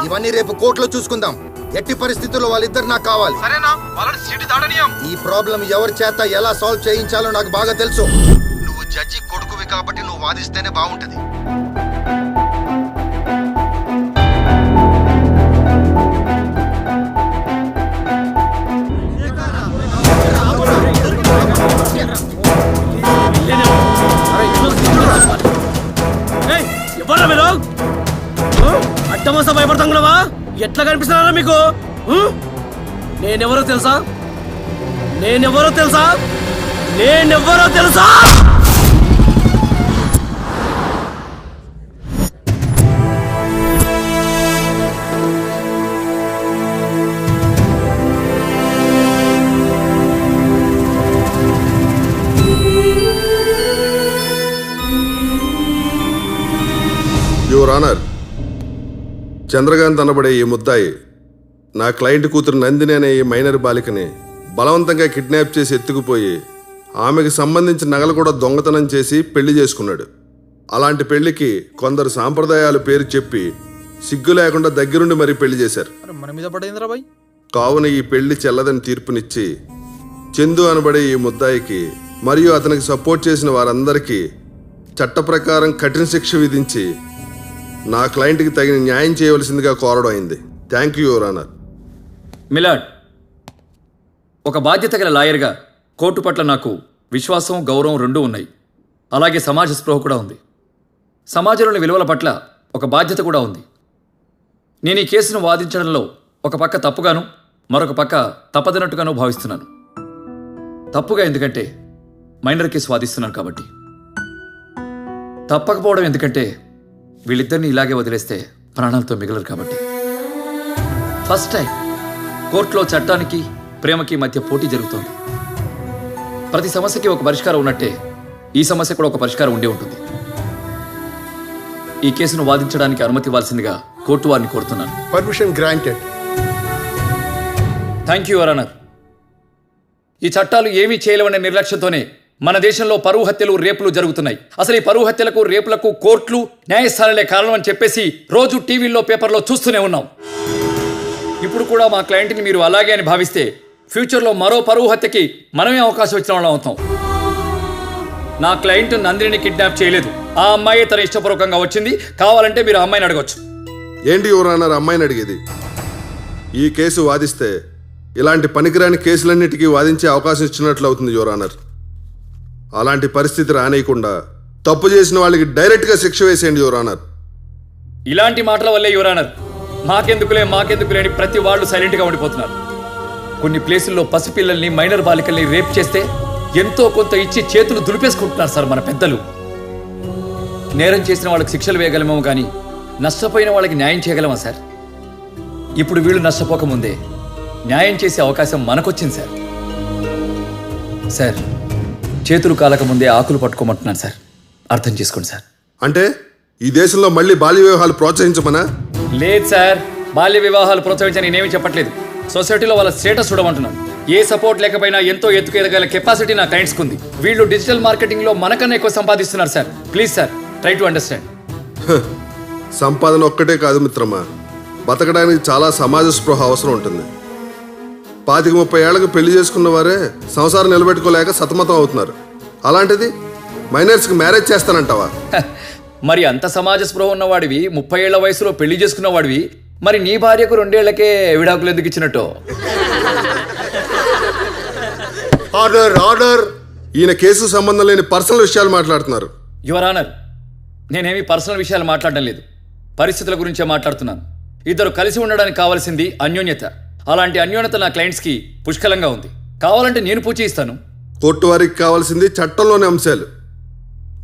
ఇవన్నీ రేపు కోర్టులో చూసుకుందాం. ఎట్టి పరిస్థితుల్లో వాళ్ళిద్దరు నాకు కావాలి. ఈ ప్రాబ్లం ఎవరి చేత ఎలా సాల్వ్ చేయించాలో నాకు బాగా తెలుసు. నువ్వు జడ్జి కొడుకువి కాబట్టి నువ్వు వాదిస్తేనే బాగుంటది. అడ్డమోస భయపడతాం కదవా? ఎట్లా కనిపిస్తున్నారా మీకు? నేనెవరో తెలుసా? నేనెవరో తెలుసా? నేనెవరో తెలుసా? యువర్ ఆనర్, చంద్రకాంత్ అనబడే ఈ ముద్దాయి నా క్లయింట్ కూతురు నందిని అనే ఈ మైనర్ బాలికని బలవంతంగా కిడ్నాప్ చేసి ఎత్తుకుపోయి ఆమెకు సంబంధించిన నగలు కూడా దొంగతనం చేసి పెళ్లి చేసుకున్నాడు. అలాంటి పెళ్లికి కొందరు సాంప్రదాయాలు పేరు చెప్పి సిగ్గు లేకుండా దగ్గరుండి మరీ పెళ్లి చేశారు. మన మీద పడేంద్రా బాయ్. కావున ఈ పెళ్లి చెల్లదని తీర్పునిచ్చి చందు అనబడే ఈ ముద్దాయికి మరియు అతనికి సపోర్ట్ చేసిన వారందరికీ చట్ట ప్రకారం కఠిన శిక్ష విధించి నా క్లయింట్కి తగిన న్యాయం చేయవలసిందిగా కోరడం అయింది. Thank you your honour. My lord, ఒక బాధ్యత గల లాయర్గా కోర్టు పట్ల నాకు విశ్వాసం, గౌరవం రెండూ ఉన్నాయి. అలాగే సమాజ స్పృహ కూడా ఉంది. సమాజంలోని విలువల పట్ల ఒక బాధ్యత కూడా ఉంది. నేను ఈ కేసును వాదించడంలో ఒక పక్క తప్పుగాను మరొక పక్క తప్పదనట్టుగాను భావిస్తున్నాను. తప్పుగా ఎందుకంటే మైనర్ కేసు వాదిస్తున్నాను కాబట్టి. తప్పకపోవడం ఎందుకంటే వీళ్ళిద్దరిని ఇలాగే వదిలేస్తే ప్రాణాలతో మిగలరు కాబట్టి. ఫస్ట్ టైం కోర్టులో చట్టానికి ప్రేమకి మధ్య పోటీ జరుగుతోంది. ప్రతి సమస్యకి ఒక పరిష్కారం ఉన్నట్టే ఈ సమస్య కూడా ఒక పరిష్కారం ఉండే ఉంటుంది. ఈ కేసును వాదించడానికి అనుమతి ఇవ్వాల్సిందిగా కోర్టు వారిని కోరుతున్నాను. Permission granted. Thank you your honour. ఈ చట్టాలు ఏమీ చేయలేవనే నిర్లక్ష్యంతోనే మన దేశంలో పరువు హత్యలు, రేపులు జరుగుతున్నాయి. అసలు ఈ పరువు హత్యలకు, రేపులకు కోర్టులు, న్యాయస్థానాలే కారణం అని చెప్పేసి రోజు టీవీల్లో, పేపర్లో చూస్తూనే ఉన్నాం. ఇప్పుడు కూడా మా క్లయింట్ని మీరు అలాగే అని భావిస్తే ఫ్యూచర్లో మరో పరువు హత్యకి మనమే అవకాశం ఇచ్చిన వాళ్ళం అవుతాం. నా క్లయింట్ నందినిని కిడ్నాప్ చేయలేదు. ఆ అమ్మాయి తన ఇష్టపూర్వకంగా వచ్చింది. కావాలంటే మీరు ఆ అమ్మాయిని అడగొచ్చు. ఏంటి యువర్ ఆనర్ అమ్మాయిని అడిగేది? ఈ కేసు వాదిస్తే ఇలాంటి పనికిరాని కేసులన్నిటికీ వాదించే అవకాశం ఇచ్చినట్లు అవుతుంది యువర్ ఆనర్. అలాంటి పరిస్థితి రానియకుండా తప్పు చేసిన వాళ్ళకి డైరెక్ట్గా శిక్ష వేసేయండి యువర్ ఆనర్. ఇలాంటి మాటల వల్లే యువర్ ఆనర్ మాకెందుకులే అని ప్రతి వాళ్ళు సైలెంట్గా ఉండిపోతున్నారు. కొన్ని ప్లేసుల్లో పసిపిల్లల్ని, మైనర్ బాలికల్ని రేప్ చేస్తే ఎంతో కొంత ఇచ్చి చేతులు దులిపేసుకుంటున్నారు సార్ మన పెద్దలు. నేరం చేసిన వాళ్ళకి శిక్షలు వేయగలమేమో కానీ నష్టపోయిన వాళ్ళకి న్యాయం చేయగలమా సార్? ఇప్పుడు వీళ్ళు నష్టపోకముందే న్యాయం చేసే అవకాశం మనకొచ్చింది సార్. సార్, చేతులు కాలకముందే ఆకులు పట్టుకోమంటున్నాను సార్. అర్థం చేసుకోండి సార్. అంటే ఈ దేశంలో మళ్ళీ బాల్య వివాహాలు ప్రోత్సహించమనా? లేదు సార్, బాల్య వివాహాలు ప్రోత్సహించని నేనేమి చెప్పట్లేదు. సొసైటీలో వాళ్ళ స్టేటస్ చూడమంటున్నాను. ఏ సపోర్ట్ లేకపోయినా ఎంతో ఎత్తుకు ఎదగల కెపాసిటీ నా క్లయింట్స్కి ఉంది. వీళ్ళు డిజిటల్ మార్కెటింగ్లో మనకన్నా ఎక్కువ సంపాదిస్తున్నారు sir. Please sir, try to understand. సంపాదన ఒక్కటే కాదు మిత్రమా, బతకడానికి చాలా సమాజ స్పృహ అవసరం ఉంటుంది. 25-30 ఏళ్లకు పెళ్లి చేసుకున్న వారే సంసారం నిలబెట్టుకోలేక సతమతం అవుతున్నారు. అలాంటిది మైనర్స్కి మ్యారేజ్ చేస్తానంటావా? మరి అంత సమాజ స్పృహ ఉన్నవాడివి, 30 ఏళ్ల వయసులో పెళ్లి చేసుకున్న వాడివి, మరి నీ భార్యకు 2 ఏళ్లకే విడాకులు ఎందుకు ఇచ్చినట్టు? Order order. ఈయన కేసు సంబంధం లేని పర్సనల్ విషయాలు మాట్లాడుతున్నారు. యువర్ ఆనర్, నేనేమి పర్సనల్ విషయాలు మాట్లాడడం లేదు, పరిస్థితుల గురించే మాట్లాడుతున్నాను. ఇద్దరు కలిసి ఉండడానికి కావాల్సింది అన్యోన్యత. అలాంటి అన్యోన్యత నా క్లయింట్స్కి పుష్కలంగా ఉంది. కావాలంటే నేను పూచి ఇస్తాను. కోర్టు వారికి కావాల్సింది చట్టంలోని అంశాలు,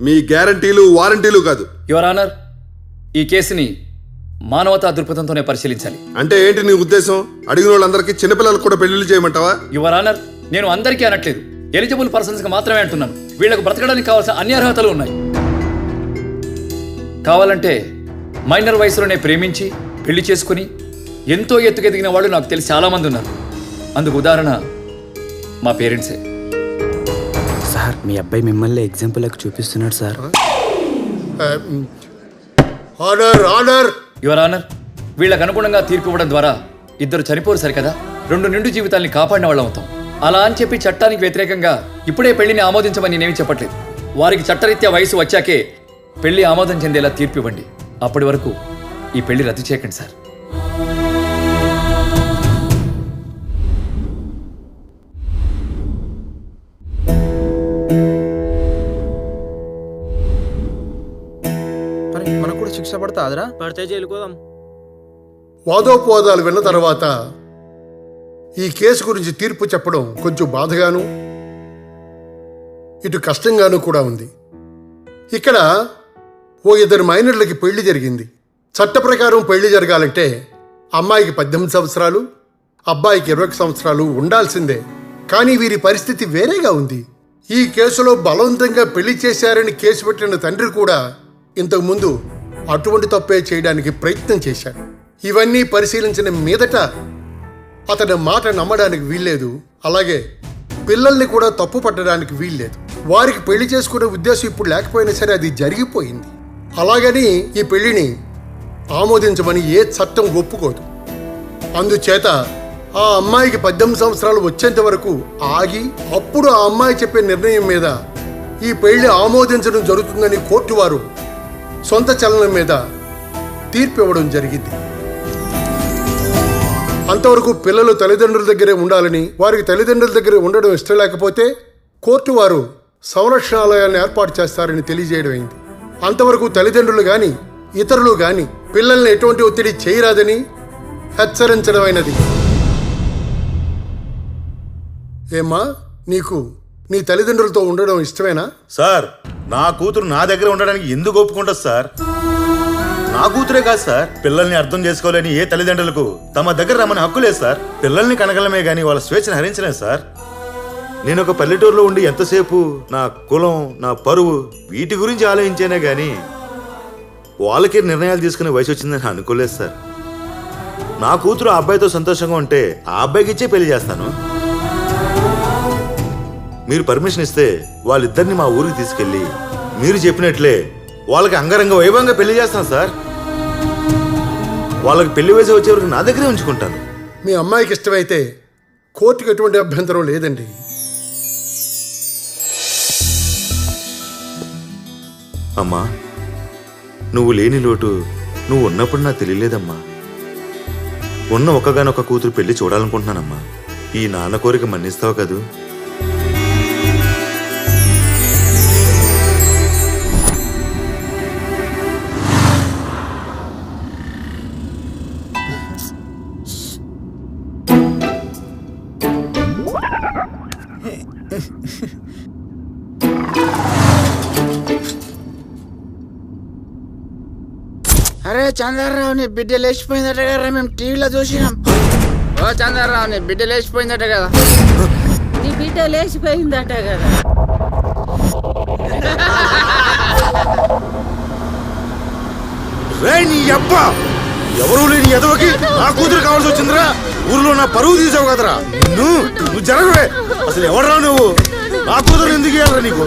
మీ గ్యారంటీలు, వారంటీలు కాదు. యువర్ ఆనర్, ఈ కేసుని మానవతా దృక్పథంతోనే పరిశీలించాలి. అంటే ఏంటి నీ ఉద్దేశం? అడిగిన వాళ్ళందరికీ చిన్నపిల్లలకు కూడా పెళ్లిళ్ళు చేయమంటావా? యువర్ ఆనర్, నేను అందరికీ అనట్లేదు, ఎలిజిబుల్ పర్సన్స్కి మాత్రమే అంటున్నాను. వీళ్లకు బ్రతకడానికి కావాల్సిన అన్ని అర్హతలు ఉన్నాయి. కావాలంటే మైనర్ వయసులోనే ప్రేమించి పెళ్లి చేసుకుని ఎంతో ఎత్తుకెదిగిన వాళ్ళు నాకు తెలిసి చాలామంది ఉన్నారు. అందుకు ఉదాహరణ మా పేరెంట్సే. సార్, మీ అబ్బాయి మిమ్మల్ని ఎగ్జాంపుల్కి చూపిస్తున్నాడు sir. Order order. Your honour, వీళ్ళకు అనుగుణంగా తీర్పు ఇవ్వడం ద్వారా ఇద్దరు చనిపోరు సరికదా, 2 నిండు జీవితాల్ని కాపాడిన వాళ్ళం అవుతాం. అలా అని చెప్పి చట్టానికి వ్యతిరేకంగా ఇప్పుడే పెళ్లిని ఆమోదించమని నేనేమి చెప్పట్లేదు. వారికి చట్టరీత్యా వయసు వచ్చాకే పెళ్లి ఆమోదం చెందేలా తీర్పు ఇవ్వండి. అప్పటి వరకు ఈ పెళ్లి రద్దు చేయకండి సార్. మనకు కూడా శిక్ష పడతాదిరా? పడితే జైలుకోదాం. వాదోపవాదాలు విన్న తర్వాత ఈ కేసు గురించి తీర్పు చెప్పడం కొంచెం బాధగాను, ఇటు కష్టంగాను కూడా ఉంది. ఇక్కడ ఓ 2 మైనర్లకి పెళ్లి జరిగింది. చట్ట ప్రకారం పెళ్లి జరగాలంటే అమ్మాయికి 18 సంవత్సరాలు, అబ్బాయికి 20 సంవత్సరాలు ఉండాల్సిందే. కానీ వీరి పరిస్థితి వేరేగా ఉంది. ఈ కేసులో బలవంతంగా పెళ్లి చేశారని కేసు పెట్టిన తండ్రి కూడా ఇంతకుముందు అటువంటి తప్పే చేయడానికి ప్రయత్నం చేశాడు. ఇవన్నీ పరిశీలించిన మీదట అతని మాట నమ్మడానికి వీల్లేదు. అలాగే పిల్లల్ని కూడా తప్పు పట్టడానికి వీల్లేదు. వారికి పెళ్లి చేసుకునే ఉద్దేశం ఇప్పుడు లేకపోయినా సరే అది జరిగిపోయింది. అలాగని ఈ పెళ్లిని ఆమోదించమని ఏ చట్టం ఒప్పుకోదు. అందుచేత ఆ అమ్మాయికి 18 సంవత్సరాలు వచ్చేంత వరకు ఆగి అప్పుడు ఆ అమ్మాయి చెప్పే నిర్ణయం మీద ఈ పెళ్లి ఆమోదించడం జరుగుతుందని కోర్టు వారు సొంత చలనం మీద తీర్పు ఇవ్వడం జరిగింది. అంతవరకు పిల్లలు తల్లిదండ్రుల దగ్గరే ఉండాలని, వారికి తల్లిదండ్రుల దగ్గర ఉండడం ఇష్టం లేకపోతే కోర్టు వారు సంరక్షణాలయాన్ని ఏర్పాటు చేస్తారని తెలియజేయడం అయింది. అంతవరకు తల్లిదండ్రులు గాని ఇతరులు గాని పిల్లల్ని ఎటువంటి ఒత్తిడి చేయరాదని హెచ్చరించడం అయినది. ఏమ్మా, నీకు నీ తల్లిదండ్రులతో ఉండడం ఇష్టమేనా? సార్, నా కూతురు నా దగ్గర ఉండడానికి ఎందుకు ఒప్పుకుంటుంది సార్? నా కూతురే కాదు సార్, పిల్లల్ని అర్థం చేసుకోలేని ఏ తల్లిదండ్రులకు తమ దగ్గర రమ్మని హక్కు లేదు సార్. పిల్లల్ని కనగలమే గానీ వాళ్ళ స్వేచ్ఛను హరించలేదు సార్. నేను ఒక పల్లెటూరులో ఉండి ఎంతసేపు నా కులం, నా పరువు వీటి గురించి ఆలోచించేనే గానీ వాళ్ళకి నిర్ణయాలు తీసుకునే వయసు వచ్చిందని అనుకోలేదు సార్. నా కూతురు ఆ అబ్బాయితో సంతోషంగా ఉంటే ఆ అబ్బాయికి ఇచ్చే పెళ్లి చేస్తాను. మీరు పర్మిషన్ ఇస్తే వాళ్ళిద్దరిని మా ఊరికి తీసుకెళ్ళి మీరు చెప్పినట్లే వాళ్ళకి అంగరంగ వైభవంగా పెళ్లి చేస్తాను సార్. వాళ్ళకి పెళ్లి వయసు వచ్చే వరకు నా దగ్గరే ఉంచుకుంటాను. మీ అమ్మాయికి ఇష్టమైతే కోర్టుకు ఎటువంటి అభ్యంతరం లేదండి. అమ్మా, నువ్వు లేని లోటు నువ్వు ఉన్నప్పుడు నాకు తెలియలేదమ్మా. ఉన్న ఒక్కగానొక్క కూతురు పెళ్లి చూడాలనుకుంటున్నానమ్మా. ఈ నాన్న కోరిక మన్నిస్తావు కదూ? అరే చంద్రరావు, నీ బిడ్డ లేచిపోయిందట కదా, మేము టీవీలో చూసినాం. ఓ చంద్రరావు, నీ బిడ్డ లేచిపోయిందట కదా. నీ బిడ్డ లేచిపోయిందట కదా. నీ అబ్బా, ఎవరు లేని ఎదవకి నా కూతురు కావాల్సి వచ్చిందిరా. ఊర్లో నా పరువు తీసావు కదరా. నువ్వు జరగవే. అసలు ఎవడరా నువ్వు? నా కూతురు ఎందుకు ఇవ్వాలరా నీకు?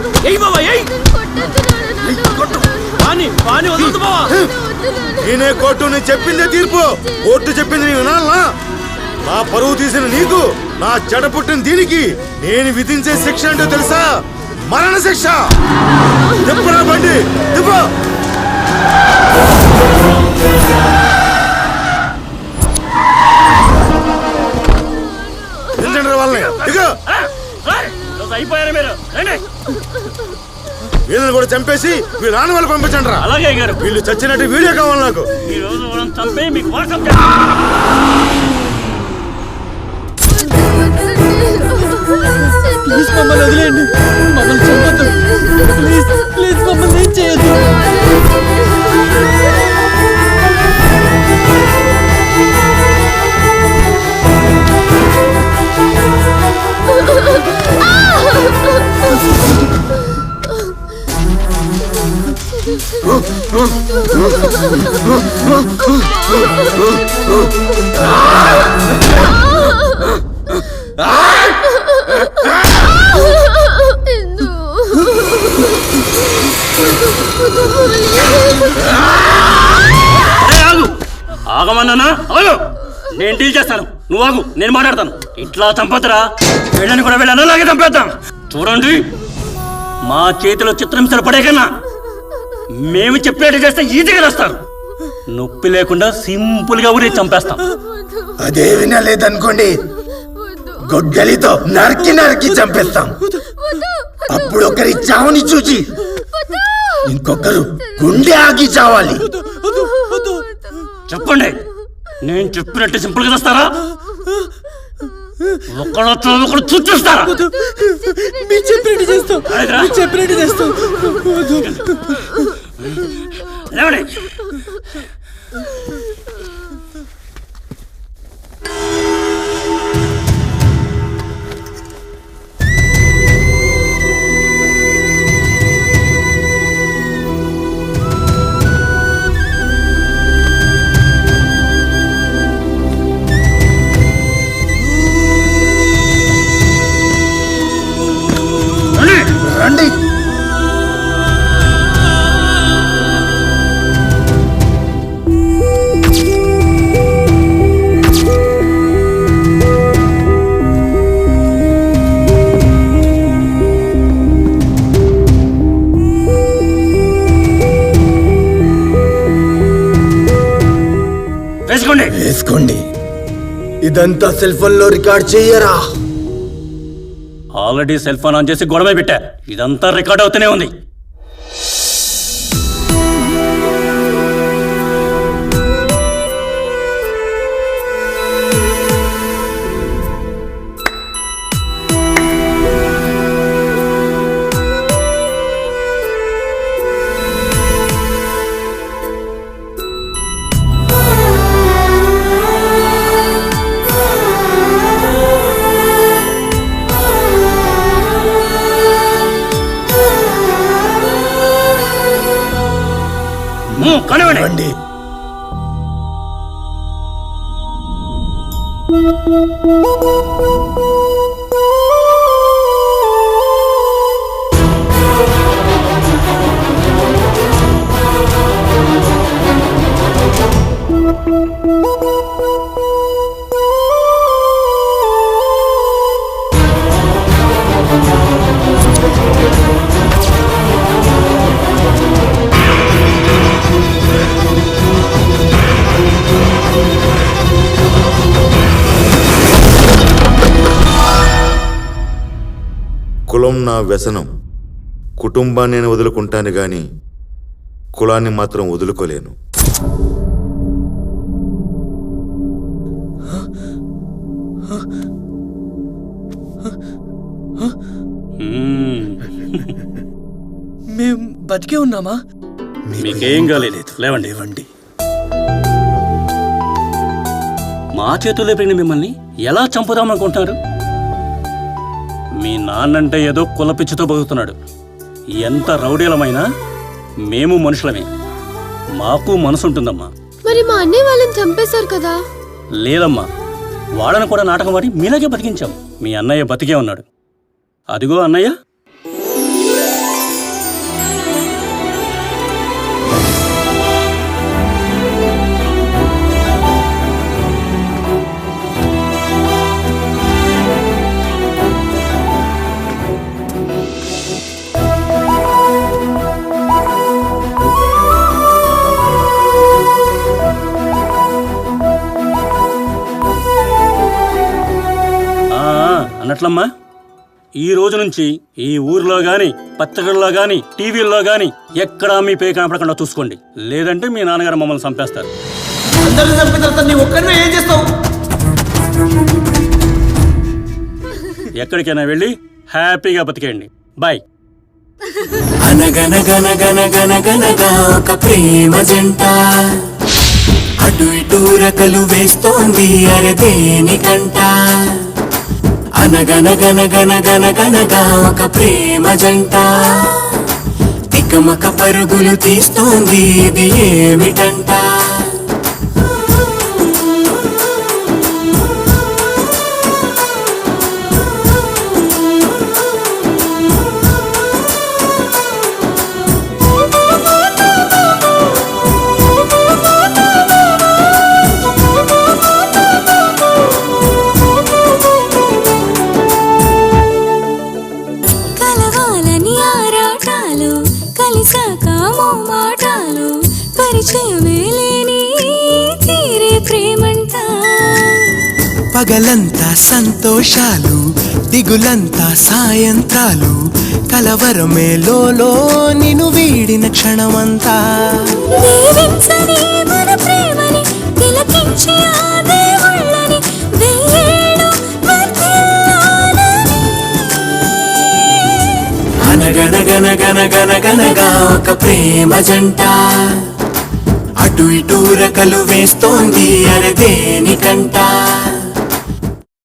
నేనే కోర్టు, నేను చెప్పిందే తీర్పు. కోర్టు చెప్పింది నేను వినాలనా? నా పరువు తీసిన నీకు, నా చెడ పుట్టిన దీనికి నేను విధించే శిక్ష అంటే తెలుసా? మరణ శిక్ష. తిప్పరా బండి, తిప్పు. అయిపోయారు మీరు. వీళ్ళని కూడా చంపేసి వీళ్ళ నాన్న వాళ్ళు పంపించండి రా. అలాగే గారు. వీళ్ళు చచ్చినట్టు వీడియో కావాలి నాకు. ఈ రోజు మనం చంపి మీకు వాట్సాప్ ప్లీజ్ మమ్మల్ని వదిలేయండి. మమ్మల్ని చంపొద్దు. ప్లీజ్ ప్లీజ్ మమ్మల్ని ఏం చేయొద్దు. ఆగమన్నానా? నేను డీల్ చేస్తాను, నువ్వు ఆగు, నేను మాట్లాడతాను. ఇట్లా చంపొద్దురా. వీళ్ళని కూడా వీళ్ళని అలాగే చంపేద్దాం. చూడండి, మా చేతిలో చిత్రహింసలు పడే కన్నా మేము చెప్పేట్టు చేస్తే ఈజీగా వస్తారు. నొప్పి లేకుండా సింపుల్ గా ఊరి చంపేస్తాం. అదే వినలేదనుకోండి, గొడ్డలితో నరికి నరికి చంపేస్తాం. అప్పుడు ఒకరి చావుని చూసి ఇంకొకరు గుండె ఆగి చావాలి. చెప్పండి, నేను చెప్పినట్టు సింపుల్ గా చేస్తారా? ఒకళ్ళు చూస్తారా? మీరు చెప్పినట్టు చేస్తాం. చెప్పినట్టు చేస్తాం. వేసుకోండి. వేసుకోండి. ఇదంతా సెల్ ఫోన్ లో రికార్డ్ చెయ్యరా? ఆల్రెడీ సెల్ ఫోన్ ఆన్ చేసి గొడవ పెట్టా. ఇదంతా రికార్డ్ అవుతూనే ఉంది. కనివ్వండి. కులం నా వ్యసనం. కుటుంబాన్ని నేను వదులుకుంటాను గాని కులాన్ని మాత్రం వదులుకోలేను. మేం బతికే ఉన్నామా? మీకేం కాలేదు. లేవండి. ఇవ్వండి. మా చేతుల్లో పెరిగిన మిమ్మల్ని ఎలా చంపుదామనుకుంటున్నారు? మీ నాన్నంటే ఏదో కులపిచ్చితో బతుకుతున్నాడు. ఎంత రౌడీలమైనా మేము మనుషులమే. మాకు మనసు ఉంటుందమ్మా. మరి మా అన్నయ్య వాళ్ళని చంపేశారు కదా? లేదమ్మా, వాళ్ళని కూడా నాటకం ఆడి మీలాగే బతికించాం. మీ అన్నయ్య బతికే ఉన్నాడు. అదిగో అన్నయ్య. అన్నట్లమ్మా, ఈ రోజు నుంచి ఈ ఊర్లో గాని, పత్రికల్లో గాని, టీవీల్లో గాని ఎక్కడా మీ పేరు కనపడకుండా చూసుకోండి. లేదంటే మీ నాన్నగారు మమ్మల్ని చంపేస్తారు. ఎక్కడికైనా వెళ్ళి హ్యాపీగా బతికేయండి. బాయ్. అనగనగనగనగనగనగా ఒక ప్రేమ జంట అటు ఇటు రకలు వేస్తోంది అరే దేనికంట. అనగనగనగనగనగనగా ఒక ప్రేమ జంట తికమక పరుగులు తీస్తోంది ఇది ఏమిటంట. పగలంతా సంతోషాలు, దిగులంతా సాయంత్రాలు, కలవరమే లోలో నిన్ను వీడిన క్షణమంతా. అనగనగనగనగనగనగా ఒక ప్రేమ జంట అటు ఇటు రకలు వేస్తోంది అరే దేనికంట.